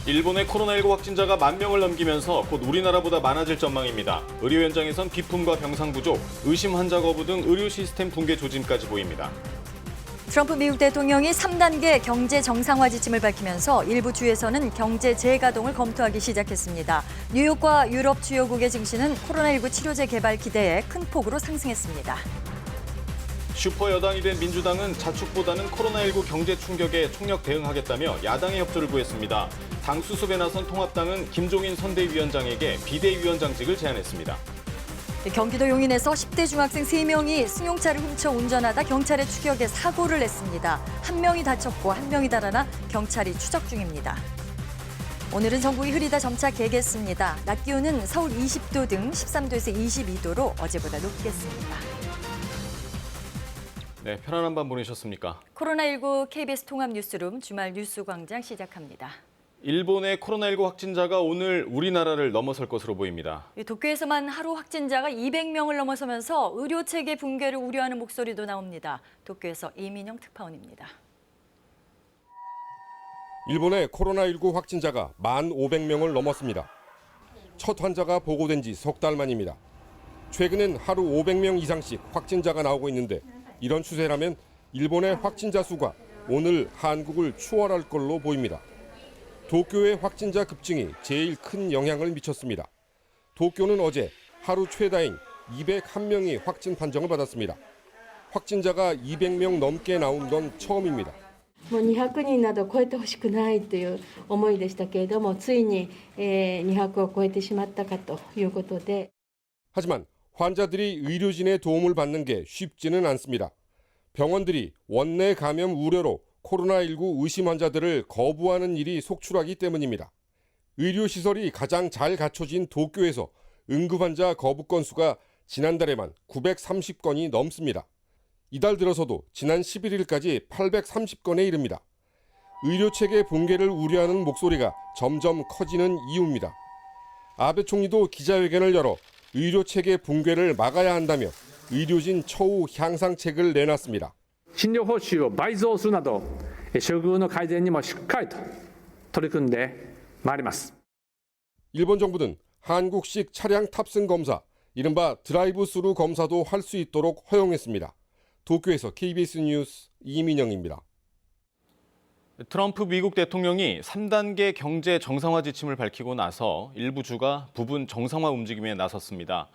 일본의 코로나19 확진자가 10,000명을 넘기면서 곧 우리나라보다 많아질 전망입니다. 의료 현장에선 비품과 병상 부족, 의심 환자 거부 등 의료 시스템 붕괴 조짐까지 보입니다. 트럼프 미국 대통령이 3단계 경제 정상화 지침을 밝히면서 일부 주에서는 경제 재가동을 검토하기 시작했습니다. 뉴욕과 유럽 주요국의 증시는 코로나19 치료제 개발 기대에 큰 폭으로 상승했습니다. 슈퍼 여당이 된 민주당은 자축보다는 코로나19 경제 충격에 총력 대응하겠다며 야당의 협조를 구했습니다. 당 수습에 나선 통합당은 김종인 선대위원장에게 비대위원장직을 제안했습니다. 경기도 용인에서 10대 중학생 3명이 승용차를 훔쳐 운전하다 경찰의 추격에 사고를 냈습니다. 1명이 다쳤고 1명이 달아나 경찰이 추적 중입니다. 오늘은 전국이 흐리다 점차 개겠습니다. 낮 기온은 서울 20도 등 13도에서 22도로 어제보다 높겠습니다. 네, 편안한 밤 보내셨습니까? 코로나19 KBS 통합 뉴스룸 주말 뉴스 광장 시작합니다. 일본의 코로나19 확진자가 오늘 우리나라를 넘어설 것으로 보입니다. 도쿄에서만 하루 확진자가 200명을 넘어서면서 의료체계 붕괴를 우려하는 목소리도 나옵니다. 도쿄에서 이민영 특파원입니다. 일본의 코로나19 확진자가 1,500명을 넘었습니다. 첫 환자가 보고된 지 석 달 만입니다. 최근엔 하루 500명 이상씩 확진자가 나오고 있는데 이런 추세라면 일본의 확진자 수가 오늘 한국을 추월할 걸로 보입니다. 도쿄의 확진자 급증이 제일 큰 영향을 미쳤습니다. 도쿄는 어제 하루 최다인 201명이 확진 판정을 받았습니다. 확진자가 200명 넘게 나온 건 처음입니다. 200人など超えてほしくないという思いでしたけれども、ついに200を超えてしまったかということで。 하지만 환자들이 의료진의 도움을 받는 게 쉽지는 않습니다. 병원들이 원내 감염 우려로 코로나19 의심 환자들을 거부하는 일이 속출하기 때문입니다. 의료시설이 가장 잘 갖춰진 도쿄에서 응급환자 거부 건수가 지난달에만 930건이 넘습니다. 이달 들어서도 지난 11일까지 830건에 이릅니다. 의료체계 붕괴를 우려하는 목소리가 점점 커지는 이유입니다. 아베 총리도 기자회견을 열어 의료체계 붕괴를 막아야 한다며 의료진 처우 향상책을 내놨습니다. 診療報酬を倍増するなど、処遇の改善にもしっかりと取り組んでまいります。 일본 정부는 한국식 차량 탑승 검사, 이른바 드라이브 스루 검사도 할 수 있도록 허용했습니다. 도쿄에서 KBS 뉴스 이민영입니다. 트럼프 미국 대통령이 3단계 경제 정상화 지침을 밝히고 나서 일부 주가 부분 정상화 움직임에 나섰습니다.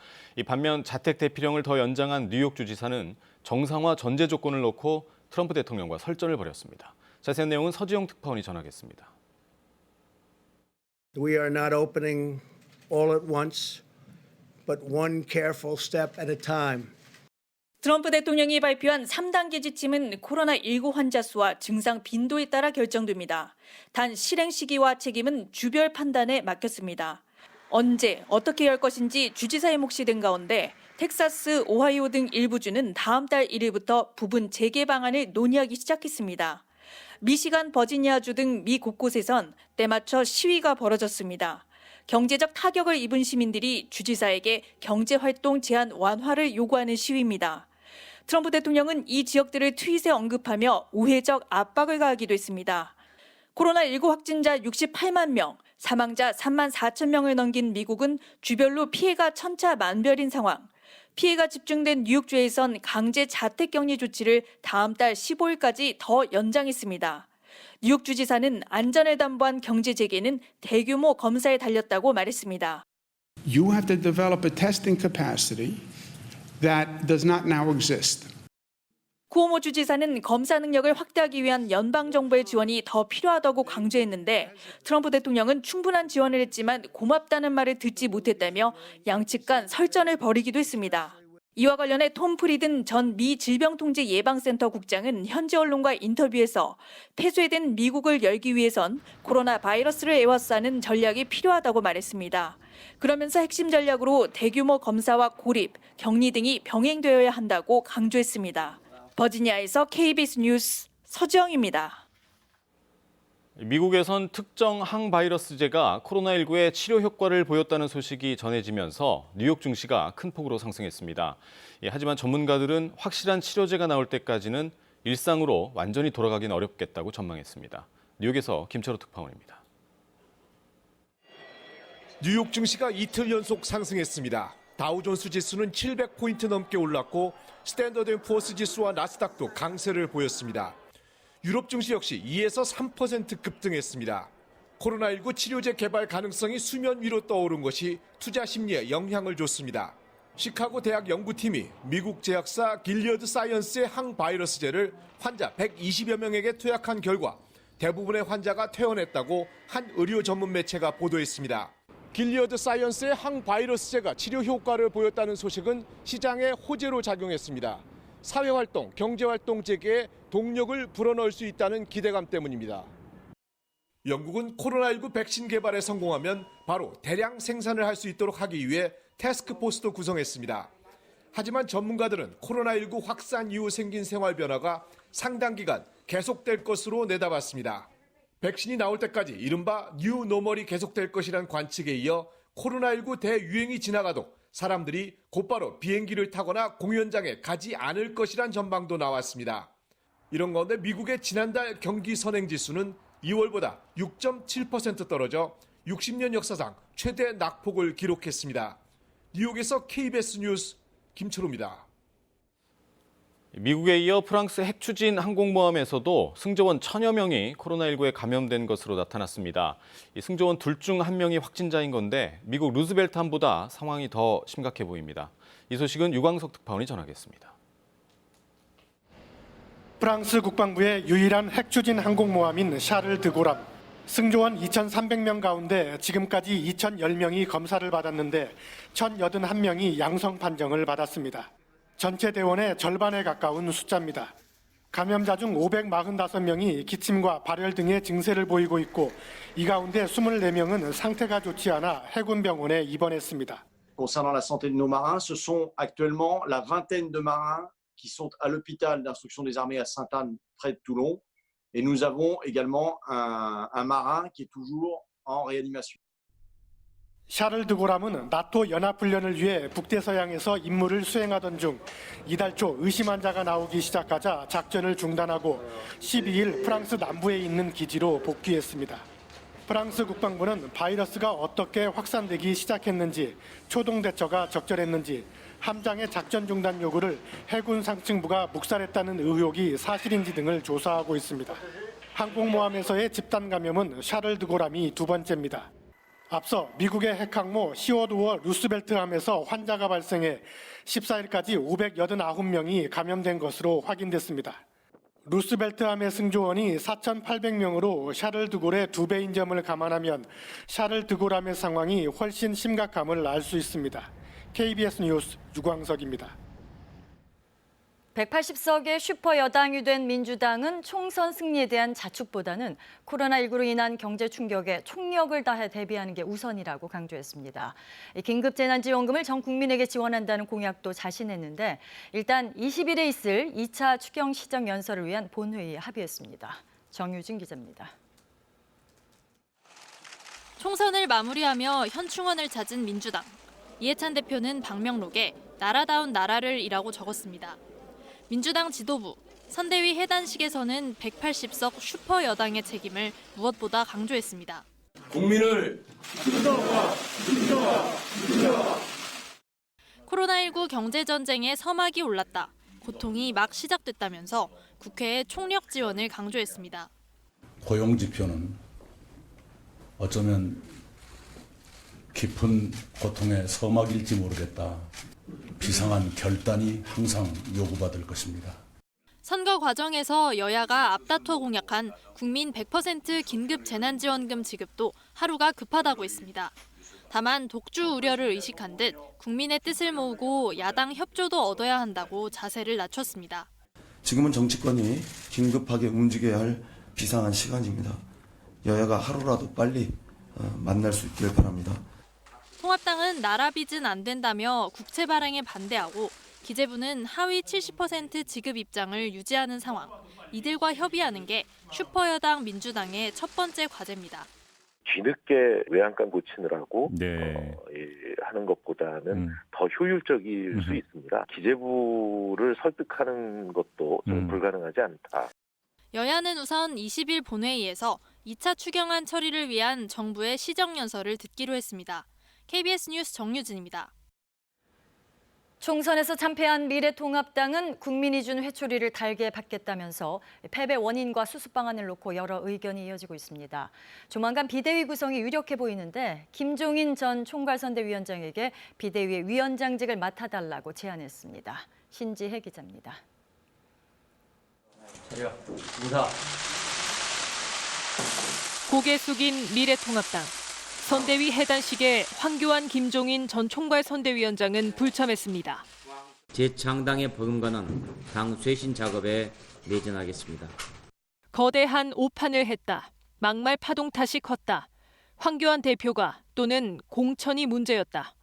반면 자택 대피령을 더 연장한 뉴욕 주지사는 정상화 전제 조건을 놓고 트럼프 대통령과 설전을 벌였습니다. 자세한 내용은 서지영 특파원이 전하겠습니다. We are not opening all at once, but one careful step at a time. 트럼프 대통령이 발표한 3단계 지침은 코로나19 환자 수와 증상 빈도에 따라 결정됩니다. 단 실행 시기와 책임은 주별 판단에 맡겼습니다. 언제 어떻게 할 것인지 주지사의 몫이 된 가운데 텍사스, 오하이오 등 일부 주는 다음 달 1일부터 부분 재개 방안을 논의하기 시작했습니다. 미시간, 버지니아주 등 미 곳곳에선 때맞춰 시위가 벌어졌습니다. 경제적 타격을 입은 시민들이 주지사에게 경제활동 제한 완화를 요구하는 시위입니다. 트럼프 대통령은 이 지역들을 트윗에 언급하며 우회적 압박을 가하기도 했습니다. 코로나19 확진자 68만 명, 사망자 3만 4천 명을 넘긴 미국은 주별로 피해가 천차만별인 상황. 피해가 집중된 뉴욕주에선 강제 자택격리 조치를 다음 달 15일까지 더 연장했습니다. 뉴욕 주지사는 안전을 담보한 경제 재개는 대규모 검사에 달렸다고 말했습니다. You have to develop a testing capacity that does not now exist. 쿠오모 주지사는 검사 능력을 확대하기 위한 연방정부의 지원이 더 필요하다고 강조했는데 트럼프 대통령은 충분한 지원을 했지만 고맙다는 말을 듣지 못했다며 양측 간 설전을 벌이기도 했습니다. 이와 관련해 톰 프리든 전 미 질병통제예방센터 국장은 현지 언론과 인터뷰에서 폐쇄된 미국을 열기 위해선 코로나 바이러스를 에워싸는 전략이 필요하다고 말했습니다. 그러면서 핵심 전략으로 대규모 검사와 고립, 격리 등이 병행되어야 한다고 강조했습니다. 버지니아에서 KBS 뉴스 서지영입니다. 미국에선 특정 항바이러스제가 코로나19의 치료 효과를 보였다는 소식이 전해지면서 뉴욕 증시가 큰 폭으로 상승했습니다. 하지만 전문가들은 확실한 치료제가 나올 때까지는 일상으로 완전히 돌아가긴 어렵겠다고 전망했습니다. 뉴욕에서 김철호 특파원입니다. 뉴욕 증시가 이틀 연속 상승했습니다. 다우존스 지수는 700포인트 넘게 올랐고 스탠더드앤푸어스 지수와 나스닥도 강세를 보였습니다. 유럽 증시 역시 2에서 3% 급등했습니다. 코로나19 치료제 개발 가능성이 수면 위로 떠오른 것이 투자 심리에 영향을 줬습니다. 시카고 대학 연구팀이 미국 제약사 길리어드 사이언스의 항바이러스제를 환자 120여 명에게 투약한 결과 대부분의 환자가 퇴원했다고 한 의료 전문 매체가 보도했습니다. 길리어드 사이언스의 항바이러스제가 치료 효과를 보였다는 소식은 시장에 호재로 작용했습니다. 사회활동, 경제활동 재개에 동력을 불어넣을 수 있다는 기대감 때문입니다. 영국은 코로나19 백신 개발에 성공하면 바로 대량 생산을 할 수 있도록 하기 위해 태스크포스도 구성했습니다. 하지만 전문가들은 코로나19 확산 이후 생긴 생활 변화가 상당 기간 계속될 것으로 내다봤습니다. 백신이 나올 때까지 이른바 뉴 노멀이 계속될 것이란 관측에 이어 코로나19 대유행이 지나가도 사람들이 곧바로 비행기를 타거나 공연장에 가지 않을 것이란 전망도 나왔습니다. 이런 가운데 미국의 지난달 경기 선행지수는 2월보다 6.7% 떨어져 60년 역사상 최대 낙폭을 기록했습니다. 뉴욕에서 KBS 뉴스 김철우입니다. 미국에 이어 프랑스 핵추진 항공모함에서도 승조원 1000여 명이 코로나19에 감염된 것으로 나타났습니다. 이 승조원 둘 중 한 명이 확진자인 건데 미국 루즈벨트 함보다 상황이 더 심각해 보입니다. 이 소식은 유광석 특파원이 전하겠습니다. 프랑스 국방부의 유일한 핵추진 항공모함인 샤를 드고람. 승조원 2,300명 가운데 지금까지 2,010명이 검사를 받았는데 1,081명이 양성 판정을 받았습니다. 전체 대원의 절반에 가까운 숫자입니다. 감염자 중 545명이 기침과 발열 등의 증세를 보이고 있고 이 가운데 24명은 상태가 좋지 않아 해군병원에 입원했습니다. Concernant la santé de nos marins, ce sont actuellement la vingtaine de marins qui sont à l'hôpital d'instruction des armées à Sainte-Anne, près de Toulon. Et nous avons également un marin qui est toujours en réanimation. 샤를 드고람은 나토 연합훈련을 위해 북대서양에서 임무를 수행하던 중 이달 초 의심 환자가 나오기 시작하자 작전을 중단하고 12일 프랑스 남부에 있는 기지로 복귀했습니다. 프랑스 국방부는 바이러스가 어떻게 확산되기 시작했는지, 초동 대처가 적절했는지, 함장의 작전 중단 요구를 해군 상층부가 묵살했다는 의혹이 사실인지 등을 조사하고 있습니다. 항공모함에서의 집단 감염은 샤를 드고람이 두 번째입니다. 앞서 미국의 핵항모 시워드워 루스벨트함에서 환자가 발생해 14일까지 589명이 감염된 것으로 확인됐습니다. 루스벨트함의 승조원이 4,800명으로 샤를 드골의 2배인 점을 감안하면 샤를 드골함의 상황이 훨씬 심각함을 알 수 있습니다. KBS 뉴스 유광석입니다. 180석의 슈퍼 여당이 된 민주당은 총선 승리에 대한 자축보다는 코로나19로 인한 경제 충격에 총력을 다해 대비하는 게 우선이라고 강조했습니다. 긴급재난지원금을 전 국민에게 지원한다는 공약도 자신했는데 일단 20일에 있을 2차 추경 시정 연설을 위한 본회의에 합의했습니다. 정유진 기자입니다. 총선을 마무리하며 현충원을 찾은 민주당. 이해찬 대표는 방명록에 나라다운 나라를 이라고 적었습니다. 민주당 지도부, 선대위 해단식에서는 180석 슈퍼 여당의 책임을 무엇보다 강조했습니다. 국민을 코로나19 경제전쟁에 서막이 올랐다. 고통이 막 시작됐다면서 국회에 총력 지원을 강조했습니다. 고용 지표는 어쩌면 깊은 고통의 서막일지 모르겠다. 비상한 결단이 항상 요구받을 것입니다. 선거 과정에서 여야가 앞다퉈 공약한 국민 100% 긴급 재난지원금 지급도 하루가 급하다고 했습니다. 다만 독주 우려를 의식한 듯 국민의 뜻을 모으고 야당 협조도 얻어야 한다고 자세를 낮췄습니다. 지금은 정치권이 긴급하게 움직여야 할 비상한 시간입니다. 여야가 하루라도 빨리 만날 수 있길 바랍니다. 통합당은 나라 빚은 안 된다며 국채 발행에 반대하고 기재부는 하위 70% 지급 입장을 유지하는 상황. 이들과 협의하는 게 슈퍼여당 민주당의 첫 번째 과제입니다. 뒤늦게 외양간 고치느라고 하는 것보다는 더 효율적일 수 있습니다. 기재부를 설득하는 것도 좀 불가능하지 않다. 여야는 우선 20일 본회의에서 2차 추경안 처리를 위한 정부의 시정연설을 듣기로 했습니다. KBS 뉴스 정유진입니다. 총선에서 참패한 미래통합당은 국민이 준 회초리를 달게 받겠다면서 패배 원인과 수습 방안을 놓고 여러 의견이 이어지고 있습니다. 조만간 비대위 구성이 유력해 보이는데 김종인 전 총괄선대위원장에게 비대위의 위원장직을 맡아달라고 제안했습니다. 신지혜 기자입니다. 고개 숙인 미래통합당. 선대위 해단식에 황교안, 김종인 전 총괄선대위원장은 불참했습니다. 재창당에 버금가는 당 쇄신 작업에 매진하겠습니다. 거대한 오판을 했다. 막말 파동 탓이 컸다. 황교안 대표가 또는 공천이 문제였다.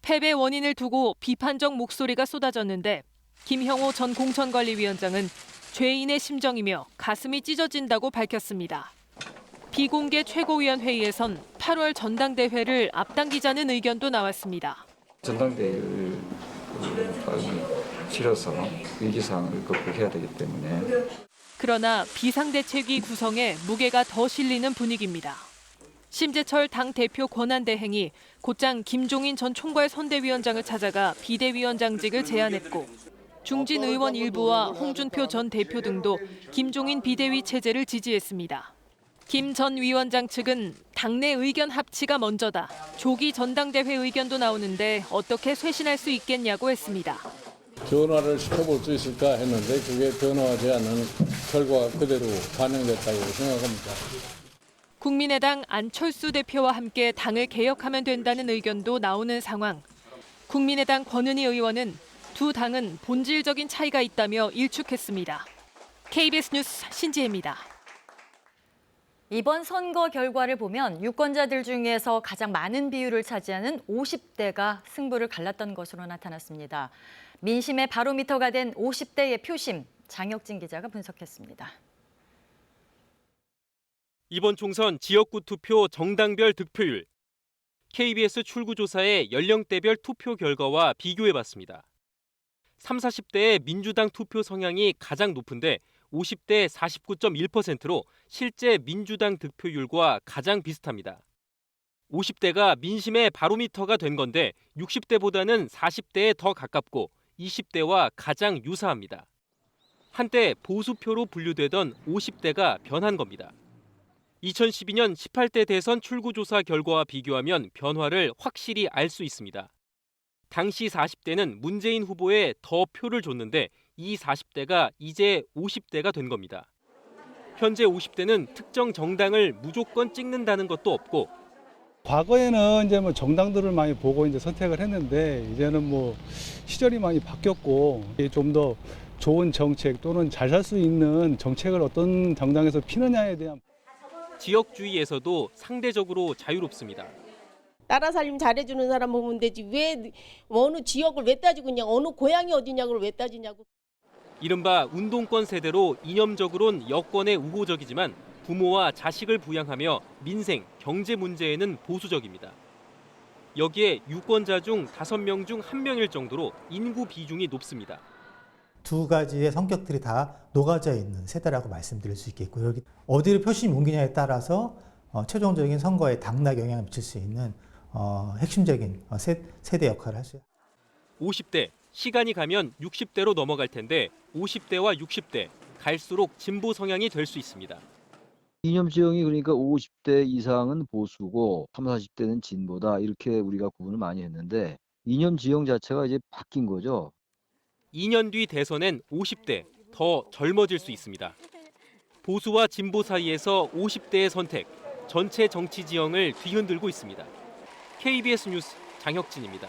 패배 원인을 두고 비판적 목소리가 쏟아졌는데 김형호 전 공천관리위원장은 죄인의 심정이며 가슴이 찢어진다고 밝혔습니다. 비공개 최고위원회의에선 8월 전당대회를 앞당기자는 의견도 나왔습니다. 전당대회를 치러서 위기상을 극복해야 되기 때문에. 그러나 비상대책위 구성에 무게가 더 실리는 분위기입니다. 심재철 당대표 권한대행이 곧장 김종인 전 총괄선대위원장을 찾아가 비대위원장직을 제안했고 중진 의원 일부와 홍준표 전 대표 등도 김종인 비대위 체제를 지지했습니다. 김 전 위원장 측은 당내 의견 합치가 먼저다. 조기 전당대회 의견도 나오는데 어떻게 쇄신할 수 있겠냐고 했습니다. 변화를 시켜볼 수 있을까 했는데 그게 변화하지 않는 결과가 그대로 반영됐다고 생각합니다. 국민의당 안철수 대표와 함께 당을 개혁하면 된다는 의견도 나오는 상황. 국민의당 권은희 의원은 두 당은 본질적인 차이가 있다며 일축했습니다. KBS 뉴스 신지혜입니다. 이번 선거 결과를 보면 유권자들 중에서 가장 많은 비율을 차지하는 50대가 승부를 갈랐던 것으로 나타났습니다. 민심의 바로미터가 된 50대의 표심, 장혁진 기자가 분석했습니다. 이번 총선 지역구 투표 정당별 득표율, KBS 출구조사의 연령대별 투표 결과와 비교해봤습니다. 30, 40대의 민주당 투표 성향이 가장 높은데 50대 49.1%로 실제 민주당 득표율과 가장 비슷합니다. 50대가 민심의 바로미터가 된 건데 60대보다는 40대에 더 가깝고 20대와 가장 유사합니다. 한때 보수표로 분류되던 50대가 변한 겁니다. 2012년 18대 대선 출구조사 결과와 비교하면 변화를 확실히 알 수 있습니다. 당시 40대는 문재인 후보에 더 표를 줬는데 이 40대가 이제 50대가 된 겁니다. 현재 50대는 특정 정당을 무조건 찍는다는 것도 없고 과거에는 이제 뭐 정당들을 많이 보고 이제 선택을 했는데 이제는 뭐 시절이 많이 바뀌었고 좀 더 좋은 정책 또는 잘 살 수 있는 정책을 어떤 정당에서 피느냐에 대한 지역주의에서도 상대적으로 자유롭습니다. 나라 살림 잘해주는 사람 보면 되지 왜 어느 지역을 왜 따지고 그냥 어느 고향이 어디냐고 왜 따지냐고. 이른바 운동권 세대로 이념적으로는 여권에 우호적이지만 부모와 자식을 부양하며 민생, 경제 문제에는 보수적입니다. 여기에 유권자 중 5명 중 1명일 정도로 인구 비중이 높습니다. 두 가지의 성격들이 다 녹아져 있는 세대라고 말씀드릴 수 있겠고요. 여기 어디를 표심이 옮기냐에 따라서 최종적인 선거에 당락 영향을 미칠 수 있는 핵심적인 세대 역할을 할 수 있어요. 50대, 시간이 가면 60대로 넘어갈 텐데 50대와 60대, 갈수록 진보 성향이 될 수 있습니다. 이념 지형이 그러니까 50대 이상은 보수고 30, 40대는 진보다 이렇게 우리가 구분을 많이 했는데 이념 지형 자체가 이제 바뀐 거죠. 2년 뒤 대선엔 50대, 더 젊어질 수 있습니다. 보수와 진보 사이에서 50대의 선택, 전체 정치 지형을 뒤흔들고 있습니다. KBS 뉴스 장혁진입니다.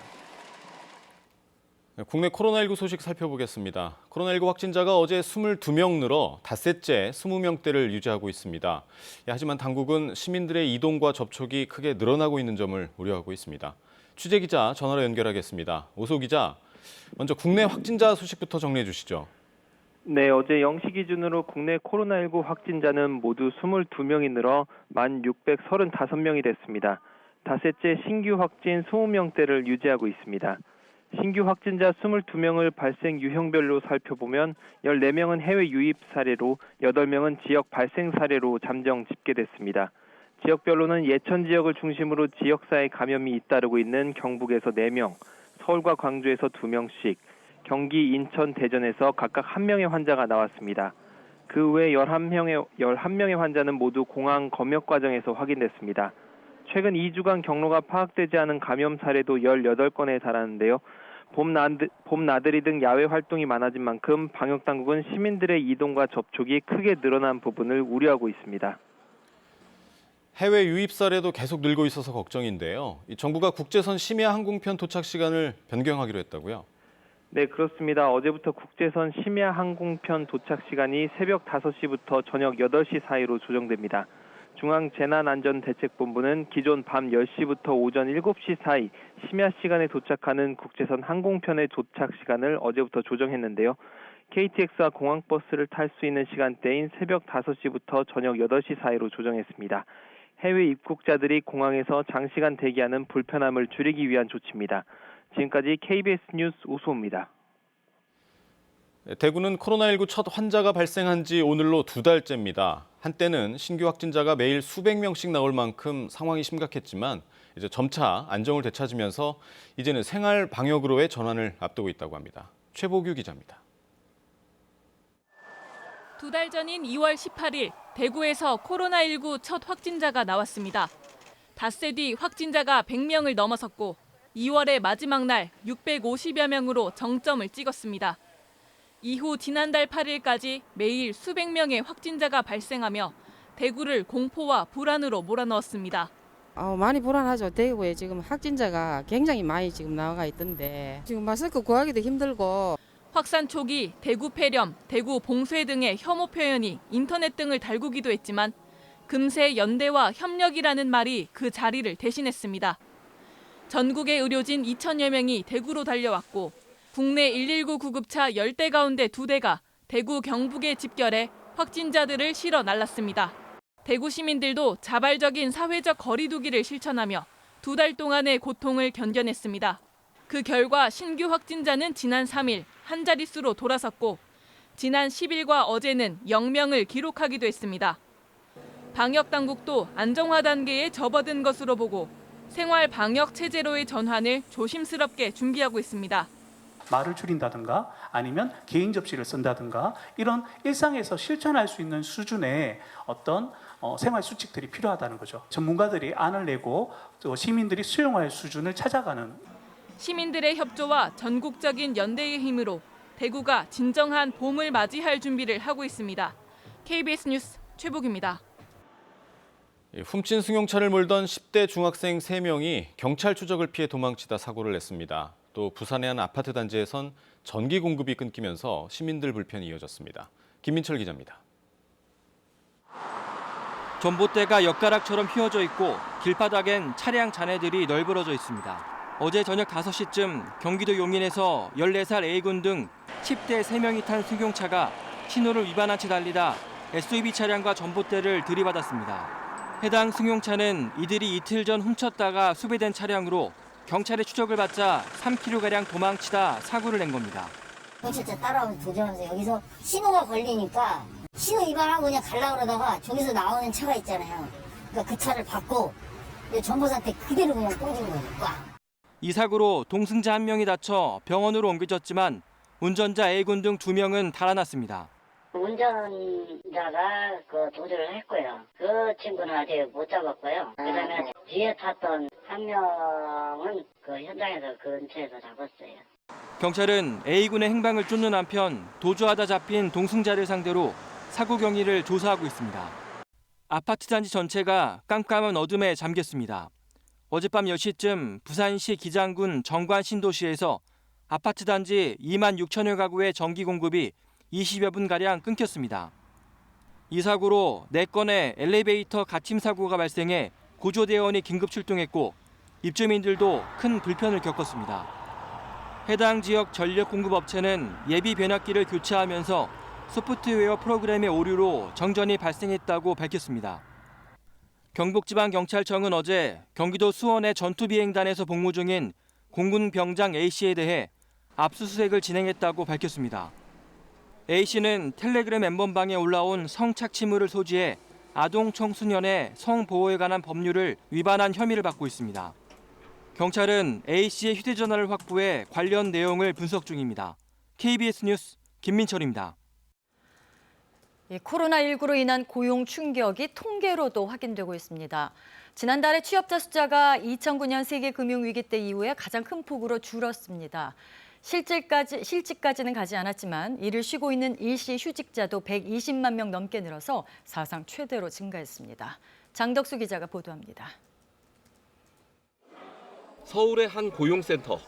국내 코로나19 소식 살펴보겠습니다. 코로나19 확진자가 어제 22명 늘어 닷새째 20명대를 유지하고 있습니다. 하지만 당국은 시민들의 이동과 접촉이 크게 늘어나고 있는 점을 우려하고 있습니다. 취재기자 전화로 연결하겠습니다. 오소 기자, 먼저 국내 확진자 소식부터 정리해 주시죠. 네, 어제 0시 기준으로 국내 코로나19 확진자는 모두 22명이 늘어 1,635명이 됐습니다. 닷새째 신규 확진 20명대를 유지하고 있습니다. 신규 확진자 22명을 발생 유형별로 살펴보면 14명은 해외 유입 사례로 8명은 지역 발생 사례로 잠정 집계됐습니다. 지역별로는 예천 지역을 중심으로 지역사회 감염이 잇따르고 있는 경북에서 4명, 서울과 광주에서 2명씩, 경기, 인천, 대전에서 각각 1명의 환자가 나왔습니다. 그 외 11명의 환자는 모두 공항 검역 과정에서 확인됐습니다. 최근 2주간 경로가 파악되지 않은 감염 사례도 18건에 달하는데요. 봄 나들이 등 야외 활동이 많아진 만큼 방역당국은 시민들의 이동과 접촉이 크게 늘어난 부분을 우려하고 있습니다. 해외 유입 사례도 계속 늘고 있어서 걱정인데요. 정부가 국제선 심야 항공편 도착 시간을 변경하기로 했다고요? 네, 그렇습니다. 어제부터 국제선 심야 항공편 도착 시간이 새벽 5시부터 저녁 8시 사이로 조정됩니다. 중앙재난안전대책본부는 기존 밤 10시부터 오전 7시 사이 심야 시간에 도착하는 국제선 항공편의 도착 시간을 어제부터 조정했는데요. KTX와 공항버스를 탈 수 있는 시간대인 새벽 5시부터 저녁 8시 사이로 조정했습니다. 해외 입국자들이 공항에서 장시간 대기하는 불편함을 줄이기 위한 조치입니다. 지금까지 KBS 뉴스 오수호입니다. 대구는 코로나19 첫 환자가 발생한 지 오늘로 2달째입니다. 한때는 신규 확진자가 매일 수백 명씩 나올 만큼 상황이 심각했지만 이제 점차 안정을 되찾으면서 이제는 생활 방역으로의 전환을 앞두고 있다고 합니다. 최보규 기자입니다. 2달 전인 2월 18일 대구에서 코로나19 첫 확진자가 나왔습니다. 닷새 뒤 확진자가 100명을 넘어섰고 2월의 마지막 날 650여 명으로 정점을 찍었습니다. 이후 지난달 8일까지 매일 수백 명의 확진자가 발생하며 대구를 공포와 불안으로 몰아넣었습니다. 많이 불안하죠. 대구에 지금 확진자가 굉장히 많이 지금 나와 있던데 지금 마스크 구하기도 힘들고. 확산 초기 대구 폐렴, 대구 봉쇄 등의 혐오 표현이 인터넷 등을 달구기도 했지만 금세 연대와 협력이라는 말이 그 자리를 대신했습니다. 전국의 의료진 2천여 명이 대구로 달려왔고 국내 119 구급차 10대 가운데 2대가 대구 경북에 집결해 확진자들을 실어 날랐습니다. 대구 시민들도 자발적인 사회적 거리 두기를 실천하며 2달 동안의 고통을 견뎌냈습니다. 그 결과 신규 확진자는 지난 3일 한 자릿수로 돌아섰고 지난 10일과 어제는 0명을 기록하기도 했습니다. 방역 당국도 안정화 단계에 접어든 것으로 보고 생활 방역 체제로의 전환을 조심스럽게 준비하고 있습니다. 말을 줄인다든가 아니면 개인 접시를 쓴다든가 이런 일상에서 실천할 수 있는 수준의 어떤 생활 수칙들이 필요하다는 거죠. 전문가들이 안을 내고 또 시민들이 수용할 수준을 찾아가는. 시민들의 협조와 전국적인 연대의 힘으로 대구가 진정한 봄을 맞이할 준비를 하고 있습니다. KBS 뉴스 최복입니다. 훔친 승용차를 몰던 10대 중학생 3명이 경찰 추적을 피해 도망치다 사고를 냈습니다. 또 부산의 한 아파트 단지에선 전기 공급이 끊기면서 시민들 불편이 이어졌습니다. 김민철 기자입니다. 전봇대가 엿가락처럼 휘어져 있고 길바닥엔 차량 잔해들이 널브러져 있습니다. 어제 저녁 5시쯤 경기도 용인에서 14살 A군 등 10대 3명이 탄 승용차가 신호를 위반한 채 달리다 SUV 차량과 전봇대를 들이받았습니다. 해당 승용차는 이들이 이틀 전 훔쳤다가 수배된 차량으로 경찰의 추적을 받자 3km가량 도망치다 사고를 낸 겁니다. 경찰차 따라오면서 도전하면서 여기서 신호가 걸리니까 신호 위반하고 그냥 가려고 그러다가 저기서 나오는 차가 있잖아요. 그러니까 그 차를 받고 전보사한테 그대로 그냥 꽂은 거예요. 이 사고로 동승자 1명이 다쳐 병원으로 옮겨졌지만 운전자 A군 등 2명은 달아났습니다. 운전자가 도주를 했고요. 그 친구는 아직 못 잡았고요. 그다음에 뒤에 탔던 한 명은 현장에서 근처에서 잡았어요. 경찰은 A군의 행방을 쫓는 한편 도주하다 잡힌 동승자를 상대로 사고 경위를 조사하고 있습니다. 아파트 단지 전체가 깜깜한 어둠에 잠겼습니다. 어젯밤 10시쯤 부산시 기장군 정관 신도시에서 아파트 단지 2만 6천여 가구의 전기 공급이 20여 분가량 끊겼습니다. 이 사고로 4건의 엘리베이터 갇힘 사고가 발생해 구조대원이 긴급 출동했고 입주민들도 큰 불편을 겪었습니다. 해당 지역 전력 공급 업체는 예비 변압기를 교체하면서 소프트웨어 프로그램의 오류로 정전이 발생했다고 밝혔습니다. 경북지방경찰청은 어제 경기도 수원의 전투비행단에서 복무 중인 공군 병장 A씨에 대해 압수수색을 진행했다고 밝혔습니다. A씨는 텔레그램 엠번방에 올라온 성착취물을 소지해 아동 청소년의 성보호에 관한 법률을 위반한 혐의를 받고 있습니다. 경찰은 A씨의 휴대전화를 확보해 관련 내용을 분석 중입니다. KBS 뉴스 김민철입니다. 코로나19로 인한 고용 충격이 통계로도 확인되고 있습니다. 지난달에 취업자 숫자가 2009년 세계금융위기 때 이후에 가장 큰 폭으로 줄었습니다. 실직까지는 가지 않았지만 일을 쉬고 있는 일시 휴직자도 120만 명 넘게 늘어서 사상 최대로 증가했습니다. 장덕수 기자가 보도합니다. 서울의 한 고용센터.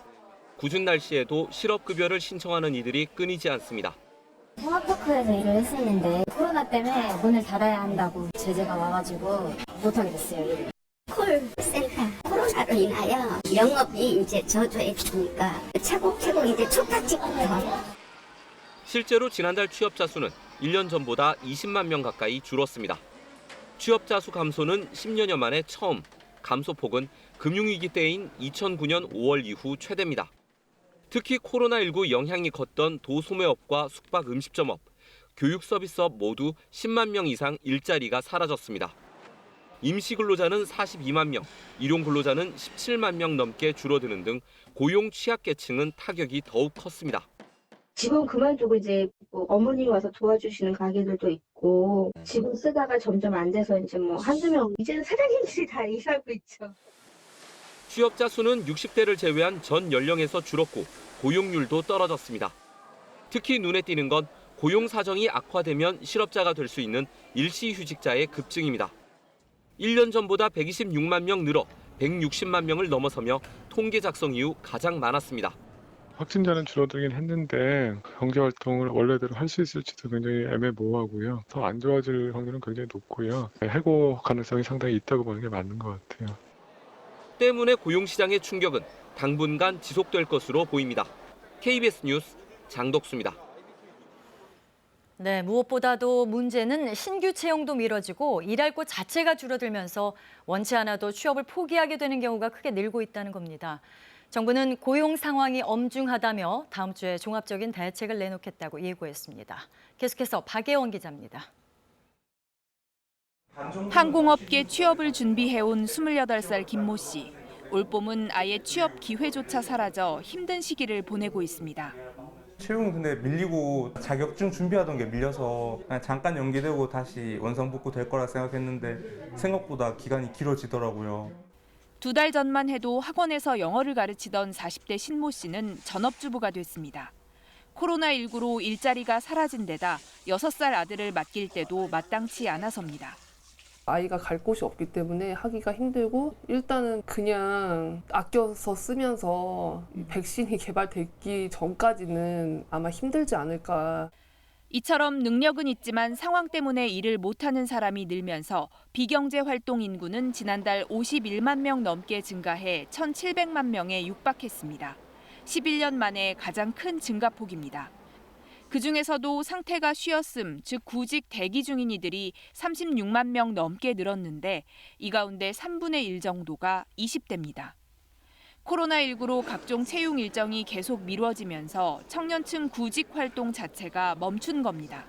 궂은 날씨에도 실업급여를 신청하는 이들이 끊이지 않습니다. 통합토크에서 일을 했었는데 코로나 때문에 문을 닫아야 한다고 제재가 와가지고 못하게 됐어요. 일을. 콜센터 코로나로 인하여 영업이 이제 저조해지니까 차곡차곡 이제 초타직부터. 실제로 지난달 취업자 수는 1년 전보다 20만 명 가까이 줄었습니다. 취업자 수 감소는 10년여 만에 처음, 감소폭은 금융위기 때인 2009년 5월 이후 최대입니다. 특히 코로나19 영향이 컸던 도소매업과 숙박 음식점업, 교육 서비스업 모두 10만 명 이상 일자리가 사라졌습니다. 임시 근로자는 42만 명, 일용 근로자는 17만 명 넘게 줄어드는 등 고용 취약계층은 타격이 더욱 컸습니다. 직원 그만두고 이제 어머님이 와서 도와주시는 가게들도 있고 직원 쓰다가 점점 안 돼서 이제 한두 명 이제는 사장님들이 다 일하고 있죠. 취업자 수는 60대를 제외한 전 연령에서 줄었고 고용률도 떨어졌습니다. 특히 눈에 띄는 건 고용 사정이 악화되면 실업자가 될 수 있는 일시휴직자의 급증입니다. 1년 전보다 126만 명 늘어 160만 명을 넘어서며 통계 작성 이후 가장 많았습니다. 확진자는 줄어들긴 했는데 경제활동을 원래대로 할 수 있을지도 굉장히 애매모호하고요. 더 안 좋아질 확률은 굉장히 높고요. 해고 가능성이 상당히 있다고 보는 게 맞는 것 같아요. 때문에 고용시장의 충격은 당분간 지속될 것으로 보입니다. KBS 뉴스 장덕수입니다. 네, 무엇보다도 문제는 신규 채용도 미뤄지고 일할 곳 자체가 줄어들면서 원치 않아도 취업을 포기하게 되는 경우가 크게 늘고 있다는 겁니다. 정부는 고용 상황이 엄중하다며 다음 주에 종합적인 대책을 내놓겠다고 예고했습니다. 계속해서 박예원 기자입니다. 항공업계 취업을 준비해온 28살 김모 씨. 올 봄은 아예 취업 기회조차 사라져 힘든 시기를 보내고 있습니다. 채용 근데 밀리고 자격증 준비하던 게 밀려서 그냥 잠깐 연기되고 다시 원상복구 될 거라 생각했는데 생각보다 기간이 길어지더라고요. 2달 전만 해도 학원에서 영어를 가르치던 40대 신모 씨는 전업주부가 됐습니다. 코로나19로 일자리가 사라진 데다 6살 아들을 맡길 때도 마땅치 않아서입니다. 아이가 갈 곳이 없기 때문에 하기가 힘들고 일단은 그냥 아껴서 쓰면서 백신이 개발되기 전까지는 아마 힘들지 않을까. 이처럼 능력은 있지만 상황 때문에 일을 못하는 사람이 늘면서 비경제 활동 인구는 지난달 51만 명 넘게 증가해 1,700만 명에 육박했습니다. 11년 만에 가장 큰 증가폭입니다. 그중에서도 상태가 쉬었음, 즉 구직 대기 중인 이들이 36만 명 넘게 늘었는데 이 가운데 3분의 1 정도가 20대입니다. 코로나19로 각종 채용 일정이 계속 미뤄지면서 청년층 구직 활동 자체가 멈춘 겁니다.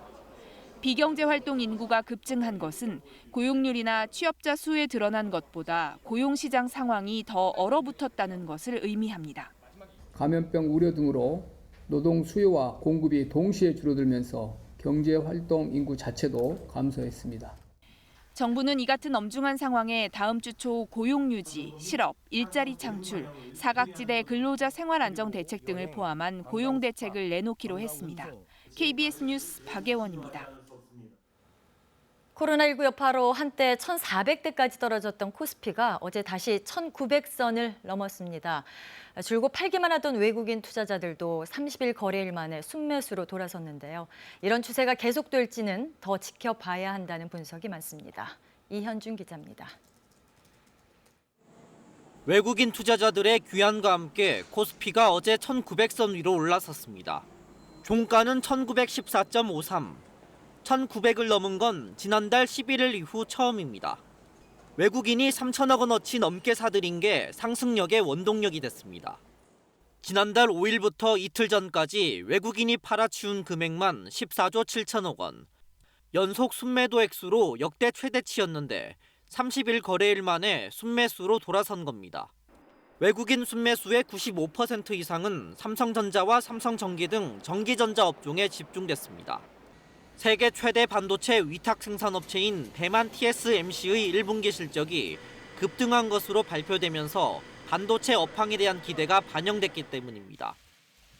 비경제 활동 인구가 급증한 것은 고용률이나 취업자 수에 드러난 것보다 고용시장 상황이 더 얼어붙었다는 것을 의미합니다. 감염병 우려 등으로 노동 수요와 공급이 동시에 줄어들면서 경제 활동 인구 자체도 감소했습니다. 정부는 이 같은 엄중한 상황에 다음 주 초 고용 유지, 실업, 일자리 창출, 사각지대 근로자 생활 안정 대책 등을 포함한 고용 대책을 내놓기로 했습니다. KBS 뉴스 박예원입니다. 코로나19 여파로 한때 1,400대까지 떨어졌던 코스피가 어제 다시 1,900선을 넘었습니다. 줄곧 팔기만 하던 외국인 투자자들도 30일 거래일 만에 순매수로 돌아섰는데요. 이런 추세가 계속될지는 더 지켜봐야 한다는 분석이 많습니다. 이현준 기자입니다. 외국인 투자자들의 귀환과 함께 코스피가 어제 1,900선 위로 올라섰습니다. 종가는 1,914.53. 1,900을 넘은 건 지난달 11일 이후 처음입니다. 외국인이 3천억 원어치 넘게 사들인 게 상승력의 원동력이 됐습니다. 지난달 5일부터 이틀 전까지 외국인이 팔아치운 금액만 14조 7천억 원. 연속 순매도 액수로 역대 최대치였는데 30일 거래일 만에 순매수로 돌아선 겁니다. 외국인 순매수의 95% 이상은 삼성전자와 삼성전기 등 전기전자 업종에 집중됐습니다. 세계 최대 반도체 위탁 생산업체인 대만 TSMC의 1분기 실적이 급등한 것으로 발표되면서 반도체 업황에 대한 기대가 반영됐기 때문입니다.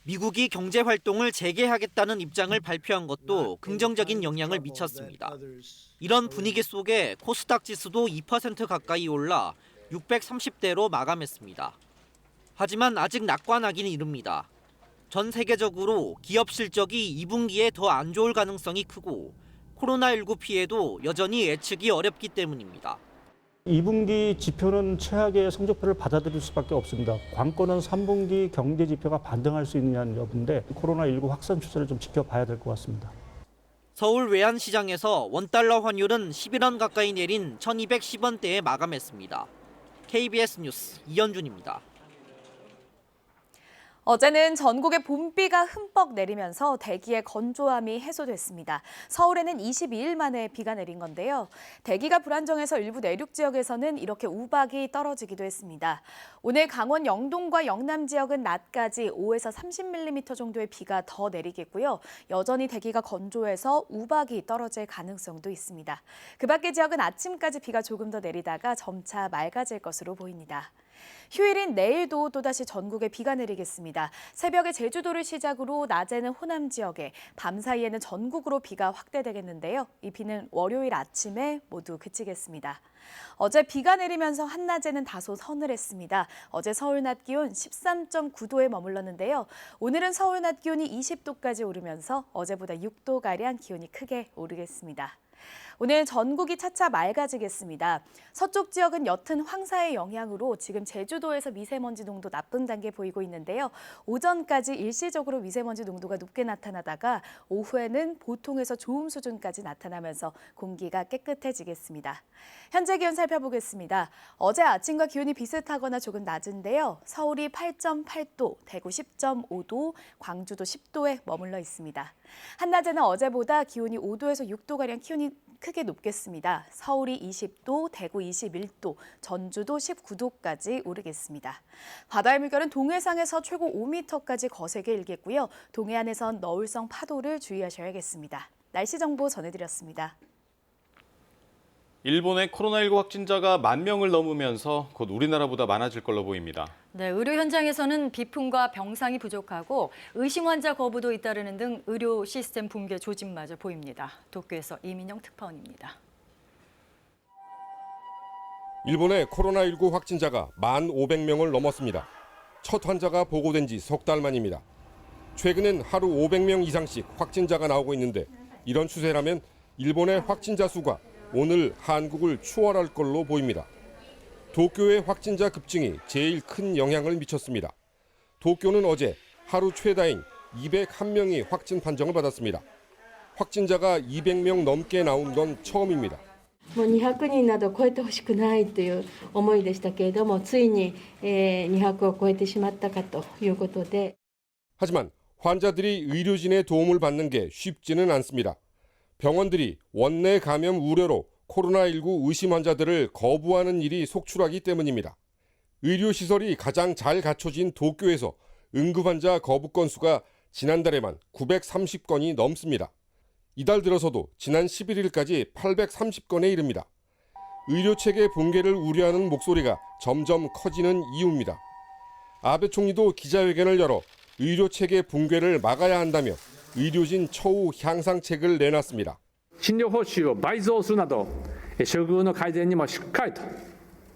미국이 경제 활동을 재개하겠다는 입장을 발표한 것도 긍정적인 영향을 미쳤습니다. 이런 분위기 속에 코스닥 지수도 2% 가까이 올라 630대로 마감했습니다. 하지만 아직 낙관하기는 이릅니다. 전 세계적으로 기업 실적이 2분기에 더 안 좋을 가능성이 크고 코로나19 피해도 여전히 예측이 어렵기 때문입니다. 2분기 지표는 최악의 성적표를 받아들일 수밖에 없습니다. 관건은 3분기 경제 지표가 반등할 수 있느냐는 여부인데 코로나19 확산 추세를 좀 지켜봐야 될 것 같습니다. 서울 외환시장에서 원달러 환율은 11원 가까이 내린 1210원대에 마감했습니다. KBS 뉴스 이현준입니다. 어제는 전국에 봄비가 흠뻑 내리면서 대기의 건조함이 해소됐습니다. 서울에는 22일 만에 비가 내린 건데요. 대기가 불안정해서 일부 내륙 지역에서는 이렇게 우박이 떨어지기도 했습니다. 오늘 강원 영동과 영남 지역은 낮까지 5에서 30mm 정도의 비가 더 내리겠고요. 여전히 대기가 건조해서 우박이 떨어질 가능성도 있습니다. 그 밖의 지역은 아침까지 비가 조금 더 내리다가 점차 맑아질 것으로 보입니다. 휴일인 내일도 또다시 전국에 비가 내리겠습니다. 새벽에 제주도를 시작으로 낮에는 호남 지역에, 밤 사이에는 전국으로 비가 확대되겠는데요. 이 비는 월요일 아침에 모두 그치겠습니다. 어제 비가 내리면서 한낮에는 다소 서늘했습니다. 어제 서울 낮 기온 13.9도에 머물렀는데요. 오늘은 서울 낮 기온이 20도까지 오르면서 어제보다 6도가량 기온이 크게 오르겠습니다. 오늘 전국이 차차 맑아지겠습니다. 서쪽 지역은 옅은 황사의 영향으로 지금 제주도에서 미세먼지 농도 나쁨 단계 보이고 있는데요. 오전까지 일시적으로 미세먼지 농도가 높게 나타나다가 오후에는 보통에서 좋음 수준까지 나타나면서 공기가 깨끗해지겠습니다. 현재 기온 살펴보겠습니다. 어제 아침과 기온이 비슷하거나 조금 낮은데요. 서울이 8.8도, 대구 10.5도, 광주도 10도에 머물러 있습니다. 한낮에는 어제보다 기온이 5도에서 6도가량 기온이 크게 높겠습니다. 서울이 20도, 대구 21도, 전주도 19도까지 오르겠습니다. 바다의 물결은 동해상에서 최고 5m까지 거세게 일겠고요. 동해안에선 너울성 파도를 주의하셔야겠습니다. 날씨 정보 전해드렸습니다. 일본의 코로나19 확진자가 10,000명을 넘으면서 곧 우리나라보다 많아질 걸로 보입니다. 네, 의료 현장에서는 비품과 병상이 부족하고 의심 환자 거부도 잇따르는 등 의료 시스템 붕괴 조짐마저 보입니다. 도쿄에서 이민영 특파원입니다. 일본의 코로나19 확진자가 1,500명을 넘었습니다. 첫 환자가 보고된 지 석 달 만입니다. 최근엔 하루 500명 이상씩 확진자가 나오고 있는데 이런 추세라면 일본의 확진자 수가 오늘 한국을 추월할 걸로 보입니다. 도쿄의 확진자 급증이 제일 큰 영향을 미쳤습니다. 도쿄는 어제 하루 최다인 201명이 확진 판정을 받았습니다. 확진자가 200명 넘게 나온 건 처음입니다. 200人など超えてほしくないという思いでしたけれども、ついに200を超えてしまったかということで。 하지만 환자들이 의료진의 도움을 받는 게 쉽지는 않습니다. 병원들이 원내 감염 우려로 코로나19 의심 환자들을 거부하는 일이 속출하기 때문입니다. 의료시설이 가장 잘 갖춰진 도쿄에서 응급환자 거부 건수가 지난달에만 930건이 넘습니다. 이달 들어서도 지난 11일까지 830건에 이릅니다. 의료체계 붕괴를 우려하는 목소리가 점점 커지는 이유입니다. 아베 총리도 기자회견을 열어 의료체계 붕괴를 막아야 한다며 의료진 처우 향상책을 내놨습니다. 診療報酬を倍増するなど、処遇の改善にもしっかりと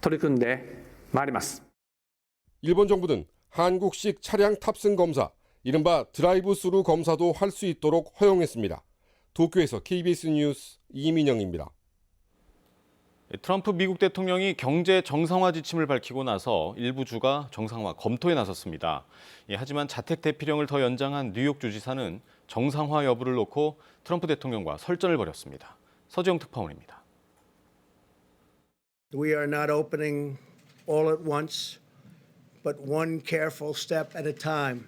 取り組んでまいります。 일본 정부는 한국식 차량 탑승 검사, 이른바 드라이브 스루 검사도 할 수 있도록 허용했습니다. 도쿄에서 KBS 뉴스 이민영입니다. 트럼프 미국 대통령이 경제 정상화 지침을 밝히고 나서 일부 주가 정상화 검토에 나섰습니다. 하지만 자택 대피령을 더 연장한 뉴욕 주지사는 정상화 여부를 놓고 트럼프 대통령과 설전을 벌였습니다. 서지영 특파원입니다. We are not opening all at once, but one careful step at a time.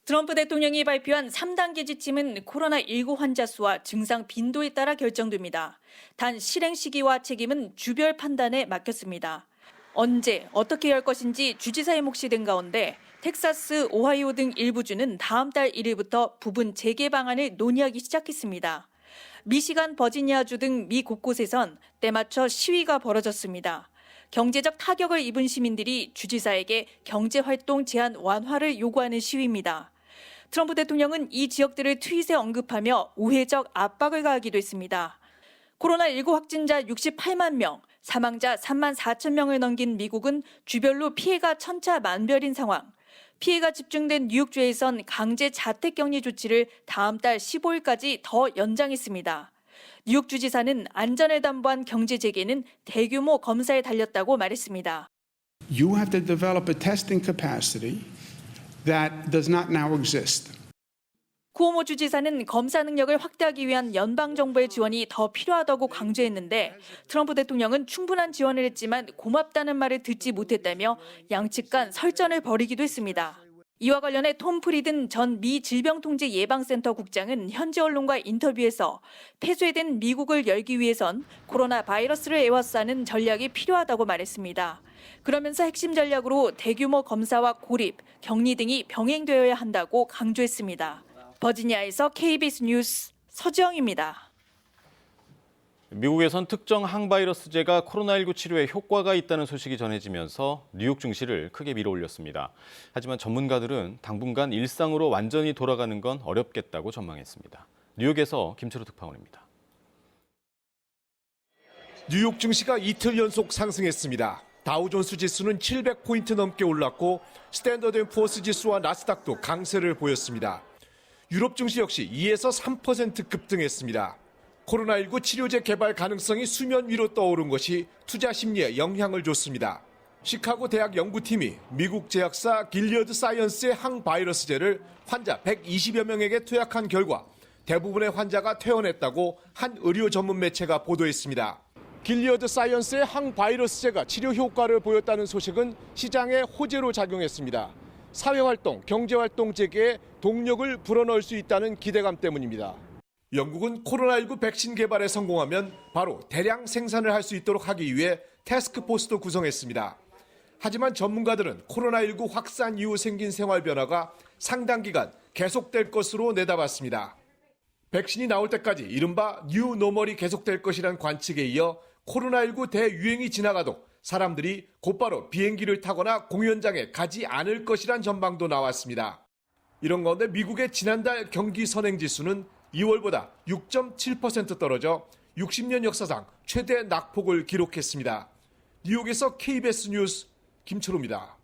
트럼프 대통령이 발표한 3단계 지침은 코로나19 환자 수와 증상 빈도에 따라 결정됩니다. 단 실행 시기와 책임은 주별 판단에 맡겼습니다. 언제 어떻게 할 것인지 주지사의 몫이 된 가운데 텍사스, 오하이오 등 일부 주는 다음 달 1일부터 부분 재개 방안을 논의하기 시작했습니다. 미시간, 버지니아주 등 미 곳곳에선 때맞춰 시위가 벌어졌습니다. 경제적 타격을 입은 시민들이 주지사에게 경제활동 제한 완화를 요구하는 시위입니다. 트럼프 대통령은 이 지역들을 트윗에 언급하며 우회적 압박을 가하기도 했습니다. 코로나19 확진자 68만 명, 사망자 3만 4천 명을 넘긴 미국은 주별로 피해가 천차만별인 상황. 피해가 집중된 뉴욕주에선 강제 자택격리 조치를 다음 달 15일까지 더 연장했습니다. 뉴욕 주지사는 안전을 담보한 경제 재개는 대규모 검사에 달렸다고 말했습니다. You have to develop a testing capacity that does not now exist. 쿠오모 주지사는 검사 능력을 확대하기 위한 연방정부의 지원이 더 필요하다고 강조했는데 트럼프 대통령은 충분한 지원을 했지만 고맙다는 말을 듣지 못했다며 양측 간 설전을 벌이기도 했습니다. 이와 관련해 톰 프리든 전 미 질병통제예방센터 국장은 현지 언론과 인터뷰에서 폐쇄된 미국을 열기 위해선 코로나 바이러스를 에워싸는 전략이 필요하다고 말했습니다. 그러면서 핵심 전략으로 대규모 검사와 고립, 격리 등이 병행되어야 한다고 강조했습니다. 버지니아에서 KBS 뉴스 서지영입니다. 미국에선 특정 항바이러스제가 코로나19 치료에 효과가 있다는 소식이 전해지면서 뉴욕 증시를 크게 밀어올렸습니다. 하지만 전문가들은 당분간 일상으로 완전히 돌아가는 건 어렵겠다고 전망했습니다. 뉴욕에서 김철우 특파원입니다. 뉴욕 증시가 이틀 연속 상승했습니다. 다우존스 지수는 700포인트 넘게 올랐고 스탠더드 앤 푸어스 지수와 나스닥도 강세를 보였습니다. 유럽 증시 역시 2에서 3% 급등했습니다. 코로나19 치료제 개발 가능성이 수면 위로 떠오른 것이 투자 심리에 영향을 줬습니다. 시카고 대학 연구팀이 미국 제약사 길리어드 사이언스의 항바이러스제를 환자 120여 명에게 투약한 결과 대부분의 환자가 퇴원했다고 한 의료 전문 매체가 보도했습니다. 길리어드 사이언스의 항바이러스제가 치료 효과를 보였다는 소식은 시장에 호재로 작용했습니다. 사회활동, 경제활동 재개에 동력을 불어넣을 수 있다는 기대감 때문입니다. 영국은 코로나19 백신 개발에 성공하면 바로 대량 생산을 할 수 있도록 하기 위해 태스크포스도 구성했습니다. 하지만 전문가들은 코로나19 확산 이후 생긴 생활 변화가 상당 기간 계속될 것으로 내다봤습니다. 백신이 나올 때까지 이른바 뉴 노멀이 계속될 것이란 관측에 이어 코로나19 대유행이 지나가도 사람들이 곧바로 비행기를 타거나 공연장에 가지 않을 것이란 전망도 나왔습니다. 이런 가운데 미국의 지난달 경기 선행지수는 2월보다 6.7% 떨어져 60년 역사상 최대 낙폭을 기록했습니다. 뉴욕에서 KBS 뉴스 김철우입니다.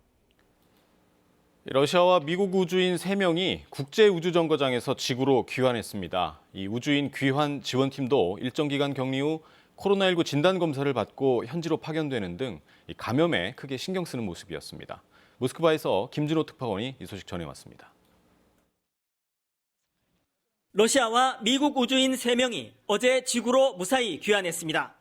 러시아와 미국 우주인 3명이 국제우주정거장에서 지구로 귀환했습니다. 이 우주인 귀환 지원팀도 일정 기간 격리 후 코로나19 진단검사를 받고 현지로 파견되는 등 감염에 크게 신경 쓰는 모습이었습니다. 모스크바에서 김준호 특파원이 이 소식 전해왔습니다. 러시아와 미국 우주인 3명이 어제 지구로 무사히 귀환했습니다.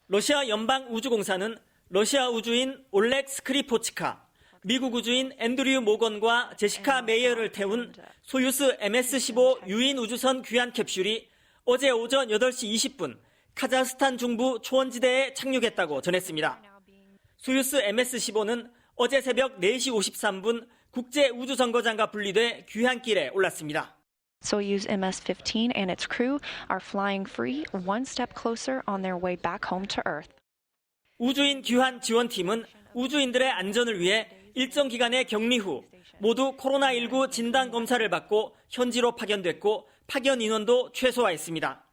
러시아 연방우주공사는 러시아 우주인 올렉 스크리포치카, 미국 우주인 앤드류 모건과 제시카 메이어를 태운 소유스 MS-15 유인 우주선 귀환 캡슐이 어제 오전 8시 20분 카자흐스탄 중부 초원지대에 착륙했다고 전했습니다. 소유스 MS-15는 어제 새벽 4시 53분 국제우주정거장과 분리돼 귀환길에 올랐습니다. Soyuz MS-15 and its crew are flying free, one step closer on their way back home to Earth. 우주인 귀환 지원팀은 우주인들의 안전을 위해 일정 기간의 격리 후 모두 코로나19 진단 검사를 받고 현지로 파견됐고 파견 인원도 최소화했습니다.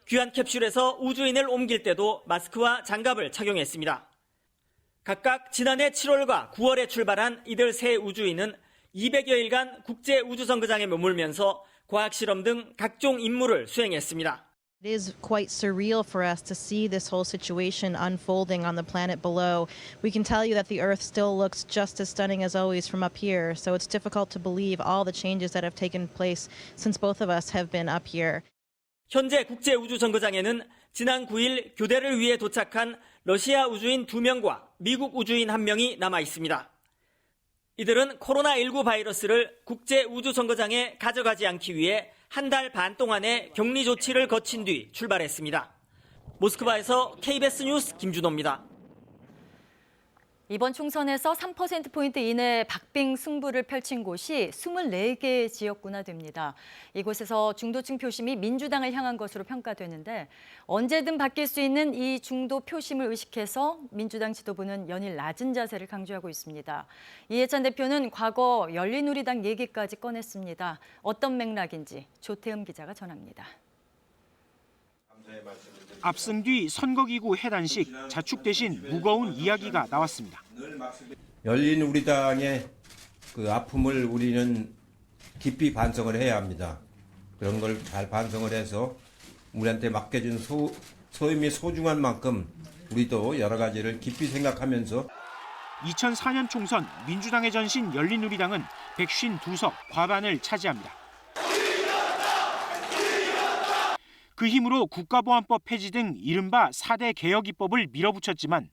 귀환 캡슐에서 우주인을 옮길 때도 마스크와 장갑을 착용했습니다. 각각 지난해 7월과 9월에 출발한 이들 세 우주인은 200여일간 국제우주정거장에 머물면서 과학실험 등 각종 임무를 수행했습니다. It is quite surreal for us to see this whole situation unfolding on the planet below. We can tell you that the Earth still looks just as stunning as always from up here, so it's difficult to believe all the changes that have taken place since both of us have been up here. 현재 국제우주정거장에는 지난 9일 교대를 위해 도착한 러시아 우주인 2명과 미국 우주인 1명이 남아 있습니다. 이들은 코로나19 바이러스를 국제우주정거장에 가져가지 않기 위해 한 달 반 동안의 격리 조치를 거친 뒤 출발했습니다. 모스크바에서 KBS 뉴스 김준호입니다. 이번 총선에서 3%포인트 이내 박빙 승부를 펼친 곳이 24개의 지역구나 됩니다. 이곳에서 중도층 표심이 민주당을 향한 것으로 평가되는데 언제든 바뀔 수 있는 이 중도 표심을 의식해서 민주당 지도부는 연일 낮은 자세를 강조하고 있습니다. 이해찬 대표는 과거 열린우리당 얘기까지 꺼냈습니다. 어떤 맥락인지 조태흠 기자가 전합니다. 압승 뒤 선거기구 해단식 자축 대신 무거운 이야기가 나왔습니다. 열린우리당의 그 아픔을 우리는 깊이 반성을 해야 합니다. 그런 걸 잘 반성을 해서 우리한테 맡겨진 소임이 소중한 만큼 우리도 여러 가지를 깊이 생각하면서 2004년 총선 민주당의 전신 열린우리당은 152석 과반을 차지합니다. 그 힘으로 국가보안법 폐지 등 이른바 4대 개혁 입법을 밀어붙였지만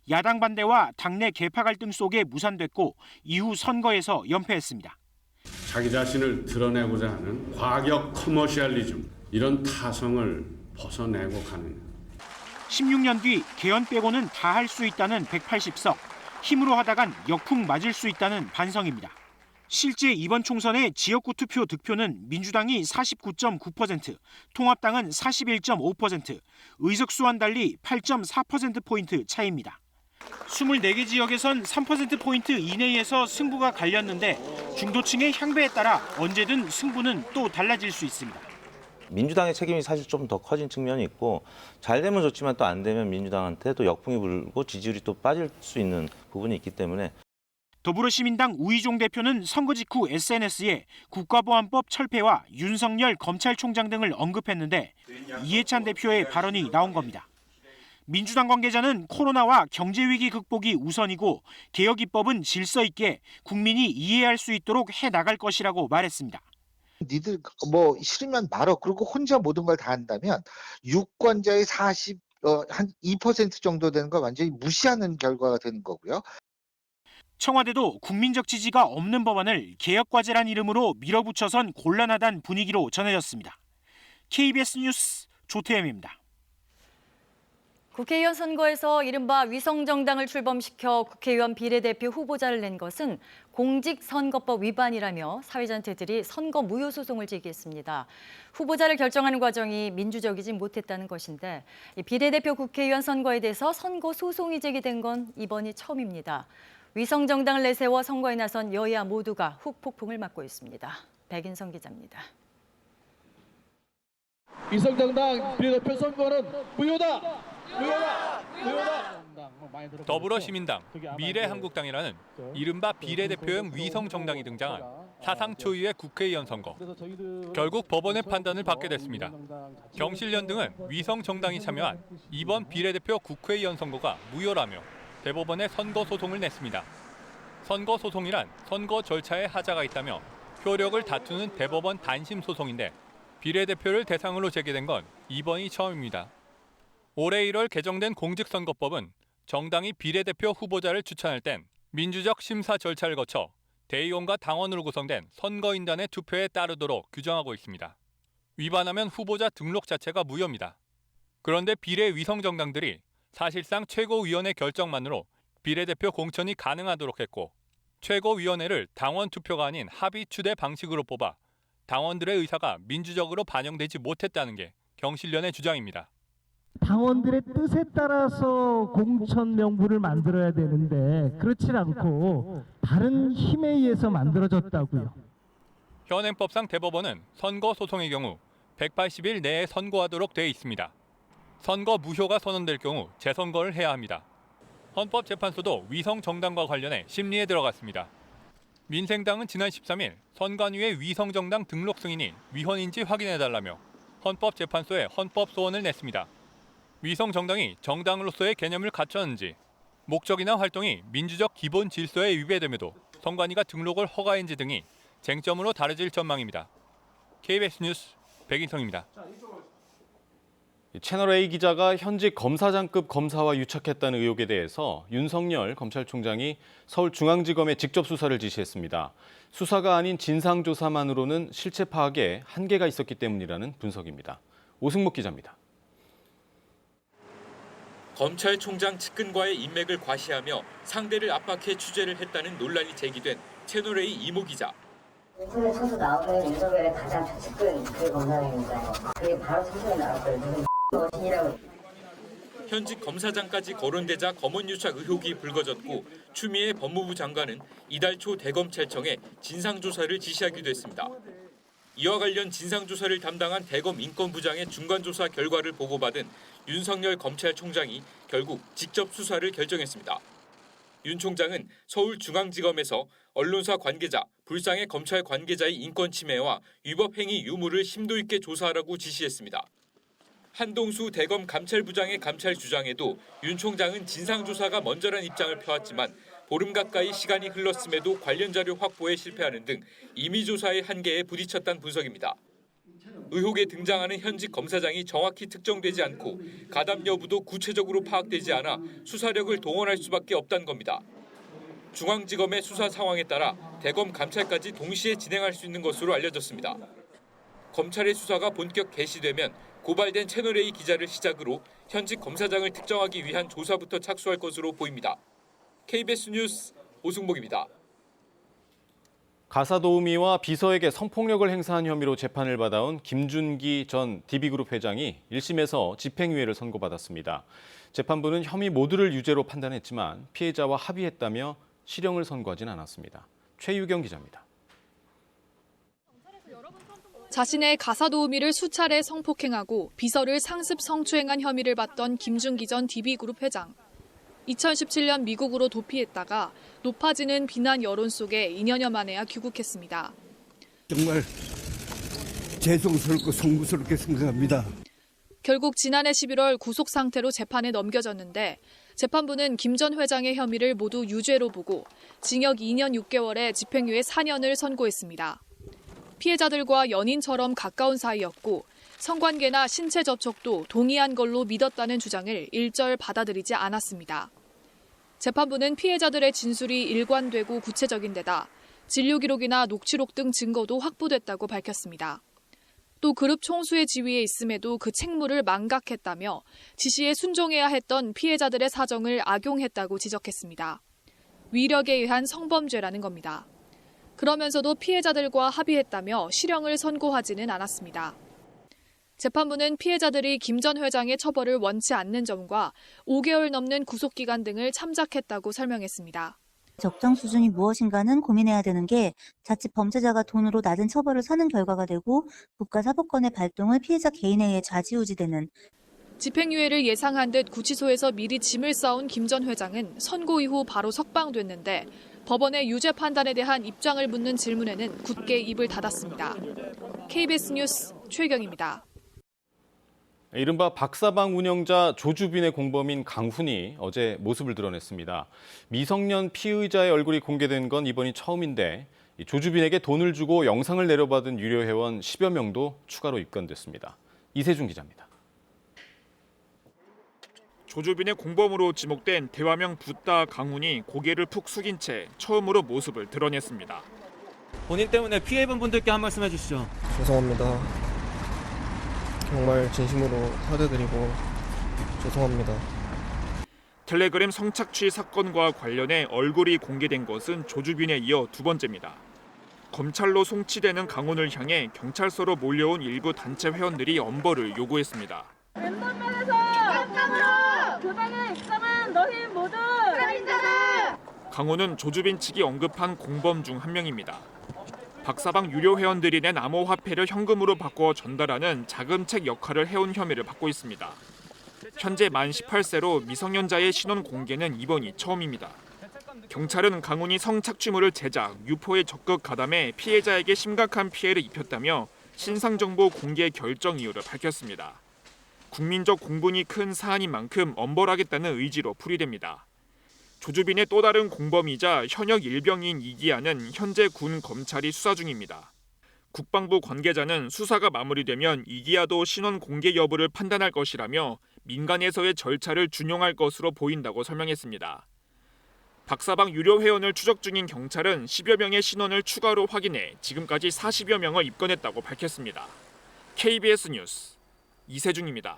야당 반대와 당내 계파 갈등 속에 무산됐고 이후 선거에서 연패했습니다. 자기 자신을 드러내고자 하는 과격 커머셜리즘, 이런 타성을 벗어내고 가는 16년 뒤 개헌 빼고는 다 할 수 있다는 180석, 힘으로 하다간 역풍 맞을 수 있다는 반성입니다. 실제 이번 총선의 지역구 투표 득표는 민주당이 49.9%, 통합당은 41.5%, 의석수와는 달리 8.4%포인트 차이입니다. 24개 지역에선 3%포인트 이내에서 승부가 갈렸는데 중도층의 향배에 따라 언제든 승부는 또 달라질 수 있습니다. 민주당의 책임이 사실 좀 더 커진 측면이 있고 잘 되면 좋지만 또 안 되면 민주당한테 또 역풍이 불고 지지율이 또 빠질 수 있는 부분이 있기 때문에 더불어시민당 우희종 대표는 선거 직후 SNS에 국가보안법 철폐와 윤석열 검찰총장 등을 언급했는데 이해찬 대표의 발언이 나온 겁니다. 민주당 관계자는 코로나와 경제위기 극복이 우선이고 개혁 입법은 질서 있게 국민이 이해할 수 있도록 해나갈 것이라고 말했습니다. 니들 뭐 싫으면 말어. 그리고 혼자 모든 걸 다 한다면 유권자의 한 2% 정도 되는 거 완전히 무시하는 결과가 되는 거고요. 청와대도 국민적 지지가 없는 법안을 개혁과제란 이름으로 밀어붙여선 곤란하다는 분위기로 전해졌습니다. KBS 뉴스 조태흠입니다. 국회의원 선거에서 이른바 위성정당을 출범시켜 국회의원 비례대표 후보자를 낸 것은 공직선거법 위반이라며 사회단체들이 선거 무효 소송을 제기했습니다. 후보자를 결정하는 과정이 민주적이지 못했다는 것인데 비례대표 국회의원 선거에 대해서 선거 소송이 제기된 건 이번이 처음입니다. 위성정당을 내세워 선거에 나선 여야 모두가 후폭풍을 맞고 있습니다. 백인성 기자입니다. 위성정당 비례대표 선거는 무효다! 더불어시민당, 미래한국당이라는 이른바 비례대표형 위성정당이 등장한 사상 초유의 국회의원 선거. 결국 법원의 판단을 받게 됐습니다. 경실련 등은 위성정당이 참여한 이번 비례대표 국회의원 선거가 무효라며 대법원에 선거소송을 냈습니다. 선거소송이란 선거 절차에 하자가 있다며 효력을 다투는 대법원 단심 소송인데 비례대표를 대상으로 제기된 건 이번이 처음입니다. 올해 1월 개정된 공직선거법은 정당이 비례대표 후보자를 추천할 땐 민주적 심사 절차를 거쳐 대의원과 당원으로 구성된 선거인단의 투표에 따르도록 규정하고 있습니다. 위반하면 후보자 등록 자체가 무효입니다. 그런데 비례 위성정당들이 사실상 최고위원회 결정만으로 비례대표 공천이 가능하도록 했고 최고위원회를 당원 투표가 아닌 합의 추대 방식으로 뽑아 당원들의 의사가 민주적으로 반영되지 못했다는 게 경실련의 주장입니다. 당원들의 뜻에 따라서 공천 명부를 만들어야 되는데 그렇지 않고 다른 힘에 의해서 만들어졌다고요. 현행법상 대법원은 선거 소송의 경우 180일 내에 선고하도록 돼 있습니다. 선거 무효가 선언될 경우 재선거를 해야 합니다. 헌법재판소도 위성정당과 관련해 심리에 들어갔습니다. 민생당은 지난 13일 선관위의 위성정당 등록 승인이 위헌인지 확인해달라며 헌법재판소에 헌법소원을 냈습니다. 위성정당이 정당으로서의 개념을 갖췄는지, 목적이나 활동이 민주적 기본 질서에 위배됨에도 선관위가 등록을 허가했는지 등이 쟁점으로 다뤄질 전망입니다. KBS 뉴스 백인성입니다. 채널A 기자가 현직 검사장급 검사와 유착했다는 의혹에 대해서 윤석열 검찰총장이 서울중앙지검에 직접 수사를 지시했습니다. 수사가 아닌 진상조사만으로는 실체 파악에 한계가 있었기 때문이라는 분석입니다. 오승목 기자입니다. 검찰총장 측근과의 인맥을 과시하며 상대를 압박해 취재를 했다는 논란이 제기된 채널A 이모 기자. 인터넷 쳐서 나오는 윤석열의 가장 최측근 그 검사입니다. 그게 바로 최근에 나왔어요. 누군 머신이라고. 현직 검사장까지 거론되자 검언 유착 의혹이 불거졌고 추미애 법무부 장관은 이달 초 대검찰청에 진상조사를 지시하기도 했습니다. 이와 관련 진상조사를 담당한 대검 인권부장의 중간조사 결과를 보고받은 윤석열 검찰총장이 결국 직접 수사를 결정했습니다. 윤 총장은 서울중앙지검에서 언론사 관계자, 불상의 검찰 관계자의 인권 침해와 위법 행위 유무를 심도 있게 조사하라고 지시했습니다. 한동수 대검 감찰부장의 감찰 주장에도 윤 총장은 진상조사가 먼저란 입장을 펴왔지만 보름 가까이 시간이 흘렀음에도 관련 자료 확보에 실패하는 등 임의조사의 한계에 부딪혔다는 분석입니다. 의혹에 등장하는 현직 검사장이 정확히 특정되지 않고 가담 여부도 구체적으로 파악되지 않아 수사력을 동원할 수밖에 없다는 겁니다. 중앙지검의 수사 상황에 따라 대검 감찰까지 동시에 진행할 수 있는 것으로 알려졌습니다. 검찰의 수사가 본격 개시되면 고발된 채널A 기자를 시작으로 현직 검사장을 특정하기 위한 조사부터 착수할 것으로 보입니다. KBS 뉴스 오승목입니다. 가사도우미와 비서에게 성폭력을 행사한 혐의로 재판을 받아온 김준기 전 DB그룹 회장이 1심에서 집행유예를 선고받았습니다. 재판부는 혐의 모두를 유죄로 판단했지만 피해자와 합의했다며 실형을 선고하진 않았습니다. 최유경 기자입니다. 자신의 가사도우미를 수차례 성폭행하고 비서를 상습 성추행한 혐의를 받던 김준기 전 DB그룹 회장. 2017년 미국으로 도피했다가 높아지는 비난 여론 속에 2년여 만에야 귀국했습니다. 정말 죄송스럽고 송구스럽게 생각합니다. 결국 지난해 11월 구속 상태로 재판에 넘겨졌는데 재판부는 김 전 회장의 혐의를 모두 유죄로 보고 징역 2년 6개월에 집행유예 4년을 선고했습니다. 피해자들과 연인처럼 가까운 사이였고 성관계나 신체 접촉도 동의한 걸로 믿었다는 주장을 일절 받아들이지 않았습니다. 재판부는 피해자들의 진술이 일관되고 구체적인 데다 진료 기록이나 녹취록 등 증거도 확보됐다고 밝혔습니다. 또 그룹 총수의 지위에 있음에도 그 책무를 망각했다며 지시에 순종해야 했던 피해자들의 사정을 악용했다고 지적했습니다. 위력에 의한 성범죄라는 겁니다. 그러면서도 피해자들과 합의했다며 실형을 선고하지는 않았습니다. 재판부는 피해자들이 김 전 회장의 처벌을 원치 않는 점과 5개월 넘는 구속기간 등을 참작했다고 설명했습니다. 적정 수준이 무엇인가는 고민해야 되는 게 자칫 범죄자가 돈으로 낮은 처벌을 사는 결과가 되고 국가사법권의 발동을 피해자 개인에 의해 좌지우지되는. 집행유예를 예상한 듯 구치소에서 미리 짐을 싸온 김 전 회장은 선고 이후 바로 석방됐는데 법원의 유죄 판단에 대한 입장을 묻는 질문에는 굳게 입을 닫았습니다. KBS 뉴스 최경입니다. 이른바 박사방 운영자 조주빈의 공범인 강훈이 어제 모습을 드러냈습니다. 미성년 피의자의 얼굴이 공개된 건 이번이 처음인데 조주빈에게 돈을 주고 영상을 내려받은 유료 회원 10여 명도 추가로 입건됐습니다. 이세준 기자입니다. 조주빈의 공범으로 지목된 대화명 붓다 강훈이 고개를 푹 숙인 채 처음으로 모습을 드러냈습니다. 본인 때문에 피해 입은 분들께 한 말씀 해주시죠. 죄송합니다. 정말 진심으로 사죄드리고 죄송합니다. 텔레그램 성착취 사건과 관련해 얼굴이 공개된 것은 조주빈에 이어 두 번째입니다. 검찰로 송치되는 강훈을 향해 경찰서로 몰려온 일부 단체 회원들이 엄벌을 요구했습니다. 왼편에서 깜깜으로 교단에 입성한 너희 모두 살인자다. 강훈은 조주빈 측이 언급한 공범 중 한 명입니다. 박사방 유료 회원들이 낸 암호화폐를 현금으로 바꿔 전달하는 자금책 역할을 해온 혐의를 받고 있습니다. 현재 만 18세로 미성년자의 신원 공개는 이번이 처음입니다. 경찰은 강훈이 성착취물을 제작, 유포에 적극 가담해 피해자에게 심각한 피해를 입혔다며 신상정보 공개 결정 이유를 밝혔습니다. 국민적 공분이 큰 사안인 만큼 엄벌하겠다는 의지로 풀이됩니다. 조주빈의 또 다른 공범이자 현역 일병인 이기아는 현재 군 검찰이 수사 중입니다. 국방부 관계자는 수사가 마무리되면 이기야도 신원 공개 여부를 판단할 것이라며 민간에서의 절차를 준용할 것으로 보인다고 설명했습니다. 박사방 유료 회원을 추적 중인 경찰은 10여 명의 신원을 추가로 확인해 지금까지 40여 명을 입건했다고 밝혔습니다. KBS 뉴스 이세중입니다.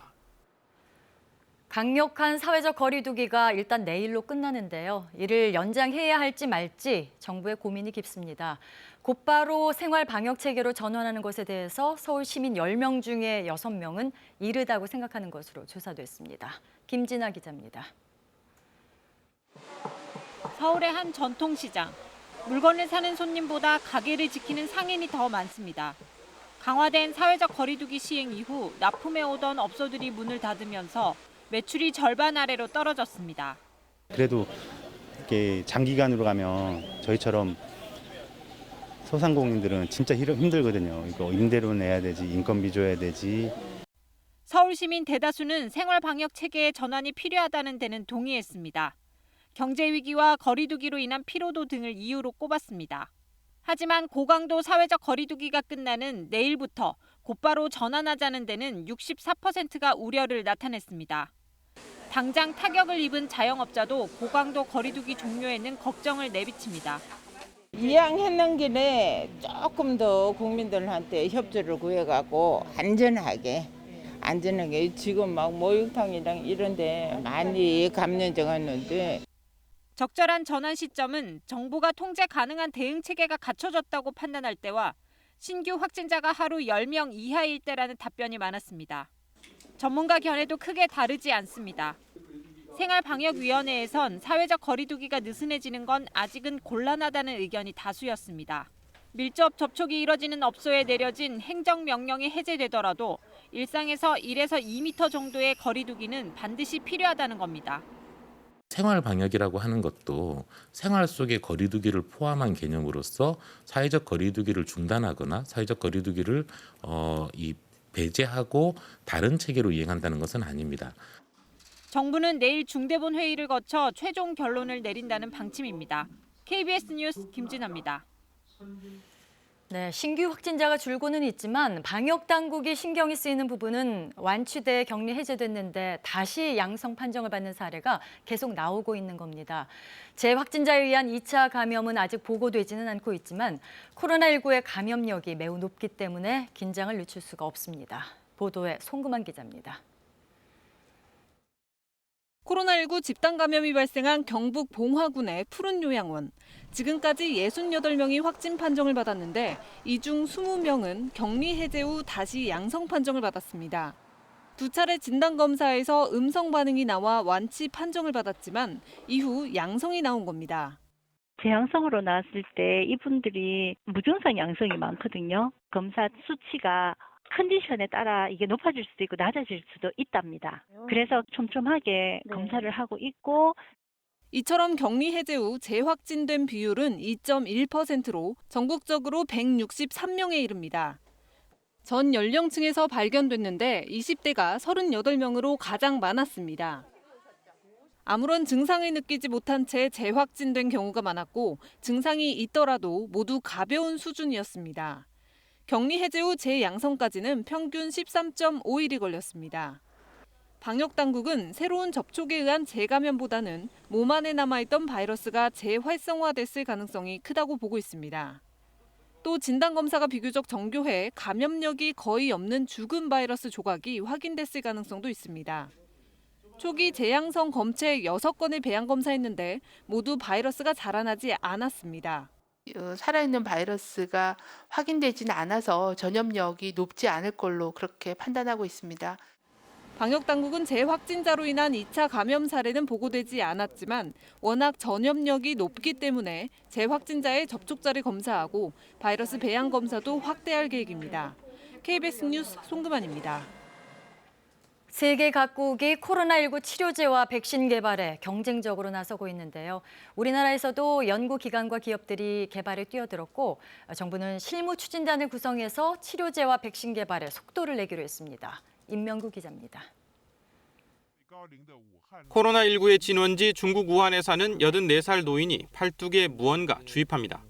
강력한 사회적 거리 두기가 일단 내일로 끝나는데요. 이를 연장해야 할지 말지 정부의 고민이 깊습니다. 곧바로 생활 방역 체계로 전환하는 것에 대해서 서울 시민 10명 중에 6명은 이르다고 생각하는 것으로 조사됐습니다. 김진아 기자입니다. 서울의 한 전통시장. 물건을 사는 손님보다 가게를 지키는 상인이 더 많습니다. 강화된 사회적 거리 두기 시행 이후 납품해 오던 업소들이 문을 닫으면서 매출이 절반 아래로 떨어졌습니다. 그래도 이렇게 장기간으로 가면 저희처럼 소상공인들은 진짜 힘들거든요. 이거 임대료 내야 되지, 인건비 줘야 되지. 서울 시민 대다수는 생활 방역 체계의 전환이 필요하다는 데는 동의했습니다. 경제 위기와 거리 두기로 인한 피로도 등을 이유로 꼽았습니다. 하지만 고강도 사회적 거리 두기가 끝나는 내일부터 곧바로 전환하자는 데는 64%가 우려를 나타냈습니다. 당장 타격을 입은 자영업자도 고강도 거리 두기 종료에는 걱정을 내비칩니다. 이왕했는 길에 조금 더 국민들한테 협조를 구해갖고 안전하게 지금 막 목욕탕이랑 이런데 많이 감염적었는데 적절한 전환 시점은 정부가 통제 가능한 대응 체계가 갖춰졌다고 판단할 때와 신규 확진자가 하루 10명 이하일 때라는 답변이 많았습니다. 전문가 견해도 크게 다르지 않습니다. 생활방역위원회에선 사회적 거리 두기가 느슨해지는 건 아직은 곤란하다는 의견이 다수였습니다. 밀접 접촉이 이뤄지는 업소에 내려진 행정명령이 해제되더라도 일상에서 1에서 2m 정도의 거리 두기는 반드시 필요하다는 겁니다. 생활 방역이라고 하는 것도 생활 속의 거리 두기를 포함한 개념으로서 사회적 거리 두기를 중단하거나 사회적 거리 두기를 배제하고 다른 체계로 이행한다는 것은 아닙니다. 정부는 내일 중대본 회의를 거쳐 최종 결론을 내린다는 방침입니다. KBS 뉴스 김진아입니다. 네, 신규 확진자가 줄고는 있지만 방역 당국이 신경이 쓰이는 부분은 완치돼 격리 해제됐는데 다시 양성 판정을 받는 사례가 계속 나오고 있는 겁니다. 재확진자에 의한 2차 감염은 아직 보고되지는 않고 있지만 코로나19의 감염력이 매우 높기 때문에 긴장을 늦출 수가 없습니다. 보도에 송금한 기자입니다. 코로나19 집단 감염이 발생한 경북 봉화군의 푸른 요양원. 지금까지 68명이 확진 판정을 받았는데 이 중 20명은 격리 해제 후 다시 양성 판정을 받았습니다. 두 차례 진단검사에서 음성 반응이 나와 완치 판정을 받았지만 이후 양성이 나온 겁니다. 재양성으로 나왔을 때 이분들이 무증상 양성이 많거든요. 검사 수치가 컨디션에 따라 이게 높아질 수도 있고 낮아질 수도 있답니다. 그래서 촘촘하게 검사를 하고 있고 이처럼 격리 해제 후 재확진된 비율은 2.1%로 전국적으로 163명에 이릅니다. 전 연령층에서 발견됐는데 20대가 38명으로 가장 많았습니다. 아무런 증상을 느끼지 못한 채 재확진된 경우가 많았고 증상이 있더라도 모두 가벼운 수준이었습니다. 격리 해제 후 재양성까지는 평균 13.5일이 걸렸습니다. 방역당국은 새로운 접촉에 의한 재감염보다는 몸 안에 남아있던 바이러스가 재활성화됐을 가능성이 크다고 보고 있습니다. 또 진단검사가 비교적 정교해 감염력이 거의 없는 죽은 바이러스 조각이 확인됐을 가능성도 있습니다. 초기 재양성 검체 6건을 배양검사했는데 모두 바이러스가 자라나지 않았습니다. 살아있는 바이러스가 확인되지는 않아서 전염력이 높지 않을 걸로 그렇게 판단하고 있습니다. 방역당국은 재확진자로 인한 2차 감염 사례는 보고되지 않았지만 워낙 전염력이 높기 때문에 재확진자의 접촉자를 검사하고 바이러스 배양 검사도 확대할 계획입니다. KBS 뉴스 송금환입니다. 세계 각국이 코로나19 치료제와 백신 개발에 경쟁적으로 나서고 있는데요. 우리나라에서도 연구기관과 기업들이 개발에 뛰어들었고 정부는 실무 추진단을 구성해서 치료제와 백신 개발에 속도를 내기로 했습니다. 임명구 기자입니다. 코로나19의 진원지 중국 우한에 사는 84살 노인이 팔뚝에 무언가 주입합니다.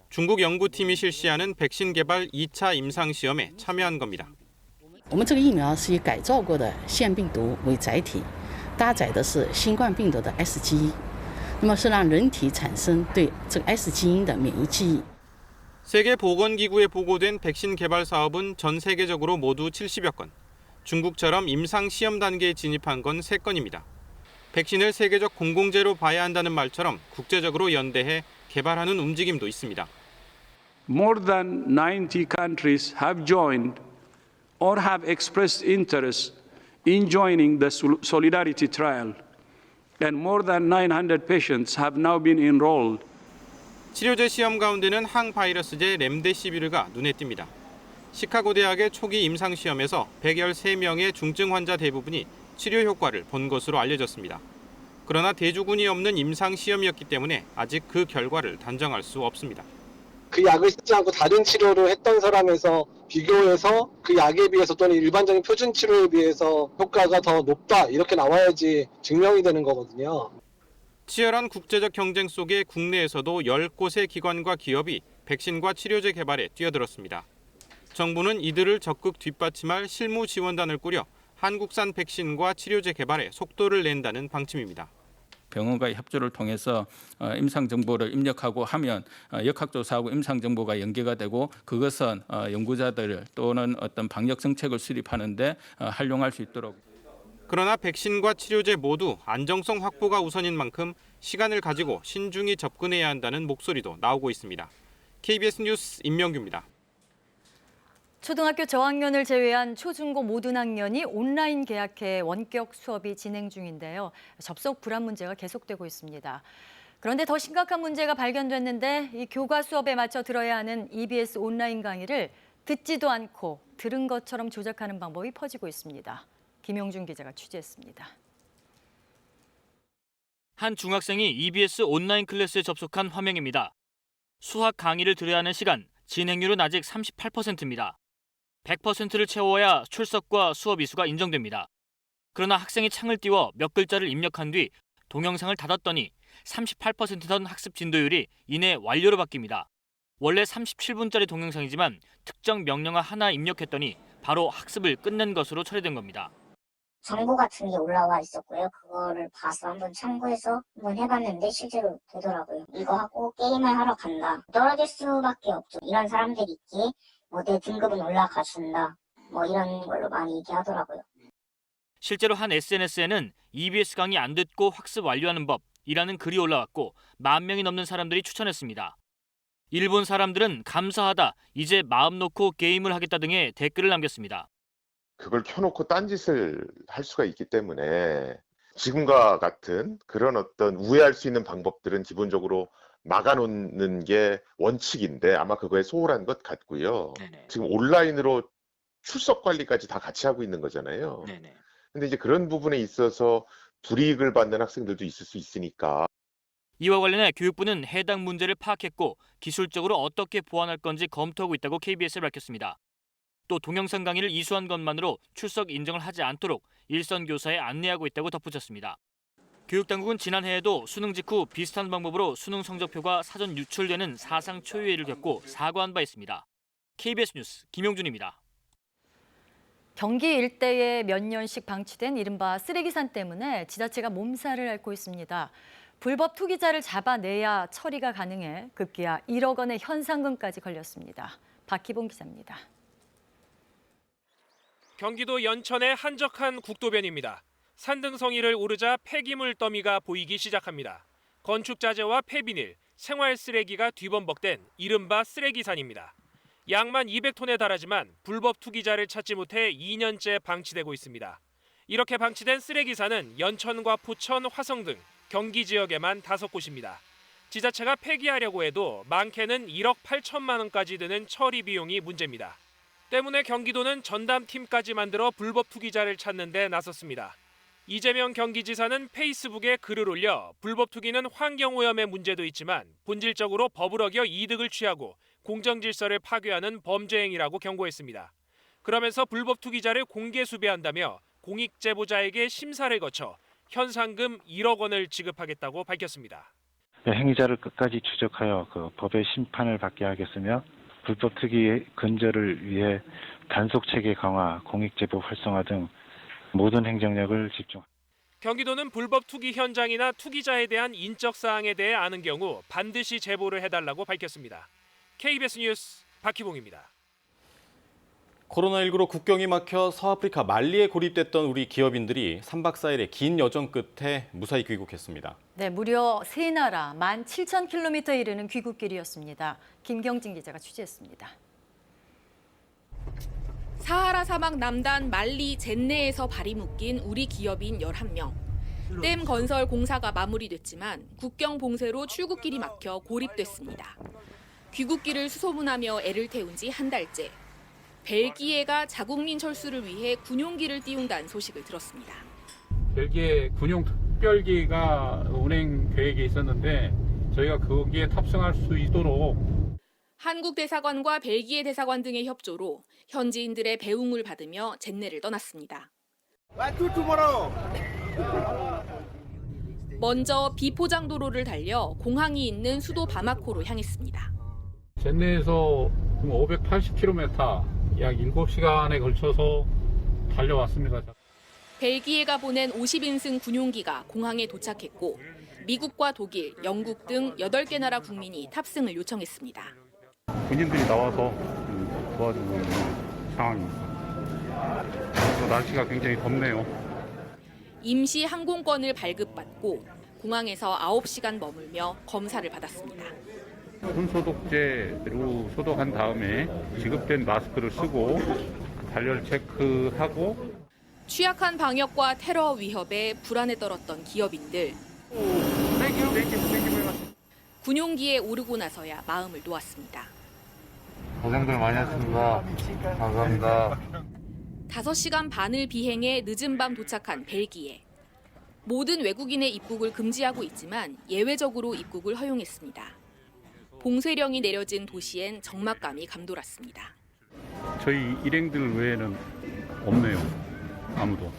중국 연구팀이 실시하는 백신 개발 2차 임상 시험에 참여한 겁니다. 我们这个疫苗是以改造过的腺病毒为载体，搭载的是新冠病毒的 S基因，那么是让人体产生对这个 S基因的免疫记忆。 세계보건기구에 보고된 백신 개발 사업은 전 세계적으로 모두 70여 건. 중국처럼 임상 시험 단계에 진입한 건 3건입니다. 백신을 세계적 공공재로 봐야 한다는 말처럼 국제적으로 연대해 개발하는 움직임도 있습니다. More than 90 countries have joined or have expressed interest in joining the Solidarity Trial, and more than 900 patients have now been enrolled. 치료제 시험 가운데는 항바이러스제 렘데시비르가 눈에 띕니다. 시카고 대학의 초기 임상 시험에서 113명의 중증 환자 대부분이 치료 효과를 본 것으로 알려졌습니다. 그러나 대주군이 없는 임상 시험이었기 때문에 아직 그 결과를 단정할 수 없습니다. 그 약을 쓰지 않고 다른 치료를 했던 사람에서 비교해서 그 약에 비해서 또는 일반적인 표준 치료에 비해서 효과가 더 높다 이렇게 나와야지 증명이 되는 거거든요. 치열한 국제적 경쟁 속에 국내에서도 10곳의 기관과 기업이 백신과 치료제 개발에 뛰어들었습니다. 정부는 이들을 적극 뒷받침할 실무 지원단을 꾸려 한국산 백신과 치료제 개발에 속도를 낸다는 방침입니다. 병원과의 협조를 통해서 임상 정보를 입력하고 하면 역학조사하고 임상 정보가 연계가 되고 그것은 연구자들 또는 어떤 방역 정책을 수립하는데 활용할 수 있도록. 그러나 백신과 치료제 모두 안정성 확보가 우선인 만큼 시간을 가지고 신중히 접근해야 한다는 목소리도 나오고 있습니다. KBS 뉴스 임명규입니다. 초등학교 저학년을 제외한 초중고 모든 학년이 온라인 개학해 원격 수업이 진행 중인데요. 접속 불안 문제가 계속되고 있습니다. 그런데 더 심각한 문제가 발견됐는데 이 교과 수업에 맞춰 들어야 하는 EBS 온라인 강의를 듣지도 않고 들은 것처럼 조작하는 방법이 퍼지고 있습니다. 김용준 기자가 취재했습니다. 한 중학생이 EBS 온라인 클래스에 접속한 화면입니다. 수학 강의를 들어야 하는 시간, 진행률은 아직 38%입니다. 100%를 채워야 출석과 수업 이수가 인정됩니다. 그러나 학생이 창을 띄워 몇 글자를 입력한 뒤 동영상을 닫았더니 38%던 학습 진도율이 이내 완료로 바뀝니다. 원래 37분짜리 동영상이지만 특정 명령어 하나 입력했더니 바로 학습을 끝낸 것으로 처리된 겁니다. 정보 같은 게 올라와 있었고요. 그거를 봐서 한번 참고해서 한번 해봤는데 실제로 되더라고요. 이거 하고 게임을 하러 간다. 떨어질 수밖에 없죠. 이런 사람들이 있기에 뭐 내 등급은 올라가 준다. 뭐 이런 걸로 많이 얘기하더라고요. 실제로 한 SNS에는 EBS 강의 안 듣고 학습 완료하는 법이라는 글이 올라왔고 10,000명이 넘는 사람들이 추천했습니다. 일본 사람들은 감사하다, 이제 마음 놓고 게임을 하겠다 등의 댓글을 남겼습니다. 그걸 켜놓고 딴짓을 할 수가 있기 때문에 지금과 같은 그런 어떤 우회할 수 있는 방법들은 기본적으로 막아놓는 게 원칙인데 아마 그거에 소홀한 것 같고요. 네네. 지금 온라인으로 출석 관리까지 다 같이 하고 있는 거잖아요. 네네. 근데 이제 그런 부분에 있어서 불이익을 받는 학생들도 있을 수 있으니까. 이와 관련해 교육부는 해당 문제를 파악했고 기술적으로 어떻게 보완할 건지 검토하고 있다고 KBS에 밝혔습니다. 또 동영상 강의를 이수한 것만으로 출석 인정을 하지 않도록 일선 교사에 안내하고 있다고 덧붙였습니다. 교육당국은 지난해에도 수능 직후 비슷한 방법으로 수능 성적표가 사전 유출되는 사상 초유의를 겪고 사과한 바 있습니다. KBS 뉴스 김용준입니다. 경기 일대에 몇 년씩 방치된 이른바 쓰레기산 때문에 지자체가 몸살을 앓고 있습니다. 불법 투기자를 잡아내야 처리가 가능해 급기야 1억 원의 현상금까지 걸렸습니다. 박희봉 기자입니다. 경기도 연천의 한적한 국도변입니다. 산등성이를 오르자 폐기물 더미가 보이기 시작합니다. 건축자재와 폐비닐, 생활쓰레기가 뒤범벅된 이른바 쓰레기산입니다. 양만 200톤에 달하지만 불법 투기자를 찾지 못해 2년째 방치되고 있습니다. 이렇게 방치된 쓰레기산은 연천과 포천, 화성 등 경기 지역에만 5곳입니다. 지자체가 폐기하려고 해도 많게는 1억 8천만 원까지 드는 처리 비용이 문제입니다. 때문에 경기도는 전담팀까지 만들어 불법 투기자를 찾는 데 나섰습니다. 이재명 경기지사는 페이스북에 글을 올려 불법 투기는 환경오염의 문제도 있지만 본질적으로 법을 어겨 이득을 취하고 공정질서를 파괴하는 범죄 행위라고 경고했습니다. 그러면서 불법 투기자를 공개 수배한다며 공익제보자에게 심사를 거쳐 현상금 1억 원을 지급하겠다고 밝혔습니다. 행위자를 끝까지 추적하여 법의 심판을 받게 하겠으며 불법 투기 근절을 위해 단속 체계 강화, 공익제보 활성화 등 모든 행정력을 집중. 경기도는 불법 투기 현장이나 투기자에 대한 인적 사항에 대해 아는 경우 반드시 제보를 해달라고 밝혔습니다. KBS 뉴스 박희봉입니다. 코로나19로 국경이 막혀 서아프리카 말리에 고립됐던 우리 기업인들이 3박 4일의 긴 여정 끝에 무사히 귀국했습니다. 네, 무려 세 나라 17,000km에 이르는 귀국길이었습니다. 김경진 기자가 취재했습니다. 사하라 사막 남단 말리 젠네에서 발이 묶인 우리 기업인 11명. 댐 건설 공사가 마무리됐지만 국경 봉쇄로 출국길이 막혀 고립됐습니다. 귀국길을 수소문하며 애를 태운 지 한 달째. 벨기에가 자국민 철수를 위해 군용기를 띄운다는 소식을 들었습니다. 벨기에 군용 특별기가 운행 계획이 있었는데 저희가 거기에 탑승할 수 있도록 한국 대사관과 벨기에 대사관 등의 협조로 현지인들의 배웅을 받으며 젠네를 떠났습니다. 먼저 비포장도로를 달려 공항이 있는 수도 바마코로 향했습니다. 젠네에서 580km, 약 7시간에 걸쳐서 달려왔습니다. 벨기에가 보낸 50인승 군용기가 공항에 도착했고 미국과 독일, 영국 등 8개 나라 국민이 탑승을 요청했습니다. 군인들이 나와서 도와주고 있는 상황입니다. 날씨가 굉장히 덥네요. 임시 항공권을 발급받고 공항에서 9시간 머물며 검사를 받았습니다. 손소독제로 소독한 다음에 지급된 마스크를 쓰고 발열 체크하고 취약한 방역과 테러 위협에 불안에 떨었던 기업인들. 군용기에 오르고 나서야 마음을 놓았습니다. 고생들 많이 했습니다. 감사합니다. 5시간 반을 비행해 늦은 밤 도착한 벨기에. 모든 외국인의 입국을 금지하고 있지만 예외적으로 입국을 허용했습니다. 봉쇄령이 내려진 도시엔 적막감이 감돌았습니다. 저희 일행들 외에는 없네요. 아무도.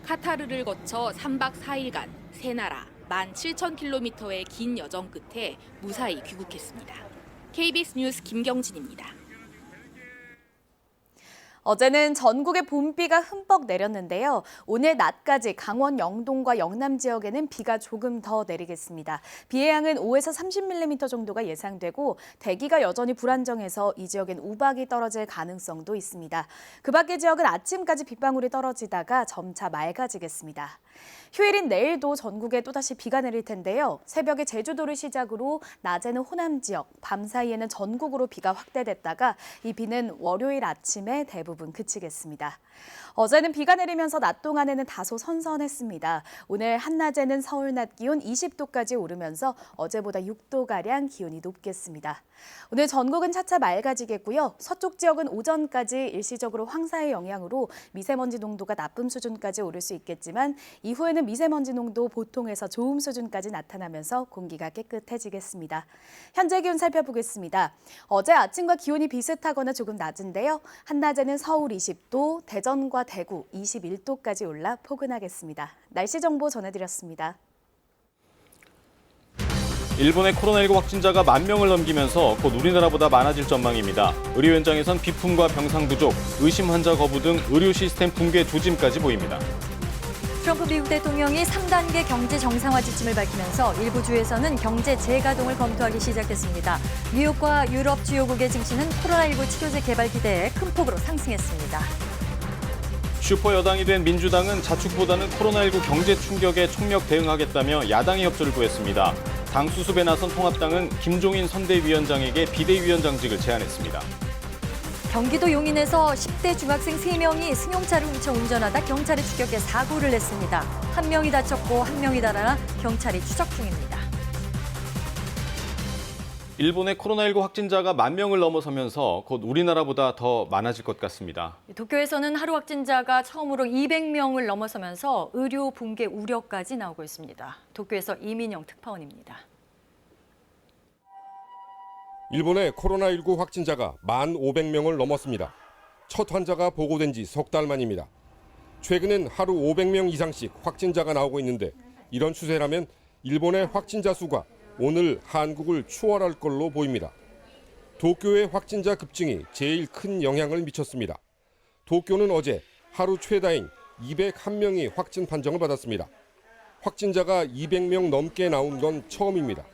카타르를 거쳐 3박 4일간 세 나라 17,000km의 긴 여정 끝에 무사히 귀국했습니다. KBS 뉴스 김경진입니다. 어제는 전국에 봄비가 흠뻑 내렸는데요. 오늘 낮까지 강원 영동과 영남 지역에는 비가 조금 더 내리겠습니다. 비의 양은 5에서 30mm 정도가 예상되고 대기가 여전히 불안정해서 이 지역엔 우박이 떨어질 가능성도 있습니다. 그 밖의 지역은 아침까지 빗방울이 떨어지다가 점차 맑아지겠습니다. 휴일인 내일도 전국에 또다시 비가 내릴 텐데요. 새벽에 제주도를 시작으로 낮에는 호남 지역, 밤 사이에는 전국으로 비가 확대됐다가 이 비는 월요일 아침에 대부분 그치겠습니다. 어제는 비가 내리면서 낮 동안에는 다소 선선했습니다. 오늘 한낮에는 서울 낮 기온 20도까지 오르면서 어제보다 6도가량 기온이 높겠습니다. 오늘 전국은 차차 맑아지겠고요. 서쪽 지역은 오전까지 일시적으로 황사의 영향으로 미세먼지 농도가 나쁨 수준까지 오를 수 있겠지만 이후에는 미세먼지 농도 보통에서 좋음 수준까지 나타나면서 공기가 깨끗해지겠습니다. 현재 기온 살펴보겠습니다. 어제 아침과 기온이 비슷하거나 조금 낮은데요. 한낮에는 서울 20도, 대전과 대구 21도까지 올라 포근하겠습니다. 날씨 정보 전해드렸습니다. 일본의 코로나19 확진자가 10,000명을 넘기면서 곧 우리나라보다 많아질 전망입니다. 의료 현장에선 비품과 병상 부족, 의심 환자 거부 등 의료 시스템 붕괴 조짐까지 보입니다. 트럼프 미국 대통령이 3단계 경제 정상화 지침을 밝히면서 일부 주에서는 경제 재가동을 검토하기 시작했습니다. 미국과 유럽 주요국의 증시는 코로나19 치료제 개발 기대에 큰 폭으로 상승했습니다. 슈퍼 여당이 된 민주당은 자축보다는 코로나19 경제 충격에 총력 대응하겠다며 야당의 협조를 구했습니다. 당 수습에 나선 통합당은 김종인 선대위원장에게 비대위원장직을 제안했습니다. 경기도 용인에서 10대 중학생 3명이 승용차를 훔쳐 운전하다 경찰에 추격해 사고를 냈습니다. 1명이 다쳤고 1명이 달아나 경찰이 추적 중입니다. 일본의 코로나19 확진자가 10,000명을 넘어서면서 곧 우리나라보다 더 많아질 것 같습니다. 도쿄에서는 하루 확진자가 처음으로 200명을 넘어서면서 의료 붕괴 우려까지 나오고 있습니다. 도쿄에서 이민영 특파원입니다. 일본의 코로나19 확진자가 1,500명을 넘었습니다. 첫 환자가 보고된 지 석 달 만입니다. 최근엔 하루 500명 이상씩 확진자가 나오고 있는데 이런 추세라면 일본의 확진자 수가 오늘 한국을 추월할 걸로 보입니다. 도쿄의 확진자 급증이 제일 큰 영향을 미쳤습니다. 도쿄는 어제 하루 최다인 201명이 확진 판정을 받았습니다. 확진자가 200명 넘게 나온 건 처음입니다.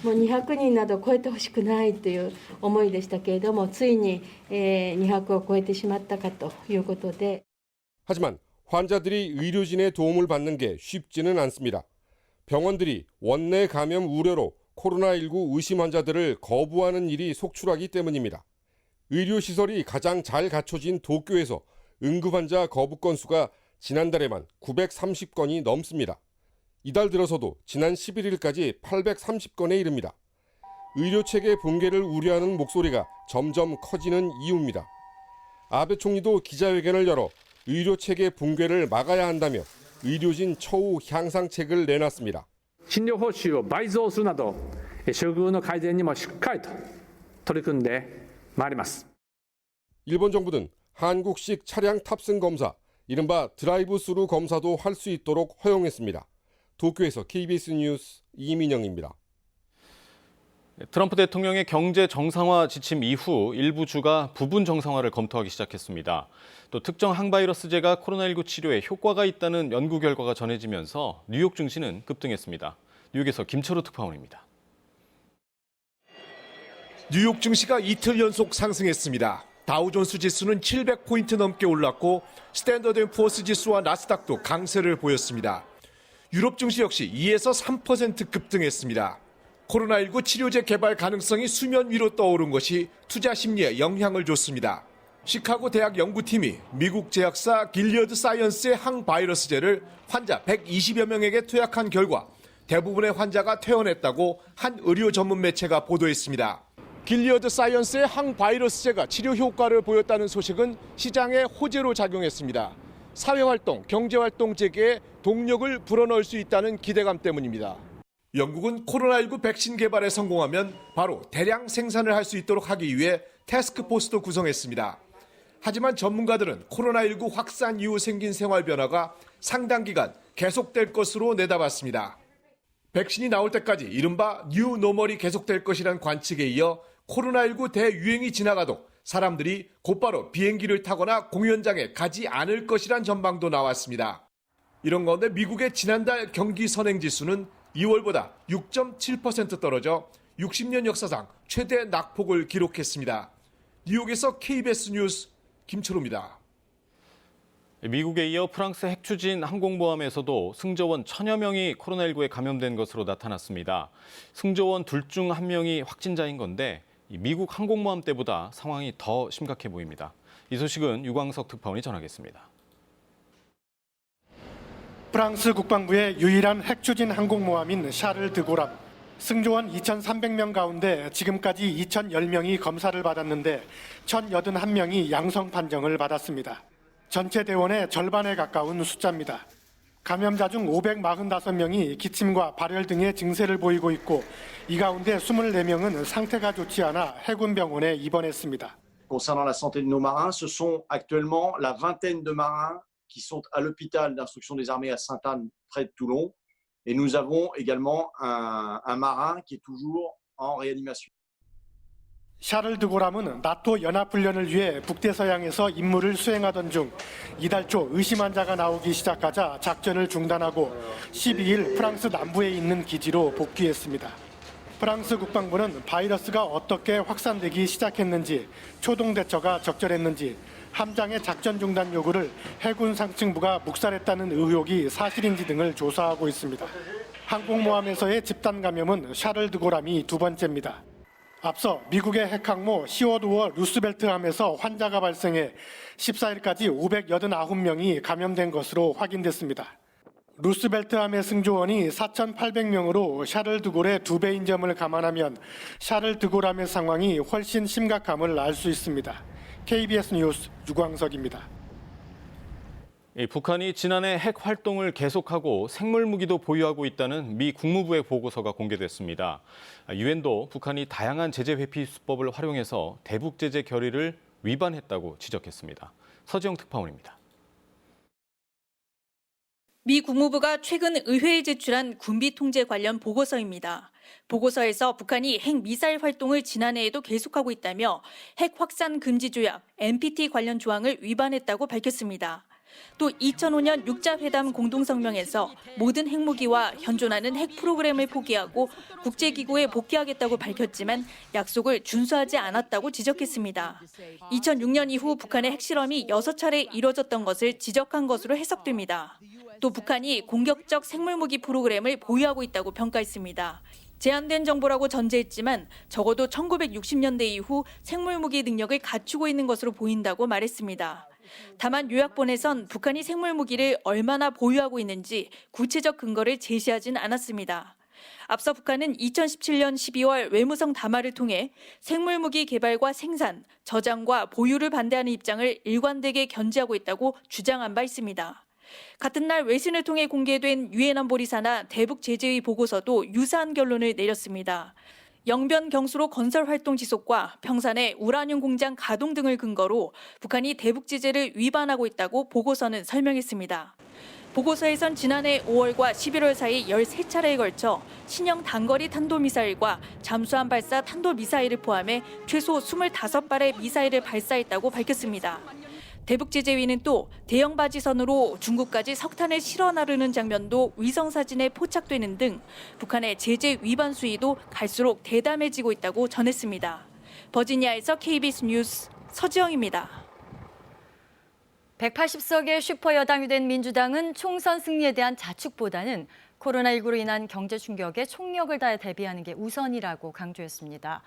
200人など超えてほしくないという思いでしたけれども、ついに200を超えてしまったかということで。 하지만 환자들이 의료진의 도움을 받는 게 쉽지는 않습니다. 병원들이 원내 감염 우려로 코로나19 의심 환자들을 거부하는 일이 속출하기 때문입니다. 의료시설이 가장 잘 갖춰진 도쿄에서 응급환자 거부 건수가 지난달에만 930건이 넘습니다. 이달 들어서도 지난 11일까지 830건에 이릅니다. 의료체계 붕괴를 우려하는 목소리가 점점 커지는 이유입니다. 아베 총리도 기자회견을 열어 의료체계 붕괴를 막아야 한다며 의료진 처우 향상책을 내놨습니다. 診療報酬を倍増するなど、処遇の改善にもしっかりと取り組んでまいります。 일본 정부는 한국식 차량 탑승 검사, 이른바 드라이브 스루 검사도 할 수 있도록 허용했습니다. 도쿄에서 KBS 뉴스 이민영입니다. 트럼프 대통령의 경제 정상화 지침 이후 일부 주가 부분 정상화를 검토하기 시작했습니다. 또 특정 항바이러스제가 코로나19 치료에 효과가 있다는 연구 결과가 전해지면서 뉴욕 증시는 급등했습니다. 뉴욕에서 김철우 특파원입니다. 뉴욕 증시가 이틀 연속 상승했습니다. 다우존스 지수는 700포인트 넘게 올랐고 스탠더드 앤 푸어스 지수와 나스닥도 강세를 보였습니다. 유럽 증시 역시 2에서 3% 급등했습니다. 코로나19 치료제 개발 가능성이 수면 위로 떠오른 것이 투자 심리에 영향을 줬습니다. 시카고 대학 연구팀이 미국 제약사 길리어드 사이언스의 항바이러스제를 환자 120여 명에게 투약한 결과 대부분의 환자가 퇴원했다고 한 의료 전문 매체가 보도했습니다. 길리어드 사이언스의 항바이러스제가 치료 효과를 보였다는 소식은 시장에 호재로 작용했습니다. 사회활동, 경제활동 재개에 동력을 불어넣을 수 있다는 기대감 때문입니다. 영국은 코로나19 백신 개발에 성공하면 바로 대량 생산을 할 수 있도록 하기 위해 태스크포스도 구성했습니다. 하지만 전문가들은 코로나19 확산 이후 생긴 생활 변화가 상당 기간 계속될 것으로 내다봤습니다. 백신이 나올 때까지 이른바 뉴 노멀이 계속될 것이란 관측에 이어 코로나19 대유행이 지나가도 사람들이 곧바로 비행기를 타거나 공연장에 가지 않을 것이란 전망도 나왔습니다. 이런 가운데 미국의 지난달 경기 선행지수는 2월보다 6.7% 떨어져 60년 역사상 최대 낙폭을 기록했습니다. 뉴욕에서 KBS 뉴스 김철우입니다. 미국에 이어 프랑스 핵추진 항공모함에서도 승조원 1000여 명이 코로나19에 감염된 것으로 나타났습니다. 승조원 둘 중 한 명이 확진자인 건데 미국 항공모함 때보다 상황이 더 심각해 보입니다. 이 소식은 유광석 특파원이 전하겠습니다. 프랑스 국방부의 유일한 핵추진 항공모함인 샤를 드고람. 승조원 2,300명 가운데 지금까지 2,010명이 검사를 받았는데 1,081명이 양성 판정을 받았습니다. 전체 대원의 절반에 가까운 숫자입니다. 감염자 중 545명이 기침과 발열 등의 증세를 보이고 있고 이 가운데 24명은 상태가 좋지 않아 해군병원에 입원했습니다. Concernant la santé de nos marins, ce sont actuellement la vingtaine de marins qui sont à l'hôpital d'instruction des armées à Sainte-Anne, près de Toulon. Et nous avons également un marin qui est toujours en réanimation. 샤를 드고람은 나토 연합훈련을 위해 북대서양에서 임무를 수행하던 중 이달 초 의심 환자가 나오기 시작하자 작전을 중단하고 12일 프랑스 남부에 있는 기지로 복귀했습니다. 프랑스 국방부는 바이러스가 어떻게 확산되기 시작했는지, 초동 대처가 적절했는지, 함장의 작전 중단 요구를 해군 상층부가 묵살했다는 의혹이 사실인지 등을 조사하고 있습니다. 항공모함에서의 집단 감염은 샤를 드고람이 두 번째입니다. 앞서 미국의 핵항모 시워드워 루스벨트함에서 환자가 발생해 14일까지 589명이 감염된 것으로 확인됐습니다. 루스벨트함의 승조원이 4,800명으로 샤를 드골의 2배인 점을 감안하면 샤를 드골함의 상황이 훨씬 심각함을 알 수 있습니다. KBS 뉴스 유광석입니다. 북한이 지난해 핵 활동을 계속하고 생물무기도 보유하고 있다는 미 국무부의 보고서가 공개됐습니다. 유엔도 북한이 다양한 제재 회피 수법을 활용해서 대북 제재 결의를 위반했다고 지적했습니다. 서지영 특파원입니다. 미 국무부가 최근 의회에 제출한 군비 통제 관련 보고서입니다. 보고서에서 북한이 핵 미사일 활동을 지난해에도 계속하고 있다며 핵 확산 금지 조약 NPT 관련 조항을 위반했다고 밝혔습니다. 또 2005년 육자회담 공동성명에서 모든 핵무기와 현존하는 핵 프로그램을 포기하고 국제기구에 복귀하겠다고 밝혔지만 약속을 준수하지 않았다고 지적했습니다. 2006년 이후 북한의 핵실험이 6차례 이뤄졌던 것을 지적한 것으로 해석됩니다. 또 북한이 공격적 생물무기 프로그램을 보유하고 있다고 평가했습니다. 제한된 정보라고 전제했지만 적어도 1960년대 이후 생물무기 능력을 갖추고 있는 것으로 보인다고 말했습니다. 다만 요약본에선 북한이 생물무기를 얼마나 보유하고 있는지 구체적 근거를 제시하진 않았습니다. 앞서 북한은 2017년 12월 외무성 담화를 통해 생물무기 개발과 생산, 저장과 보유를 반대하는 입장을 일관되게 견지하고 있다고 주장한 바 있습니다. 같은 날 외신을 통해 공개된 유엔 안보리사나 대북 제재의 보고서도 유사한 결론을 내렸습니다. 영변 경수로 건설 활동 지속과 평산의 우라늄 공장 가동 등을 근거로 북한이 대북 제재를 위반하고 있다고 보고서는 설명했습니다. 보고서에선 지난해 5월과 11월 사이 13차례에 걸쳐 신형 단거리 탄도미사일과 잠수함 발사 탄도미사일을 포함해 최소 25발의 미사일을 발사했다고 밝혔습니다. 대북 제재위는 또 대형 바지선으로 중국까지 석탄을 실어 나르는 장면도 위성사진에 포착되는 등 북한의 제재 위반 수위도 갈수록 대담해지고 있다고 전했습니다. 버지니아에서 KBS 뉴스 서지영입니다. 180석의 슈퍼여당이 된 민주당은 총선 승리에 대한 자축보다는 코로나19로 인한 경제 충격에 총력을 다해 대비하는 게 우선이라고 강조했습니다.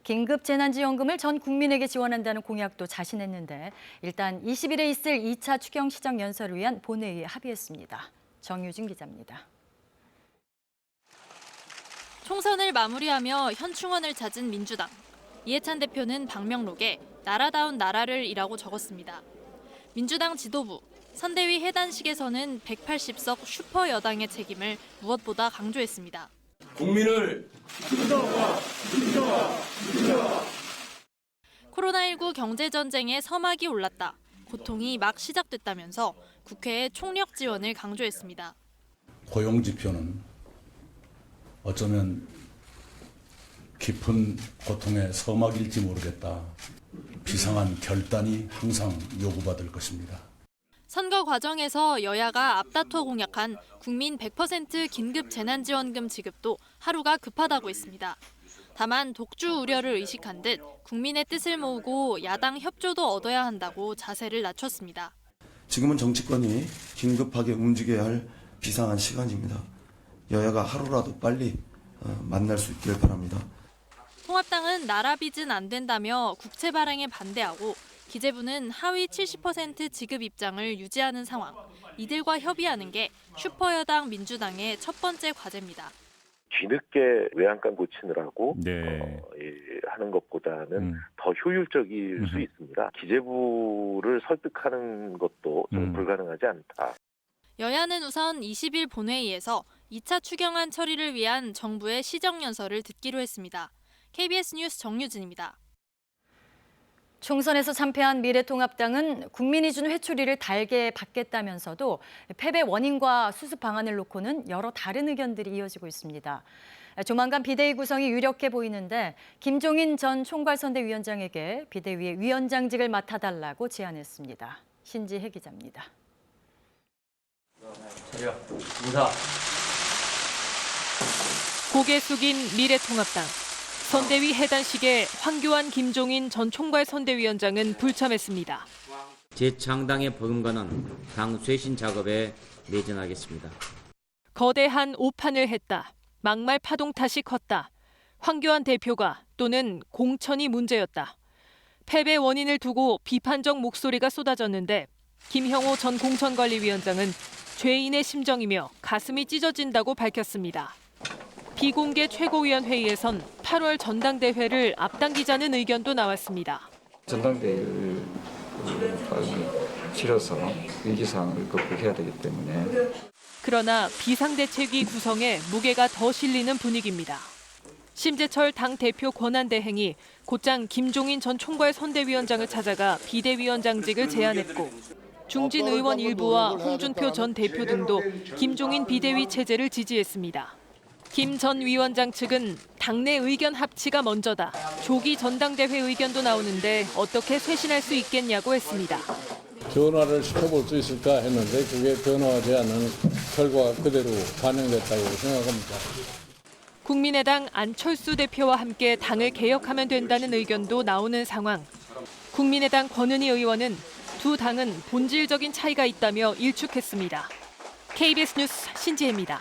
긴급 재난지원금을 전 국민에게 지원한다는 공약도 자신했는데 일단 20일에 있을 2차 추경 시정 연설을 위한 본회의에 합의했습니다. 정유진 기자입니다. 총선을 마무리하며 현충원을 찾은 민주당. 이해찬 대표는 방명록에 나라다운 나라를 이라고 적었습니다. 민주당 지도부, 선대위 해단식에서는 180석 슈퍼 여당의 책임을 무엇보다 강조했습니다. 국민을 인정하. 코로나19 경제전쟁에 서막이 올랐다. 고통이 막 시작됐다면서 국회에 총력 지원을 강조했습니다. 고용 지표는 어쩌면 깊은 고통의 서막일지 모르겠다. 비상한 결단이 항상 요구받을 것입니다. 선거 과정에서 여야가 앞다퉈 공약한 국민 100% 긴급 재난지원금 지급도 하루가 급하다고 했습니다. 다만 독주 우려를 의식한 듯 국민의 뜻을 모으고 야당 협조도 얻어야 한다고 자세를 낮췄습니다. 지금은 정치권이 긴급하게 움직여야 할 비상한 시간입니다. 여야가 하루라도 빨리 만날 수 있길 바랍니다. 통합당은 나라 빚은 안 된다며 국채 발행에 반대하고 기재부는 하위 70% 지급 입장을 유지하는 상황. 이들과 협의하는 게 슈퍼여당 민주당의 첫 번째 과제입니다. 뒤늦게 외양간 고치느라고 하는 것보다는 더 효율적일 수 있습니다. 기재부를 설득하는 것도 좀 불가능하지 않다. 여야는 우선 20일 본회의에서 2차 추경안 처리를 위한 정부의 시정연설을 듣기로 했습니다. KBS 뉴스 정유진입니다. 총선에서 참패한 미래통합당은 국민이 준 회초리를 달게 받겠다면서도 패배 원인과 수습 방안을 놓고는 여러 다른 의견들이 이어지고 있습니다. 조만간 비대위 구성이 유력해 보이는데 김종인 전 총괄선대위원장에게 비대위의 위원장직을 맡아달라고 제안했습니다. 신지혜 기자입니다. 인사. 고개 숙인 미래통합당. 선대위 해단식에 황교안, 김종인 전 총괄선대위원장은 불참했습니다. 재창당에 버금가는 당 쇄신 작업에 매진하겠습니다. 거대한 오판을 했다. 막말 파동 탓이 컸다. 황교안 대표가 또는 공천이 문제였다. 패배 원인을 두고 비판적 목소리가 쏟아졌는데 김형호 전 공천관리위원장은 죄인의 심정이며 가슴이 찢어진다고 밝혔습니다. 비공개 최고위원회의에선 8월 전당대회를 앞당기자는 의견도 나왔습니다. 전당대회를 치러서 위기상황을 극복해야 되기 때문에. 그러나 비상대책위 구성에 무게가 더 실리는 분위기입니다. 심재철 당대표 권한대행이 곧장 김종인 전 총괄선대위원장을 찾아가 비대위원장직을 제안했고 중진 의원 일부와 홍준표 전 대표 등도 김종인 비대위 체제를 지지했습니다. 김 전 위원장 측은 당내 의견 합치가 먼저다. 조기 전당대회 의견도 나오는데 어떻게 쇄신할 수 있겠냐고 했습니다. 변화를 시켜볼 수 있을까 했는데 그게 변화하지 않은 결과가 그대로 반영됐다고 생각합니다. 국민의당 안철수 대표와 함께 당을 개혁하면 된다는 의견도 나오는 상황. 국민의당 권은희 의원은 두 당은 본질적인 차이가 있다며 일축했습니다. KBS 뉴스 신지혜입니다.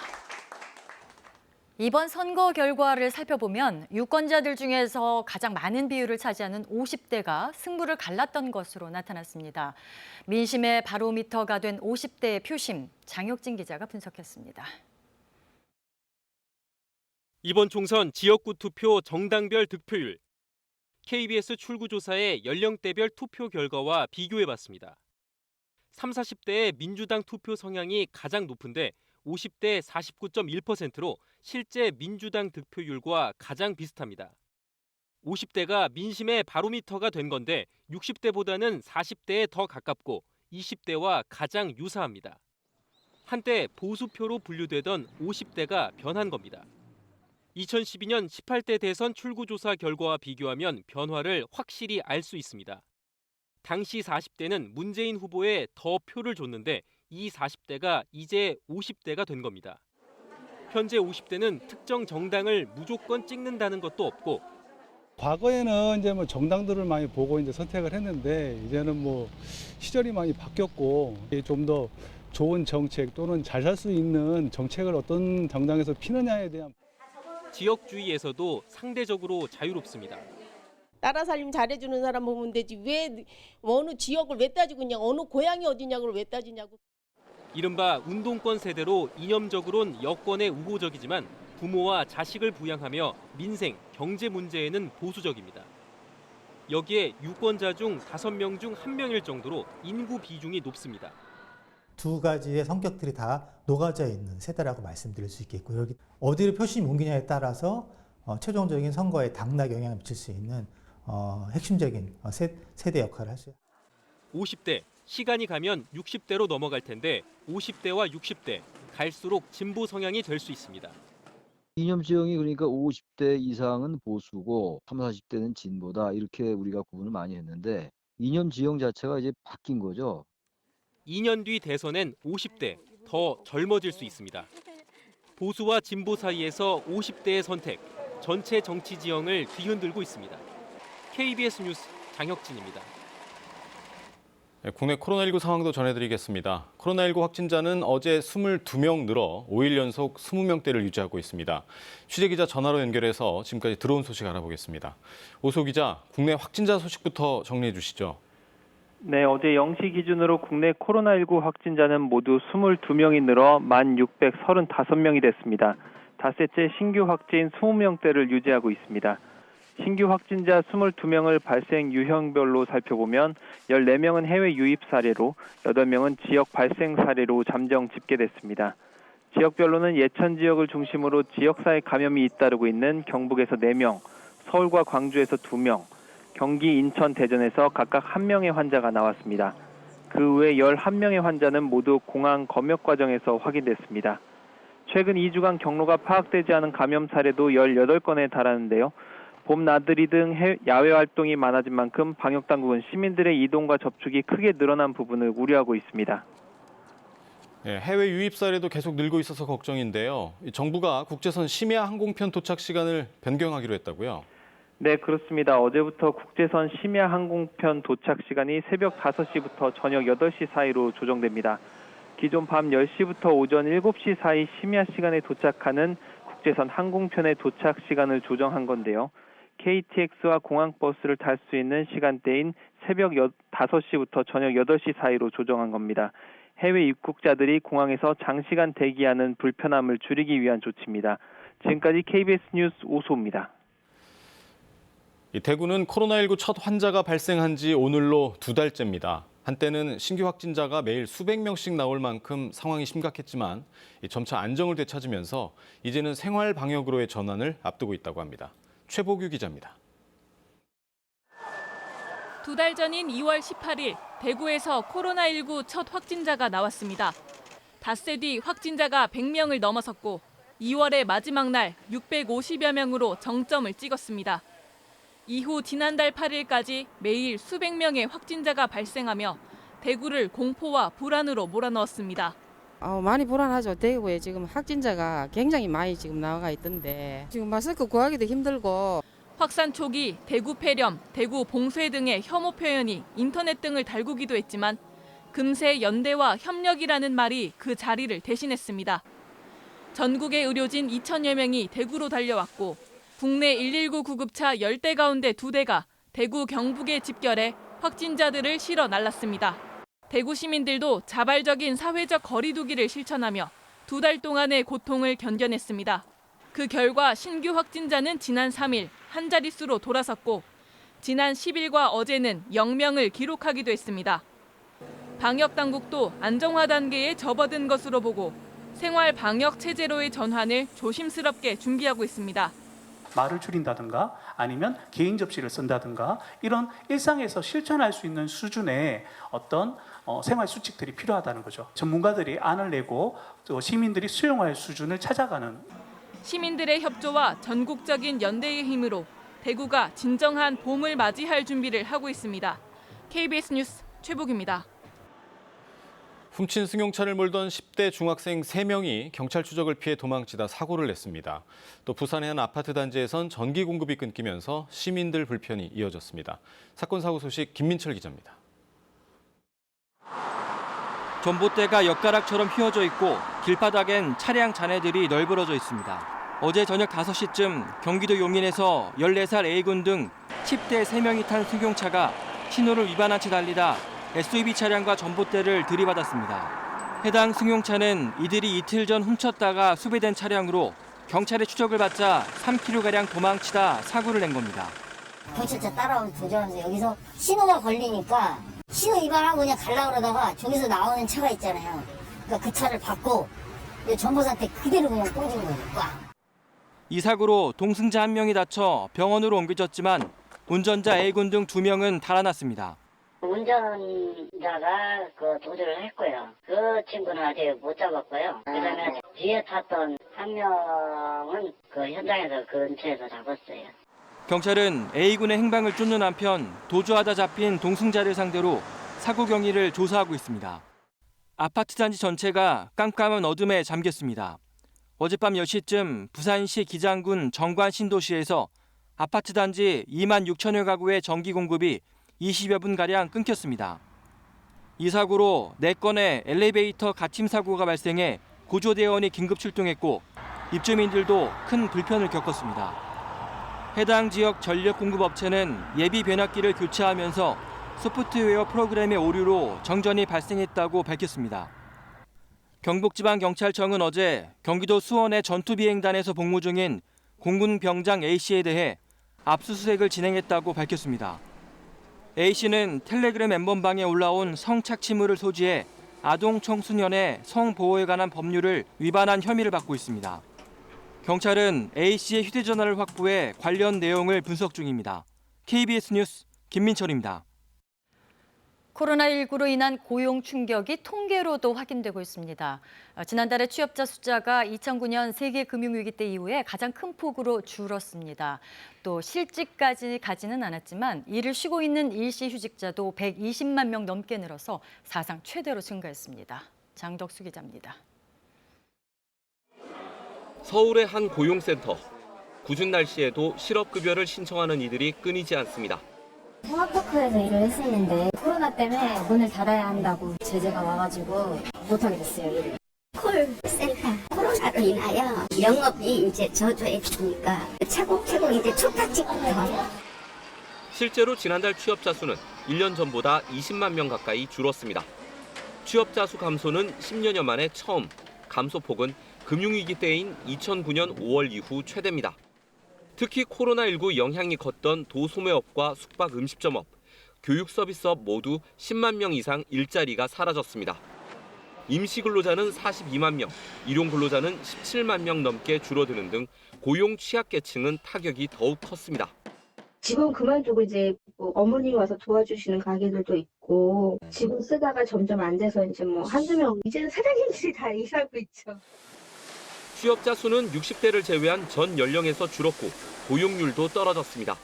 이번 선거 결과를 살펴보면 유권자들 중에서 가장 많은 비율을 차지하는 50대가 승부를 갈랐던 것으로 나타났습니다. 민심의 바로미터가 된 50대의 표심, 장혁진 기자가 분석했습니다. 이번 총선 지역구 투표 정당별 득표율. KBS 출구조사의 연령대별 투표 결과와 비교해봤습니다. 30, 40대의 민주당 투표 성향이 가장 높은데 50대 49.1%로 실제 민주당 득표율과 가장 비슷합니다. 50대가 민심의 바로미터가 된 건데 60대보다는 40대에 더 가깝고 20대와 가장 유사합니다. 한때 보수표로 분류되던 50대가 변한 겁니다. 2012년 18대 대선 출구조사 결과와 비교하면 변화를 확실히 알 수 있습니다. 당시 40대는 문재인 후보에 더 표를 줬는데 이 40대가 이제 50대가 된 겁니다. 현재 50대는 특정 정당을 무조건 찍는다는 것도 없고 과거에는 이제 뭐 정당들을 많이 보고 이제 선택을 했는데 이제는 뭐 시절이 많이 바뀌었고 좀 더 좋은 정책 또는 잘 살 수 있는 정책을 어떤 정당에서 피느냐에 대한 지역주의에서도 상대적으로 자유롭습니다. 나라 살림 잘해주는 사람 보면 되지 왜 어느 지역을 왜 따지고 그냥 어느 고향이 어디냐고 왜 따지냐고. 이른바 운동권 세대로 이념적으로는 여권에 우호적이지만 부모와 자식을 부양하며 민생, 경제 문제에는 보수적입니다. 여기에 유권자 중 5명 중 1명일 정도로 인구 비중이 높습니다. 두 가지의 성격들이 다 녹아져 있는 세대라고 말씀드릴 수 있겠고요. 여기 어디를 표심이 옮기냐에 따라서 최종적인 선거에 당락 영향을 미칠 수 있는 핵심적인 세대 역할을 할 수 있어요. 50대, 시간이 가면 60대로 넘어갈 텐데 50대와 60대, 갈수록 진보 성향이 될 수 있습니다. 이념 지형이 그러니까 50대 이상은 보수고 30, 40대는 진보다 이렇게 우리가 구분을 많이 했는데 이념 지형 자체가 이제 바뀐 거죠. 2년 뒤 대선엔 50대, 더 젊어질 수 있습니다. 보수와 진보 사이에서 50대의 선택, 전체 정치 지형을 뒤흔들고 있습니다. KBS 뉴스 장혁진입니다. 네, 국내 코로나19 상황도 전해드리겠습니다. 코로나19 확진자는 어제 22명 늘어 5일 연속 20명대를 유지하고 있습니다. 취재기자 전화로 연결해서 지금까지 들어온 소식 알아보겠습니다. 오소 기자, 국내 확진자 소식부터 정리해 주시죠. 네, 어제 0시 기준으로 국내 코로나19 확진자는 모두 22명이 늘어 1,635명이 됐습니다. 닷새째 신규 확진 20명대를 유지하고 있습니다. 신규 확진자 22명을 발생 유형별로 살펴보면 14명은 해외 유입 사례로 8명은 지역 발생 사례로 잠정 집계됐습니다. 지역별로는 예천 지역을 중심으로 지역사회 감염이 잇따르고 있는 경북에서 4명, 서울과 광주에서 2명, 경기, 인천, 대전에서 각각 1명의 환자가 나왔습니다. 그 외 11명의 환자는 모두 공항 검역 과정에서 확인됐습니다. 최근 2주간 경로가 파악되지 않은 감염 사례도 18건에 달하는데요. 봄 나들이 등 야외 활동이 많아진 만큼 방역당국은 시민들의 이동과 접촉이 크게 늘어난 부분을 우려하고 있습니다. 네, 해외 유입 사례도 계속 늘고 있어서 걱정인데요. 정부가 국제선 심야 항공편 도착 시간을 변경하기로 했다고요? 네, 그렇습니다. 어제부터 국제선 심야 항공편 도착 시간이 새벽 5시부터 저녁 8시 사이로 조정됩니다. 기존 밤 10시부터 오전 7시 사이 심야 시간에 도착하는 국제선 항공편의 도착 시간을 조정한 건데요. KTX와 공항버스를 탈 수 있는 시간대인 새벽 5시부터 저녁 8시 사이로 조정한 겁니다. 해외 입국자들이 공항에서 장시간 대기하는 불편함을 줄이기 위한 조치입니다. 지금까지 KBS 뉴스 오소입니다. 대구는 코로나19 첫 환자가 발생한 지 오늘로 2달째입니다. 한때는 신규 확진자가 매일 수백 명씩 나올 만큼 상황이 심각했지만 점차 안정을 되찾으면서 이제는 생활 방역으로의 전환을 앞두고 있다고 합니다. 최보규 기자입니다. 2달 전인 2월 18일 대구에서 코로나19 첫 확진자가 나왔습니다. 닷새 뒤 확진자가 100명을 넘어섰고 2월의 마지막 날 650여 명으로 정점을 찍었습니다. 이후 지난달 8일까지 매일 수백 명의 확진자가 발생하며 대구를 공포와 불안으로 몰아넣었습니다. 많이 불안하죠. 대구에 지금 확진자가 굉장히 많이 지금 나와 있던데 지금 마스크 구하기도 힘들고. 확산 초기 대구 폐렴, 대구 봉쇄 등의 혐오 표현이 인터넷 등을 달구기도 했지만 금세 연대와 협력이라는 말이 그 자리를 대신했습니다. 전국의 의료진 2천여 명이 대구로 달려왔고 국내 119 구급차 10대 가운데 2대가 대구 경북에 집결해 확진자들을 실어 날랐습니다. 대구 시민들도 자발적인 사회적 거리 두기를 실천하며 2달 동안의 고통을 견뎌냈습니다. 그 결과 신규 확진자는 지난 3일 한 자릿수로 돌아섰고 지난 10일과 어제는 0명을 기록하기도 했습니다. 방역 당국도 안정화 단계에 접어든 것으로 보고 생활 방역 체제로의 전환을 조심스럽게 준비하고 있습니다. 말을 줄인다든가 아니면 개인 접시를 쓴다든가 이런 일상에서 실천할 수 있는 수준의 어떤 생활 수칙들이 필요하다는 거죠. 전문가들이 안을 내고 또 시민들이 수용할 수준을 찾아가는. 시민들의 협조와 전국적인 연대의 힘으로 대구가 진정한 봄을 맞이할 준비를 하고 있습니다. KBS 뉴스 최복입니다. 훔친 승용차를 몰던 10대 중학생 3명이 경찰 추적을 피해 도망치다 사고를 냈습니다. 또 부산의 한 아파트 단지에선 전기 공급이 끊기면서 시민들 불편이 이어졌습니다. 사건 사고 소식 김민철 기자입니다. 전봇대가 엿가락처럼 휘어져 있고 길바닥엔 차량 잔해들이 널브러져 있습니다. 어제 저녁 5시쯤 경기도 용인에서 14살 A군 등 10대 3명이 탄 승용차가 신호를 위반한 채 달리다 SUV 차량과 전봇대를 들이받았습니다. 해당 승용차는 이들이 이틀 전 훔쳤다가 수배된 차량으로 경찰의 추적을 받자 3km가량 도망치다 사고를 낸 겁니다. 경찰차 따라오면서 도전하면서 여기서 신호가 걸리니까 신호 위반하고 그냥 가려고 그러다가 저기서 나오는 차가 있잖아요. 그러니까 그 차를 받고 전보사한테 그대로 그냥 꽂은 거예요. 꽉. 이 사고로 동승자 1명이 다쳐 병원으로 옮겨졌지만 운전자 A군 등 2명은 달아났습니다. 운전자가 도주를 했고요. 그 친구는 아직 못 잡았고요. 그다음에 뒤에 탔던 한 명은 현장에서 근처에서 잡았어요. 경찰은 A군의 행방을 쫓는 한편 도주하다 잡힌 동승자를 상대로 사고 경위를 조사하고 있습니다. 아파트 단지 전체가 깜깜한 어둠에 잠겼습니다. 어젯밤 10시쯤 부산시 기장군 정관 신도시에서 아파트 단지 2만 6천여 가구의 전기 공급이 20여 분가량 끊겼습니다. 이 사고로 4건의 엘리베이터 갓침 사고가 발생해 구조대원이 긴급 출동했고 입주민들도 큰 불편을 겪었습니다. 해당 지역 전력 공급업체는 예비 변압기를 교체하면서 소프트웨어 프로그램의 오류로 정전이 발생했다고 밝혔습니다. 경북지방경찰청은 어제 경기도 수원의 전투비행단에서 복무 중인 공군 병장 A씨에 대해 압수수색을 진행했다고 밝혔습니다. A씨는 텔레그램 엠번방에 올라온 성착취물을 소지해 아동 청소년의 성보호에 관한 법률을 위반한 혐의를 받고 있습니다. 경찰은 A씨의 휴대전화를 확보해 관련 내용을 분석 중입니다. KBS 뉴스 김민철입니다. 코로나19로 인한 고용 충격이 통계로도 확인되고 있습니다. 지난달에 취업자 숫자가 2009년 세계 금융위기 때 이후에 가장 큰 폭으로 줄었습니다. 또 실직까지 가지는 않았지만 일을 쉬고 있는 일시휴직자도 120만 명 넘게 늘어서 사상 최대로 증가했습니다. 장덕수 기자입니다. 서울의 한 고용센터. 궂은 날씨에도 실업급여를 신청하는 이들이 끊이지 않습니다. 테마파크에서 일을 했었는데 코로나 때문에 문을 닫아야 한다고 제재가 와가지고 못하게 됐어요. 일을. 콜센터 코로나로 인하여 영업이 이제 저조해지니까 차곡차곡 이제 초타집부터. 실제로 지난달 취업자 수는 1년 전보다 20만 명 가까이 줄었습니다. 취업자 수 감소는 10년여 만에 처음, 감소폭은 금융위기 때인 2009년 5월 이후 최대입니다. 특히 코로나19 영향이 컸던 도소매업과 숙박 음식점업, 교육 서비스업 모두 10만 명 이상 일자리가 사라졌습니다. 임시근로자는 42만 명, 일용근로자는 17만 명 넘게 줄어드는 등 고용 취약계층은 타격이 더욱 컸습니다. 지금 그만두고 이제 어머님이 와서 도와주시는 가게들도 있고 지금 쓰다가 점점 안 돼서 이제 한두 명 이제는 사장님들이 다 일하고 있죠. 취업자 수는 60대를 제외한 전 연령에서 줄었고 고용률도 떨어졌습니다.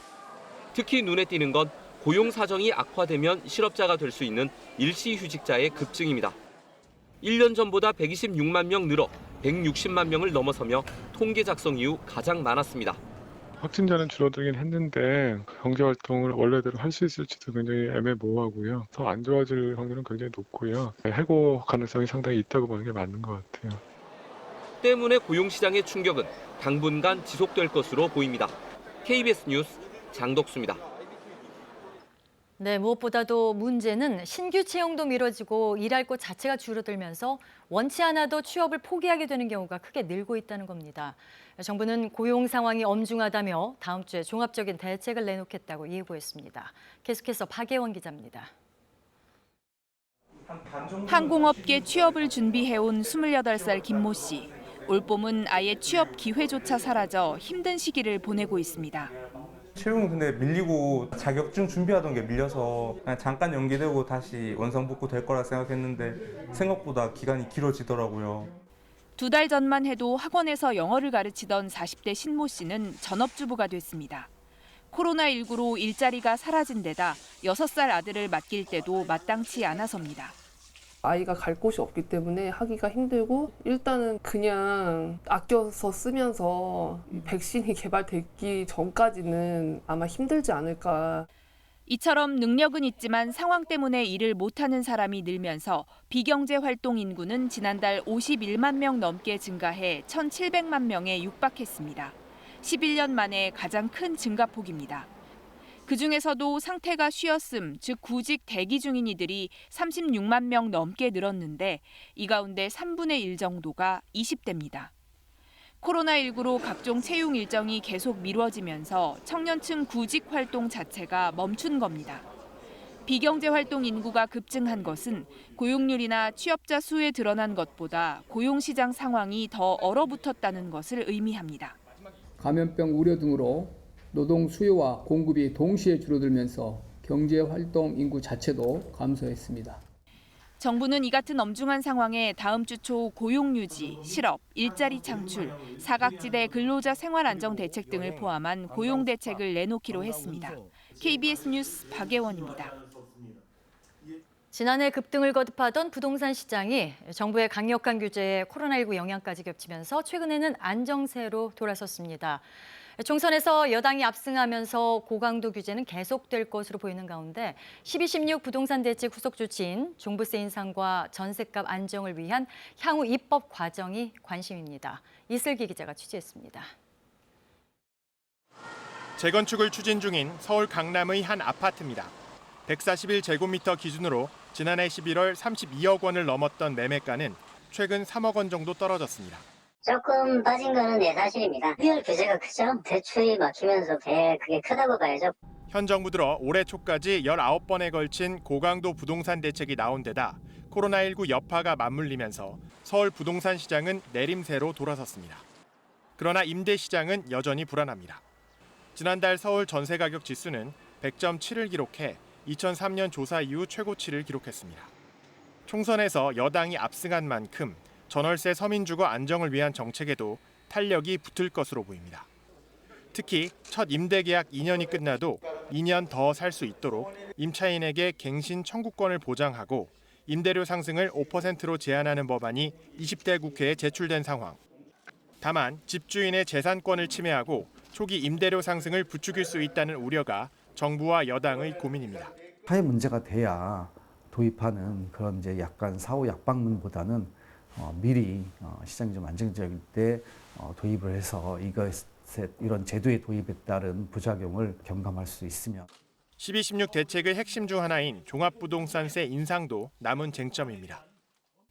특히 눈에 띄는 건 고용 사정이 악화되면 실업자가 될 수 있는 일시휴직자의 급증입니다. 1년 전보다 126만 명 늘어 160만 명을 넘어서며 통계 작성 이후 가장 많았습니다. 확진자는 줄어들긴 했는데 경제활동을 원래대로 할 수 있을지도 굉장히 애매모호하고요. 더 안 좋아질 확률은 굉장히 높고요. 해고 가능성이 상당히 있다고 보는 게 맞는 것 같아요. 때문에 고용시장의 충격은 당분간 지속될 것으로 보입니다. KBS 뉴스 장덕수입니다. 네, 무엇보다도 문제는 신규 채용도 미뤄지고 일할 곳 자체가 줄어들면서 원치 않아도 취업을 포기하게 되는 경우가 크게 늘고 있다는 겁니다. 정부는 고용 상황이 엄중하다며 다음 주에 종합적인 대책을 내놓겠다고 예고했습니다. 계속해서 박예원 기자입니다. 항공업계 취업을 준비해온 28살 김모 씨. 올봄은 아예 취업 기회조차 사라져 힘든 시기를 보내고 있습니다. 채용 근데 밀리고 자격증 준비하던 게 밀려서 그냥 잠깐 연기되고 다시 원상복구 될 거라 생각했는데 생각보다 기간이 길어지더라고요. 2달 전만 해도 학원에서 영어를 가르치던 40대 신모 씨는 전업주부가 됐습니다. 코로나19로 일자리가 사라진 데다 6살 아들을 맡길 때도 마땅치 않아서입니다. 아이가 갈 곳이 없기 때문에 하기가 힘들고 일단은 그냥 아껴서 쓰면서 백신이 개발되기 전까지는 아마 힘들지 않을까. 이처럼 능력은 있지만 상황 때문에 일을 못하는 사람이 늘면서 비경제 활동 인구는 지난달 51만 명 넘게 증가해 1,700만 명에 육박했습니다. 11년 만에 가장 큰 증가폭입니다. 그중에서도 상태가 쉬었음, 즉 구직 대기 중인 이들이 36만 명 넘게 늘었는데 이 가운데 3분의 1 정도가 20대입니다. 코로나19로 각종 채용 일정이 계속 미뤄지면서 청년층 구직 활동 자체가 멈춘 겁니다. 비경제 활동 인구가 급증한 것은 고용률이나 취업자 수에 드러난 것보다 고용시장 상황이 더 얼어붙었다는 것을 의미합니다. 감염병 우려 등으로 노동 수요와 공급이 동시에 줄어들면서 경제활동 인구 자체도 감소했습니다. 정부는 이 같은 엄중한 상황에 다음 주 초 고용 유지, 실업, 일자리 창출, 사각지대 근로자 생활 안정 대책 등을 포함한 고용 대책을 내놓기로 했습니다. KBS 뉴스 박예원입니다. 지난해 급등을 거듭하던 부동산 시장이 정부의 강력한 규제에 코로나19 영향까지 겹치면서 최근에는 안정세로 돌아섰습니다. 총선에서 여당이 압승하면서 고강도 규제는 계속될 것으로 보이는 가운데 12.16 부동산 대책 후속 조치인 종부세 인상과 전셋값 안정을 위한 향후 입법 과정이 관심입니다. 이슬기 기자가 취재했습니다. 재건축을 추진 중인 서울 강남의 한 아파트입니다. 141제곱미터 기준으로 지난해 11월 32억 원을 넘었던 매매가는 최근 3억 원 정도 떨어졌습니다. 조금 빠진 거는 네 사실입니다. 리얼 규제가 크죠. 대출이 막히면서 그게 크다고 봐야죠. 현 정부 들어 올해 초까지 19번에 걸친 고강도 부동산 대책이 나온 데다 코로나19 여파가 맞물리면서 서울 부동산 시장은 내림세로 돌아섰습니다. 그러나 임대 시장은 여전히 불안합니다. 지난달 서울 전세 가격 지수는 100.7을 기록해 2003년 조사 이후 최고치를 기록했습니다. 총선에서 여당이 압승한 만큼 전월세 서민주거 안정을 위한 정책에도 탄력이 붙을 것으로 보입니다. 특히 첫 임대 계약 2년이 끝나도 2년 더 살 수 있도록 임차인에게 갱신 청구권을 보장하고 임대료 상승을 5%로 제한하는 법안이 20대 국회에 제출된 상황. 다만 집주인의 재산권을 침해하고 초기 임대료 상승을 부추길 수 있다는 우려가 정부와 여당의 고민입니다. 사회 문제가 돼야 도입하는 그런 이제 약간 사후 약방문보다는 미리 시장이 좀 안정적일 때 도입을 해서 이런 제도의 도입에 따른 부작용을 경감할 수 있으며 12.16 대책의 핵심 중 하나인 종합부동산세 인상도 남은 쟁점입니다.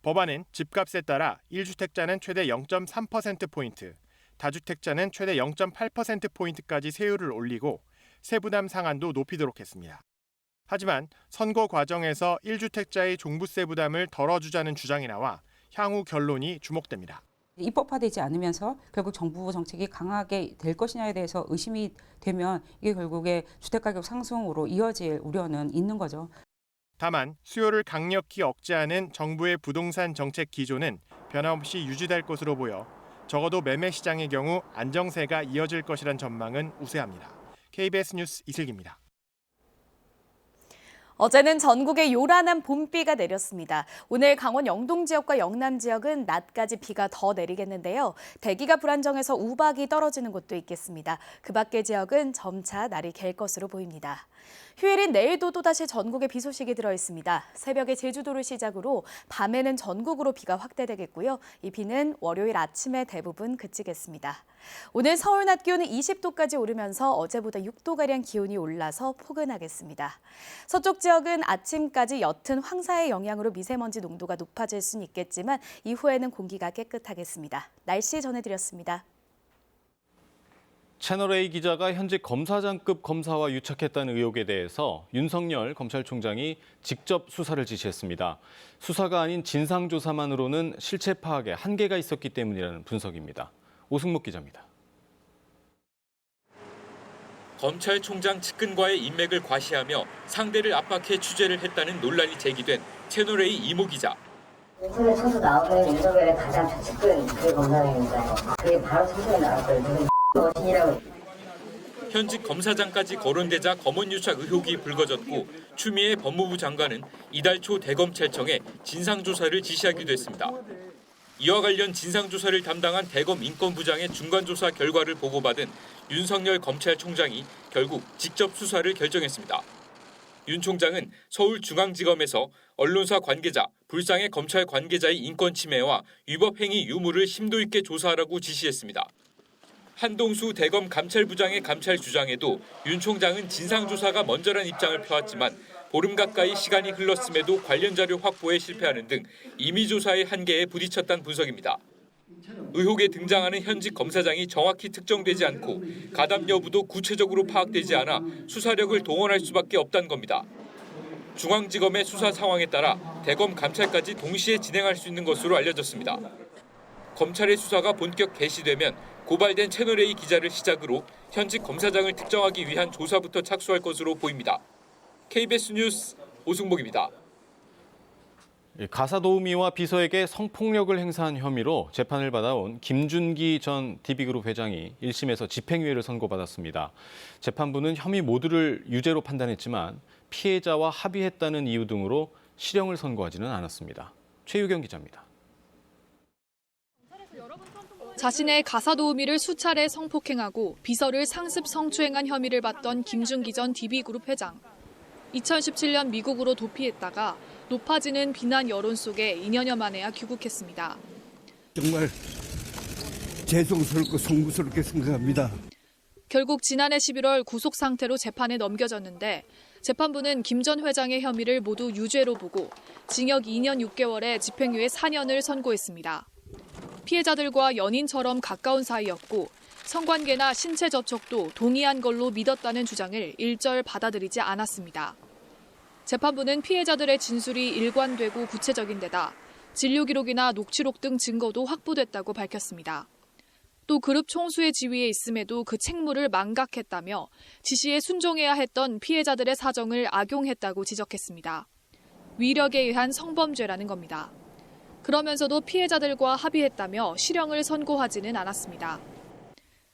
법안은 집값에 따라 1주택자는 최대 0.3%포인트, 다주택자는 최대 0.8%포인트까지 세율을 올리고 세부담 상한도 높이도록 했습니다. 하지만 선거 과정에서 1주택자의 종부세 부담을 덜어주자는 주장이 나와 향후 결론이 주목됩니다. 입법화되지 않으면서 결국 정부 정책이 강하게 될 것이냐에 대해서 의심이 되면 이게 결국에 주택가격 상승으로 이어질 우려는 있는 거죠. 다만 수요를 강력히 억제하는 정부의 부동산 정책 기조는 변함없이 유지될 것으로 보여 적어도 매매 시장의 경우 안정세가 이어질 것이란 전망은 우세합니다. KBS 뉴스 이슬기입니다. 어제는 전국에 요란한 봄비가 내렸습니다. 오늘 강원 영동 지역과 영남 지역은 낮까지 비가 더 내리겠는데요. 대기가 불안정해서 우박이 떨어지는 곳도 있겠습니다. 그 밖의 지역은 점차 날이 갤 것으로 보입니다. 휴일인 내일도 또다시 전국에 비 소식이 들어 있습니다. 새벽에 제주도를 시작으로 밤에는 전국으로 비가 확대되겠고요. 이 비는 월요일 아침에 대부분 그치겠습니다. 오늘 서울 낮 기온은 20도까지 오르면서 어제보다 6도가량 기온이 올라서 포근하겠습니다. 서쪽 지역은 아침까지 옅은 황사의 영향으로 미세먼지 농도가 높아질 수는 있겠지만 이후에는 공기가 깨끗하겠습니다. 날씨 전해드렸습니다. 채널A 기자가 현직 검사장급 검사와 유착했다는 의혹에 대해서 윤석열 검찰총장이 직접 수사를 지시했습니다. 수사가 아닌 진상조사만으로는 실체 파악에 한계가 있었기 때문이라는 분석입니다. 오승목 기자입니다. 검찰총장 측근과의 인맥을 과시하며 상대를 압박해 취재를 했다는 논란이 제기된 채널A 이모 기자. 인터넷 쳐서 나오는 윤석열의 가장 최측근 그 검사입니다. 그게 바로 최근에 나왔거든요. 현직 검사장까지 거론되자 검언 유착 의혹이 불거졌고 추미애 법무부 장관은 이달 초 대검찰청에 진상조사를 지시하기도 했습니다. 이와 관련 진상조사를 담당한 대검 인권부장의 중간조사 결과를 보고받은 윤석열 검찰총장이 결국 직접 수사를 결정했습니다. 윤 총장은 서울중앙지검에서 언론사 관계자, 불상의 검찰 관계자의 인권 침해와 위법 행위 유무를 심도 있게 조사하라고 지시했습니다. 한동수 대검 감찰부장의 감찰 주장에도 윤 총장은 진상조사가 먼저란 입장을 펴왔지만 보름 가까이 시간이 흘렀음에도 관련 자료 확보에 실패하는 등 임의조사의 한계에 부딪혔다는 분석입니다. 의혹에 등장하는 현직 검사장이 정확히 특정되지 않고 가담 여부도 구체적으로 파악되지 않아 수사력을 동원할 수밖에 없다는 겁니다. 중앙지검의 수사 상황에 따라 대검 감찰까지 동시에 진행할 수 있는 것으로 알려졌습니다. 검찰의 수사가 본격 개시되면 고발된 채널A 기자를 시작으로 현직 검사장을 특정하기 위한 조사부터 착수할 것으로 보입니다. KBS 뉴스 오승복입니다. 가사도우미와 비서에게 성폭력을 행사한 혐의로 재판을 받아온 김준기 전 DB그룹 회장이 1심에서 집행유예를 선고받았습니다. 재판부는 혐의 모두를 유죄로 판단했지만 피해자와 합의했다는 이유 등으로 실형을 선고하지는 않았습니다. 최유경 기자입니다. 자신의 가사도우미를 수차례 성폭행하고 비서를 상습 성추행한 혐의를 받던 김준기 전 DB그룹 회장. 2017년 미국으로 도피했다가 높아지는 비난 여론 속에 2년여 만에야 귀국했습니다. 정말 죄송스럽고 송구스럽게 생각합니다. 결국 지난해 11월 구속 상태로 재판에 넘겨졌는데 재판부는 김 전 회장의 혐의를 모두 유죄로 보고 징역 2년 6개월에 집행유예 4년을 선고했습니다. 피해자들과 연인처럼 가까운 사이였고 성관계나 신체 접촉도 동의한 걸로 믿었다는 주장을 일절 받아들이지 않았습니다. 재판부는 피해자들의 진술이 일관되고 구체적인 데다 진료 기록이나 녹취록 등 증거도 확보됐다고 밝혔습니다. 또 그룹 총수의 지위에 있음에도 그 책무를 망각했다며 지시에 순종해야 했던 피해자들의 사정을 악용했다고 지적했습니다. 위력에 의한 성범죄라는 겁니다. 그러면서도 피해자들과 합의했다며 실형을 선고하지는 않았습니다.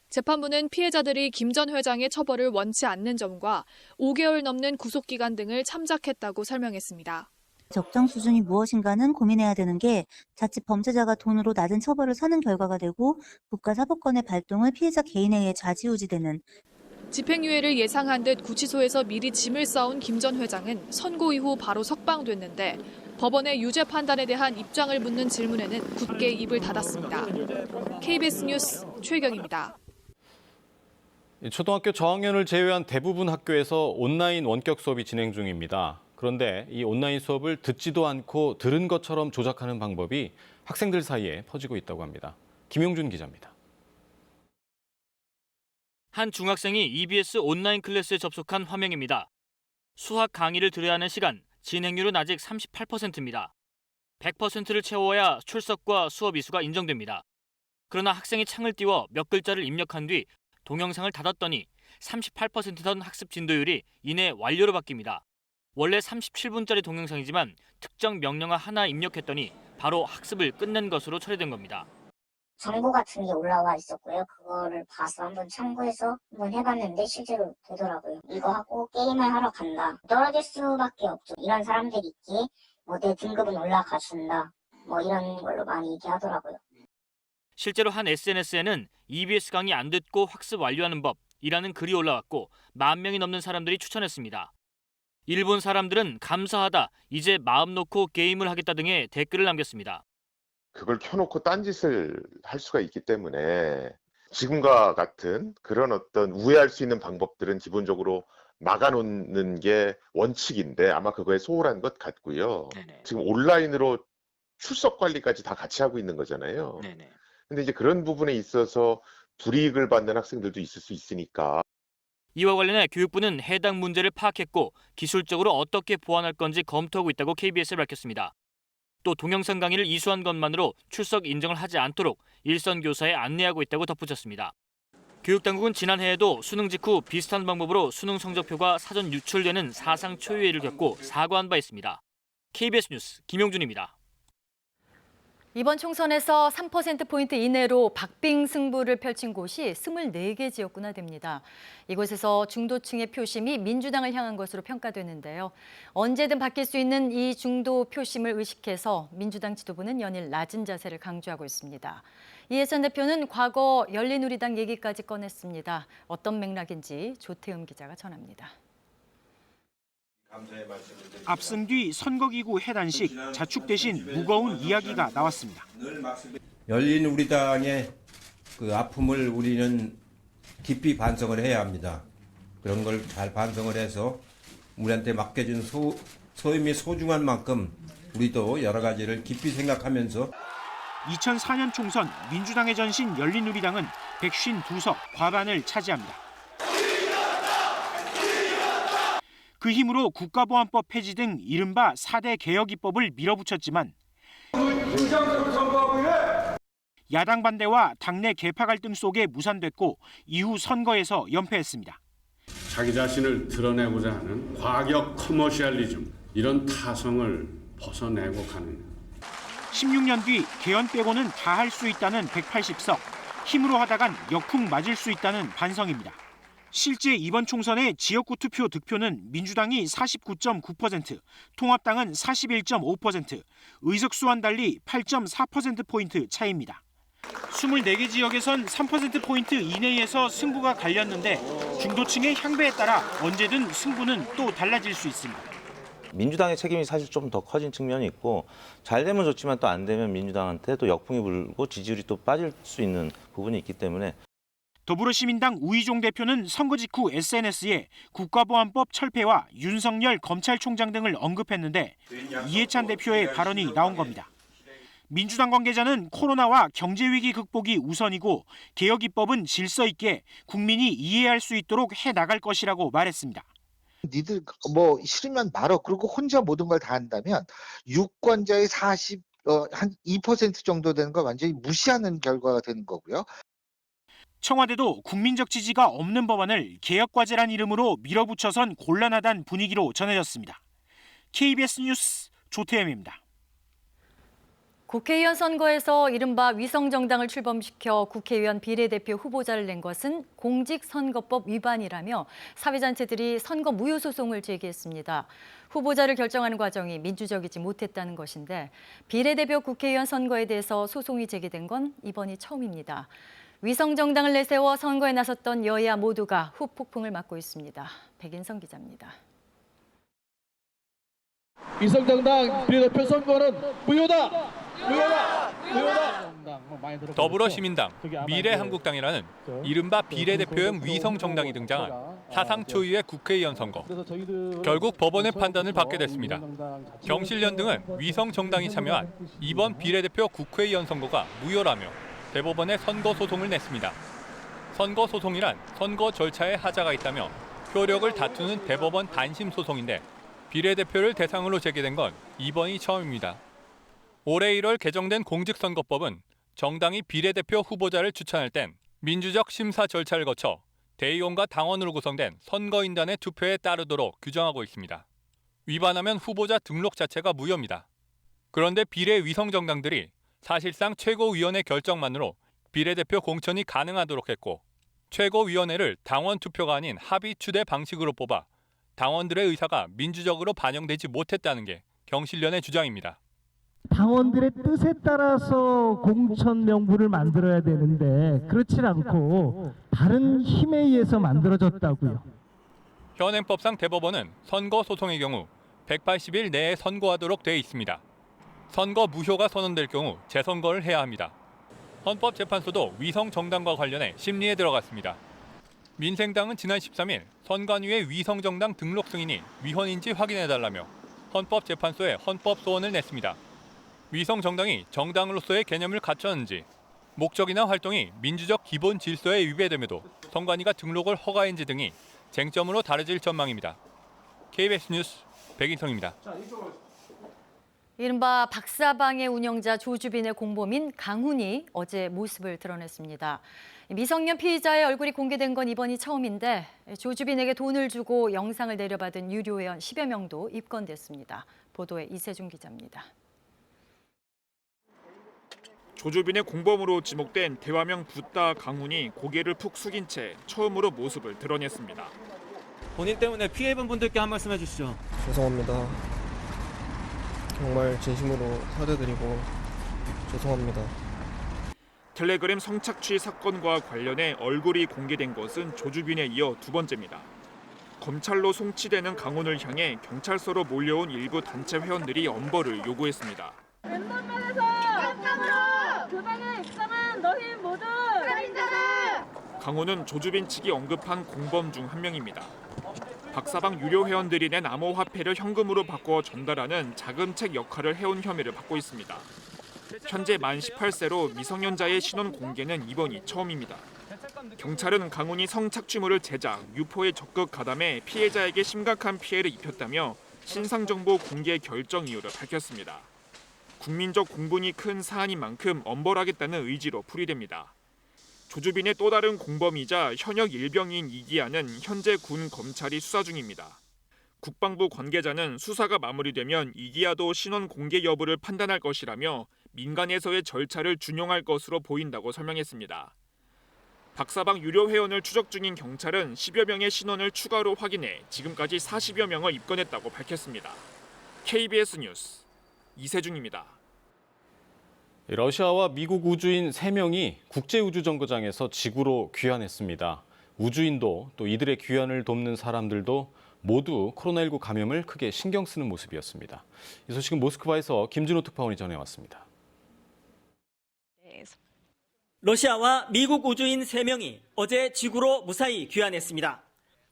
재판부는 피해자들이 김 전 회장의 처벌을 원치 않는 점과 5개월 넘는 구속기간 등을 참작했다고 설명했습니다. 적정 수준이 무엇인가는 고민해야 되는 게 자칫 범죄자가 돈으로 낮은 처벌을 사는 결과가 되고 국가사법권의 발동을 피해자 개인에 의해 좌지우지되는. 집행유예를 예상한 듯 구치소에서 미리 짐을 싸온 김 전 회장은 선고 이후 바로 석방됐는데 법원의 유죄 판단에 대한 입장을 묻는 질문에는 굳게 입을 닫았습니다. KBS 뉴스 최경입니다. 초등학교 저학년을 제외한 대부분 학교에서 온라인 원격 수업이 진행 중입니다. 그런데 이 온라인 수업을 듣지도 않고 들은 것처럼 조작하는 방법이 학생들 사이에 퍼지고 있다고 합니다. 김용준 기자입니다. 한 중학생이 EBS 온라인 클래스에 접속한 화면입니다. 수학 강의를 들어야 하는 시간, 진행률은 아직 38%입니다. 100%를 채워야 출석과 수업 이수가 인정됩니다. 그러나 학생이 창을 띄워 몇 글자를 입력한 뒤 동영상을 닫았더니 38%던 학습 진도율이 이내 완료로 바뀝니다. 원래 37분짜리 동영상이지만 특정 명령어 하나 입력했더니 바로 학습을 끝낸 것으로 처리된 겁니다. 정보 같은 게 올라와 있었고요. 그거를 봐서 한번 참고해서 한번 해봤는데 실제로 되더라고요. 이거 하고 게임을 하러 간다. 떨어질 수밖에 없죠. 이런 사람들이 있기에 뭐 내 등급은 올라가 준다. 뭐 이런 걸로 많이 얘기하더라고요. 실제로 한 SNS에는 EBS 강의 안 듣고 학습 완료하는 법이라는 글이 올라왔고 10,000명이 넘는 사람들이 추천했습니다. 일본 사람들은 감사하다, 이제 마음 놓고 게임을 하겠다 등의 댓글을 남겼습니다. 그걸 켜놓고 딴짓을 할 수가 있기 때문에 지금과 같은 그런 어떤 우회할 수 있는 방법들은 기본적으로 막아놓는 게 원칙인데 아마 그거에 소홀한 것 같고요. 지금 온라인으로 출석 관리까지 다 같이 하고 있는 거잖아요. 근데 이제 그런 부분에 있어서 불이익을 받는 학생들도 있을 수 있으니까. 이와 관련해 교육부는 해당 문제를 파악했고 기술적으로 어떻게 보완할 건지 검토하고 있다고 KBS에 밝혔습니다. 또 동영상 강의를 이수한 것만으로 출석 인정을 하지 않도록 일선 교사에 안내하고 있다고 덧붙였습니다. 교육당국은 지난해에도 수능 직후 비슷한 방법으로 수능 성적표가 사전 유출되는 사상 초유의를 겪고 사과한 바 있습니다. KBS 뉴스 김용준입니다. 이번 총선에서 3%포인트 이내로 박빙 승부를 펼친 곳이 24개 지역구나 됩니다. 이곳에서 중도층의 표심이 민주당을 향한 것으로 평가되는데요. 언제든 바뀔 수 있는 이 중도 표심을 의식해서 민주당 지도부는 연일 낮은 자세를 강조하고 있습니다. 이해찬 대표는 과거 열린우리당 얘기까지 꺼냈습니다. 어떤 맥락인지 조태음 기자가 전합니다. 앞선 뒤 선거기구 해단식 자축 대신 무거운 이야기가 나왔습니다. 열린우리당의 그 아픔을 우리는 깊이 반성을 해야 합니다. 그런 걸 잘 반성을 해서 우리한테 맡겨진 소임이 소중한 만큼 우리도 여러 가지를 깊이 생각하면서 2004년 총선 민주당의 전신 열린우리당은 152석 과반을 차지합니다. 그 힘으로 국가보안법 폐지 등 이른바 4대 개혁 입법을 밀어붙였지만 야당 반대와 당내 계파 갈등 속에 무산됐고 이후 선거에서 연패했습니다. 자기 자신을 드러내고자 하는 과격 커머셜리즘, 이런 타성을 벗어내고 가는 16년 뒤 개헌 빼고는 다 할 수 있다는 180석, 힘으로 하다간 역풍 맞을 수 있다는 반성입니다. 실제 이번 총선의 지역구 투표 득표는 민주당이 49.9%, 통합당은 41.5%, 의석수와는 달리 8.4%포인트 차이입니다. 24개 지역에선 3%포인트 이내에서 승부가 갈렸는데 중도층의 향배에 따라 언제든 승부는 또 달라질 수 있습니다. 민주당의 책임이 사실 좀 더 커진 측면이 있고 잘 되면 좋지만 또 안 되면 민주당한테 또 역풍이 불고 지지율이 또 빠질 수 있는 부분이 있기 때문에 더불어시민당 우희종 대표는 선거 직후 SNS에 국가보안법 철폐와 윤석열 검찰총장 등을 언급했는데 이해찬 대표의 발언이 나온 겁니다. 민주당 관계자는 코로나와 경제위기 극복이 우선이고 개혁 입법은 질서 있게 국민이 이해할 수 있도록 해나갈 것이라고 말했습니다. 니들 뭐 싫으면 말어. 그리고 혼자 모든 걸 다 한다면 유권자의 한 2% 정도 되는 걸 완전히 무시하는 결과가 되는 거고요. 청와대도 국민적 지지가 없는 법안을 개혁과제란 이름으로 밀어붙여선 곤란하다는 분위기로 전해졌습니다. KBS 뉴스 조태엠입니다. 국회의원 선거에서 이른바 위성정당을 출범시켜 국회의원 비례대표 후보자를 낸 것은 공직선거법 위반이라며 사회단체들이 선거 무효 소송을 제기했습니다. 후보자를 결정하는 과정이 민주적이지 못했다는 것인데 비례대표 국회의원 선거에 대해서 소송이 제기된 건 이번이 처음입니다. 위성정당을 내세워 선거에 나섰던 여야 모두가 후폭풍을 맞고 있습니다. 백인성 기자입니다. 위성정당 비례대표 선거는 무효다! 무효다! 무효다! 더불어시민당, 미래한국당이라는 이른바 비례대표형 위성정당이 등장한 사상 초유의 국회의원 선거. 결국 법원의 판단을 받게 됐습니다. 경실련 등은 위성정당이 참여한 이번 비례대표 국회의원 선거가 무효라며 대법원에 선거소송을 냈습니다. 선거소송이란 선거 절차에 하자가 있다며 효력을 다투는 대법원 단심 소송인데 비례대표를 대상으로 제기된 건 이번이 처음입니다. 올해 1월 개정된 공직선거법은 정당이 비례대표 후보자를 추천할 땐 민주적 심사 절차를 거쳐 대의원과 당원으로 구성된 선거인단의 투표에 따르도록 규정하고 있습니다. 위반하면 후보자 등록 자체가 무효입니다. 그런데 비례 위성정당들이 사실상 최고위원회 결정만으로 비례대표 공천이 가능하도록 했고 최고위원회를 당원 투표가 아닌 합의 추대 방식으로 뽑아 당원들의 의사가 민주적으로 반영되지 못했다는 게 경실련의 주장입니다. 당원들의 뜻에 따라서 공천 명부를 만들어야 되는데 그렇지 않고 다른 힘에 의해서 만들어졌다고요. 현행법상 대법원은 선거 소송의 경우 180일 내에 선고하도록 돼 있습니다. 선거 무효가 선언될 경우 재선거를 해야 합니다. 헌법재판소도 위성 정당과 관련해 심리에 들어갔습니다. 민생당은 지난 13일 선관위의 위성 정당 등록 승인이 위헌인지 확인해달라며 헌법재판소에 헌법 소원을 냈습니다. 위성 정당이 정당으로서의 개념을 갖췄는지, 목적이나 활동이 민주적 기본 질서에 위배됨에도 선관위가 등록을 허가했는지 등이 쟁점으로 다뤄질 전망입니다. KBS 뉴스 백인성입니다. 이른바 박사방의 운영자 조주빈의 공범인 강훈이 어제 모습을 드러냈습니다. 미성년 피의자의 얼굴이 공개된 건 이번이 처음인데 조주빈에게 돈을 주고 영상을 내려받은 유료 회원 10여 명도 입건됐습니다. 보도에 이세준 기자입니다. 조주빈의 공범으로 지목된 대화명 붓다 강훈이 고개를 푹 숙인 채 처음으로 모습을 드러냈습니다. 본인 때문에 피해 입은 분들께 한 말씀 해주시죠. 죄송합니다. 정말 진심으로 사죄드리고 죄송합니다. 텔레그램 성착취 사건과 관련해 얼굴이 공개된 것은 조주빈에 이어 두 번째입니다. 검찰로 송치되는 강훈을 향해 경찰서로 몰려온 일부 단체 회원들이 엄벌을 요구했습니다. 왼손면에서 깜깜으로 교장에 입장한 너희 모두 살인자다. 강훈은 조주빈 측이 언급한 공범 중 한 명입니다. 박사방 유료 회원들이 낸 암호화폐를 현금으로 바꿔 전달하는 자금책 역할을 해온 혐의를 받고 있습니다. 현재 만 18세로 미성년자의 신원 공개는 이번이 처음입니다. 경찰은 강훈이 성착취물을 제작, 유포에 적극 가담해 피해자에게 심각한 피해를 입혔다며 신상정보 공개 결정 이유를 밝혔습니다. 국민적 공분이 큰 사안인 만큼 엄벌하겠다는 의지로 풀이됩니다. 조주빈의 또 다른 공범이자 현역 일병인 이기아는 현재 군 검찰이 수사 중입니다. 국방부 관계자는 수사가 마무리되면 이기아도 신원 공개 여부를 판단할 것이라며 민간에서의 절차를 준용할 것으로 보인다고 설명했습니다. 박사방 유료 회원을 추적 중인 경찰은 10여 명의 신원을 추가로 확인해 지금까지 40여 명을 입건했다고 밝혔습니다. KBS 뉴스 이세준입니다. 러시아와 미국 우주인 3명이 국제우주정거장에서 지구로 귀환했습니다. 우주인도 또 이들의 귀환을 돕는 사람들도 모두 코로나19 감염을 크게 신경 쓰는 모습이었습니다. 이 소식은 모스크바에서 김준호 특파원이 전해왔습니다. 러시아와 미국 우주인 3명이 어제 지구로 무사히 귀환했습니다.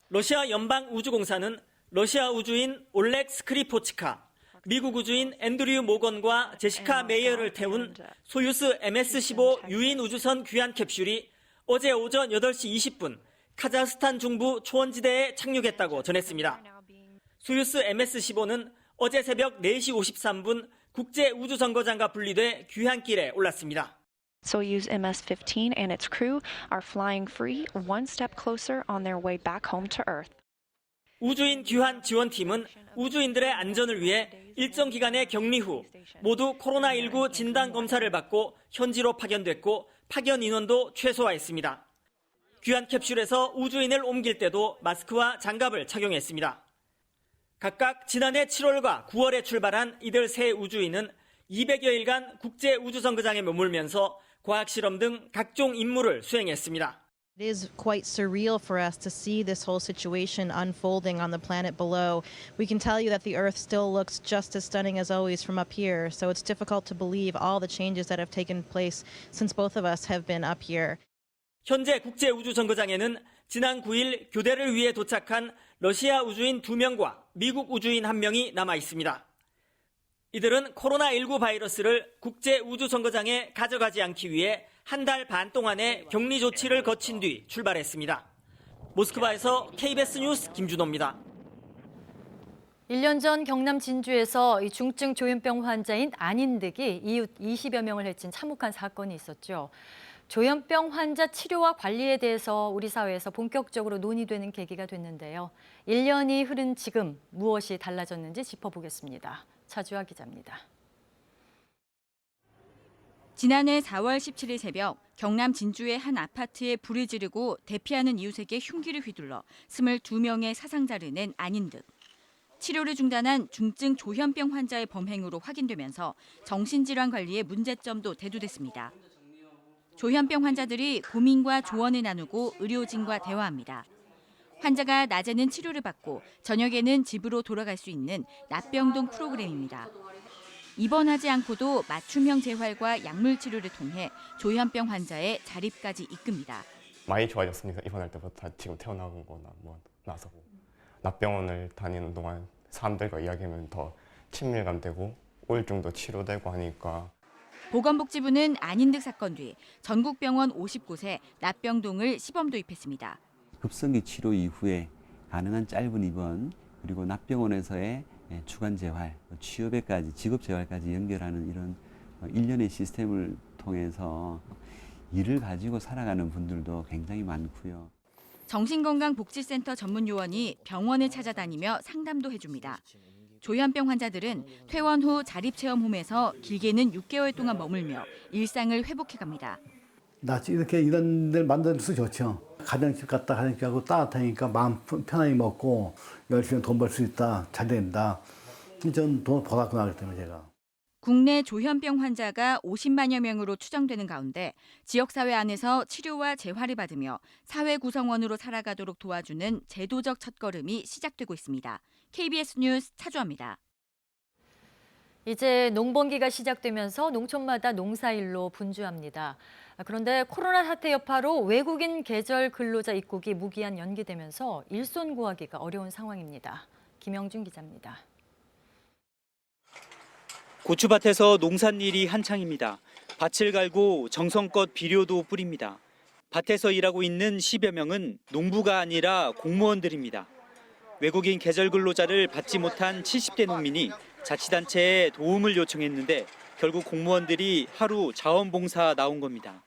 러시아 연방우주공사는 러시아 우주인 올렉 스크리포츠카, 미국 우주인 앤드류 모건과 제시카 메이어를 태운 소유스 MS-15 유인 우주선 귀환 캡슐이 어제 오전 8시 20분 카자흐스탄 중부 초원지대에 착륙했다고 전했습니다. 소유스 MS-15는 어제 새벽 4시 53분 국제우주정거장과 분리돼 귀환길에 올랐습니다. Soyuz MS-15 and its crew are flying free, one step closer on their way back home to Earth. 우주인 귀환 지원팀은 우주인들의 안전을 위해 일정 기간의 격리 후 모두 코로나19 진단 검사를 받고 현지로 파견됐고 파견 인원도 최소화했습니다. 귀환 캡슐에서 우주인을 옮길 때도 마스크와 장갑을 착용했습니다. 각각 지난해 7월과 9월에 출발한 이들 세 우주인은 200여일간 국제우주정거장에 머물면서 과학실험 등 각종 임무를 수행했습니다. It is quite surreal for us to see this whole situation unfolding on the planet below. We can tell you that the Earth still looks just as stunning as always from up here, so it's difficult to believe all the changes that have taken place since both of us have been up here. 현재 국제우주정거장에는 지난 9일 교대를 위해 도착한 러시아 우주인 2명과 미국 우주인 1명이 남아 있습니다. 이들은 코로나19 바이러스를 국제우주정거장에 가져가지 않기 위해 한 달 반 동안의 격리 조치를 거친 뒤 출발했습니다. 모스크바에서 KBS 뉴스 김준호입니다. 1년 전 경남 진주에서 중증 조현병 환자인 안인득이 이웃 20여 명을 해친 참혹한 사건이 있었죠. 조현병 환자 치료와 관리에 대해서 우리 사회에서 본격적으로 논의되는 계기가 됐는데요. 1년이 흐른 지금 무엇이 달라졌는지 짚어보겠습니다. 차주아 기자입니다. 지난해 4월 17일 새벽 경남 진주의 한 아파트에 불을 지르고 대피하는 이웃에게 흉기를 휘둘러 22명의 사상자를 낸 안인득. 치료를 중단한 중증 조현병 환자의 범행으로 확인되면서 정신질환 관리의 문제점도 대두됐습니다. 조현병 환자들이 고민과 조언을 나누고 의료진과 대화합니다. 환자가 낮에는 치료를 받고 저녁에는 집으로 돌아갈 수 있는 납병동 프로그램입니다. 입원하지 않고도 맞춤형 재활과 약물 치료를 통해 조현병 환자의 자립까지 이끕니다. 많이 좋아졌으니까 입원할 때부터 지금 태어나고 거나 뭐 나서 납병원을 다니는 동안 사람들과 이야기하면 더 친밀감 되고 우울증도 치료되고 하니까. 보건복지부는 안인득 사건 뒤 전국 병원 50곳에 납병동을 시범 도입했습니다. 급성기 치료 이후에 가능한 짧은 입원 그리고 납병원에서의 주간 재활, 취업에까지 직업 재활까지 연결하는 이런 일련의 시스템을 통해서 일을 가지고 살아가는 분들도 굉장히 많고요. 정신건강복지센터 전문 요원이 병원을 찾아다니며 상담도 해줍니다. 조현병 환자들은 퇴원 후 자립체험홈에서 길게는 6개월 동안 머물며 일상을 회복해갑니다. 나 이렇게 이런 데를 만들어서 좋죠. 가정집 갔다 가정집 가고 따뜻하니까 마음 편하게 먹고 열심히 돈 벌 수 있다. 잘 된다. 전 돈 벌었고 나기 때문에 제가. 국내 조현병 환자가 50만여 명으로 추정되는 가운데 지역사회 안에서 치료와 재활을 받으며 사회 구성원으로 살아가도록 도와주는 제도적 첫걸음이 시작되고 있습니다. KBS 뉴스 차주아입니다. 이제 농번기가 시작되면서 농촌마다 농사일로 분주합니다. 그런데 코로나 사태 여파로 외국인 계절 근로자 입국이 무기한 연기되면서 일손 구하기가 어려운 상황입니다. 김영준 기자입니다. 고추밭에서 농산일이 한창입니다. 밭을 갈고 정성껏 비료도 뿌립니다. 밭에서 일하고 있는 10여 명은 농부가 아니라 공무원들입니다. 외국인 계절 근로자를 받지 못한 70대 농민이 자치단체에 도움을 요청했는데 결국 공무원들이 하루 자원봉사 나온 겁니다.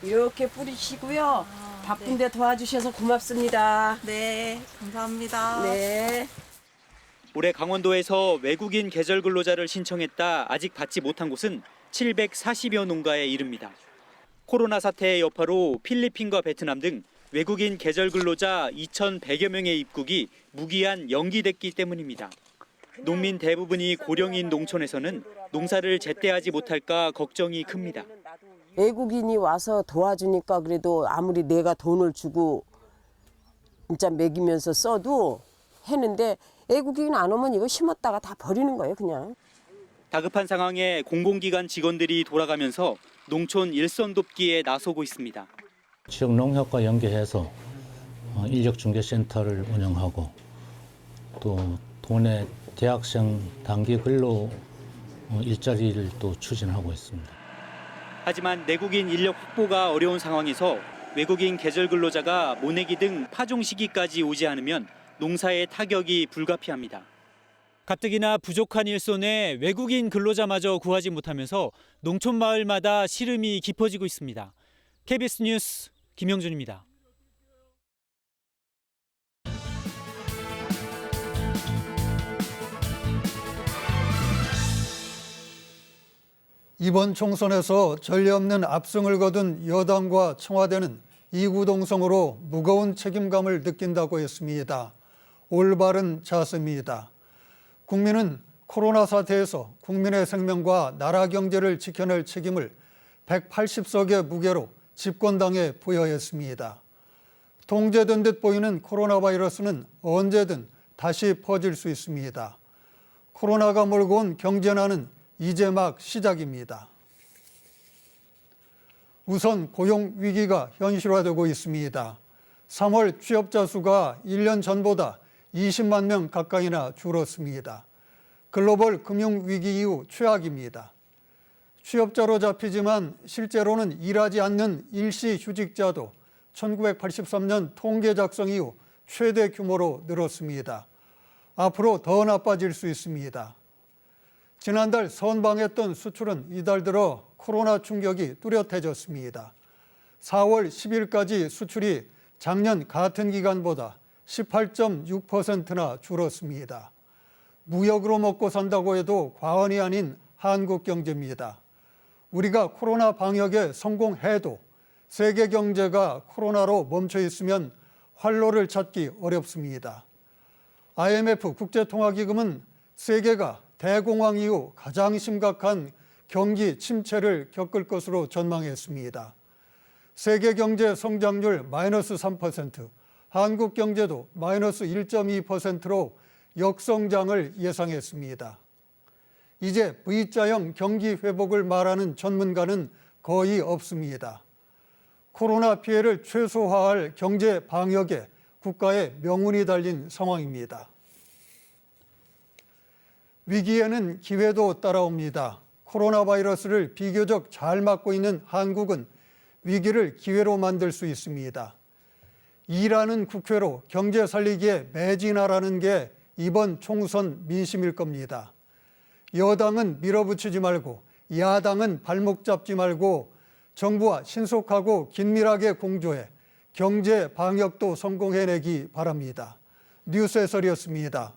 이렇게 뿌리시고요. 바쁜데 도와주셔서 고맙습니다. 네, 감사합니다. 네. 올해 강원도에서 외국인 계절 근로자를 신청했다 아직 받지 못한 곳은 740여 농가에 이릅니다. 코로나 사태의 여파로 필리핀과 베트남 등 외국인 계절 근로자 2,100여 명의 입국이 무기한 연기됐기 때문입니다. 농민 대부분이 고령인 농촌에서는 농사를 제때 하지 못할까 걱정이 큽니다. 외국인이 와서 도와주니까 그래도 아무리 내가 돈을 주고 진짜 먹이면서 써도 했는데 외국인 안 오면 이거 심었다가 다 버리는 거예요, 그냥. 다급한 상황에 공공기관 직원들이 돌아가면서 농촌 일선 돕기에 나서고 있습니다. 지역 농협과 연계해서 인력중개센터를 운영하고 또 동네 대학생 단기 근로 일자리를 또 추진하고 있습니다. 하지만 내국인 인력 확보가 어려운 상황에서 외국인 계절 근로자가 모내기 등 파종 시기까지 오지 않으면 농사의 타격이 불가피합니다. 가뜩이나 부족한 일손에 외국인 근로자마저 구하지 못하면서 농촌 마을마다 시름이 깊어지고 있습니다. KBS 뉴스 김영준입니다. 이번 총선에서 전례 없는 압승을 거둔 여당과 청와대는 이구동성으로 무거운 책임감을 느낀다고 했습니다. 올바른 자세입니다. 국민은 코로나 사태에서 국민의 생명과 나라 경제를 지켜낼 책임을 180석의 무게로 집권당에 부여했습니다. 통제된 듯 보이는 코로나 바이러스는 언제든 다시 퍼질 수 있습니다. 코로나가 몰고 온 경제난은 이제 막 시작입니다. 우선 고용 위기가 현실화되고 있습니다. 3월 취업자 수가 1년 전보다 20만 명 가까이나 줄었습니다. 글로벌 금융위기 이후 최악입니다. 취업자로 잡히지만 실제로는 일하지 않는 일시휴직자도 1983년 통계 작성 이후 최대 규모로 늘었습니다. 앞으로 더 나빠질 수 있습니다. 지난달 선방했던 수출은 이달 들어 코로나 충격이 뚜렷해졌습니다. 4월 10일까지 수출이 작년 같은 기간보다 18.6%나 줄었습니다. 무역으로 먹고 산다고 해도 과언이 아닌 한국 경제입니다. 우리가 코로나 방역에 성공해도 세계 경제가 코로나로 멈춰 있으면 활로를 찾기 어렵습니다. IMF 국제통화기금은 세계가 대공황 이후 가장 심각한 경기 침체를 겪을 것으로 전망했습니다. 세계 경제 성장률 마이너스 3%, 한국 경제도 마이너스 1.2%로 역성장을 예상했습니다. 이제 V자형 경기 회복을 말하는 전문가는 거의 없습니다. 코로나 피해를 최소화할 경제 방역에 국가의 명운이 달린 상황입니다. 위기에는 기회도 따라옵니다. 코로나 바이러스를 비교적 잘 막고 있는 한국은 위기를 기회로 만들 수 있습니다. 일하는 국회로 경제 살리기에 매진하라는 게 이번 총선 민심일 겁니다. 여당은 밀어붙이지 말고 야당은 발목 잡지 말고 정부와 신속하고 긴밀하게 공조해 경제 방역도 성공해내기 바랍니다. 뉴스 해설이었습니다.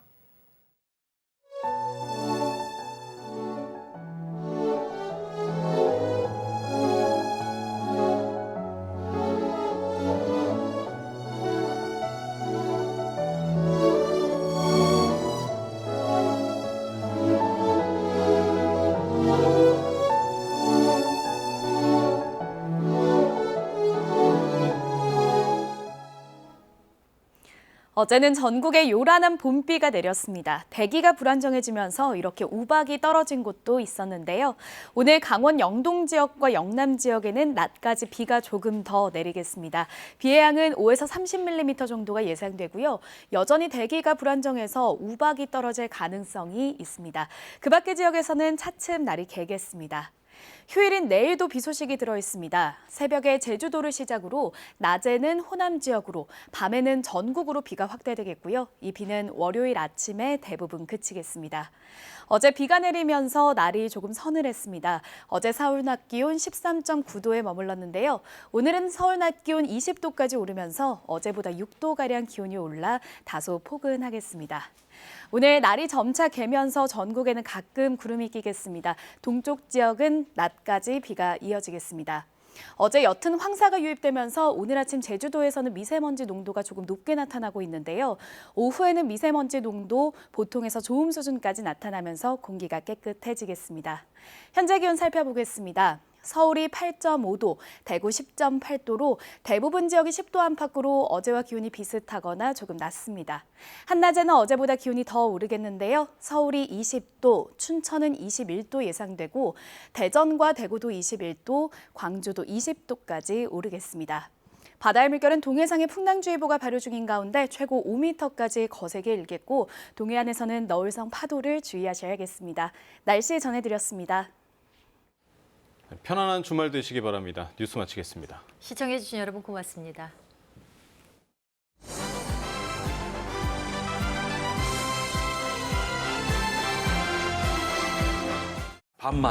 어제는 전국에 요란한 봄비가 내렸습니다. 대기가 불안정해지면서 이렇게 우박이 떨어진 곳도 있었는데요. 오늘 강원 영동 지역과 영남 지역에는 낮까지 비가 조금 더 내리겠습니다. 비의 양은 5에서 30mm 정도가 예상되고요. 여전히 대기가 불안정해서 우박이 떨어질 가능성이 있습니다. 그 밖의 지역에서는 차츰 날이 개겠습니다. 휴일인 내일도 비 소식이 들어있습니다. 새벽에 제주도를 시작으로 낮에는 호남 지역으로, 밤에는 전국으로 비가 확대되겠고요. 이 비는 월요일 아침에 대부분 그치겠습니다. 어제 비가 내리면서 날이 조금 서늘했습니다. 어제 서울 낮 기온 13.9도에 머물렀는데요. 오늘은 서울 낮 기온 20도까지 오르면서 어제보다 6도가량 기온이 올라 다소 포근하겠습니다. 오늘 날이 점차 개면서 전국에는 가끔 구름이 끼겠습니다. 동쪽 지역은 낮까지 비가 이어지겠습니다. 어제 옅은 황사가 유입되면서 오늘 아침 제주도에서는 미세먼지 농도가 조금 높게 나타나고 있는데요. 오후에는 미세먼지 농도 보통에서 좋음 수준까지 나타나면서 공기가 깨끗해지겠습니다. 현재 기온 살펴보겠습니다. 서울이 8.5도, 대구 10.8도로 대부분 지역이 10도 안팎으로 어제와 기온이 비슷하거나 조금 낮습니다. 한낮에는 어제보다 기온이 더 오르겠는데요. 서울이 20도, 춘천은 21도 예상되고 대전과 대구도 21도, 광주도 20도까지 오르겠습니다. 바다의 물결은 동해상에 풍랑주의보가 발효 중인 가운데 최고 5m까지 거세게 일겠고 동해안에서는 너울성 파도를 주의하셔야겠습니다. 날씨 전해드렸습니다. 편안한 주말 되시기 바랍니다. 뉴스 마치겠습니다. 시청해주신 여러분 고맙습니다. 반말.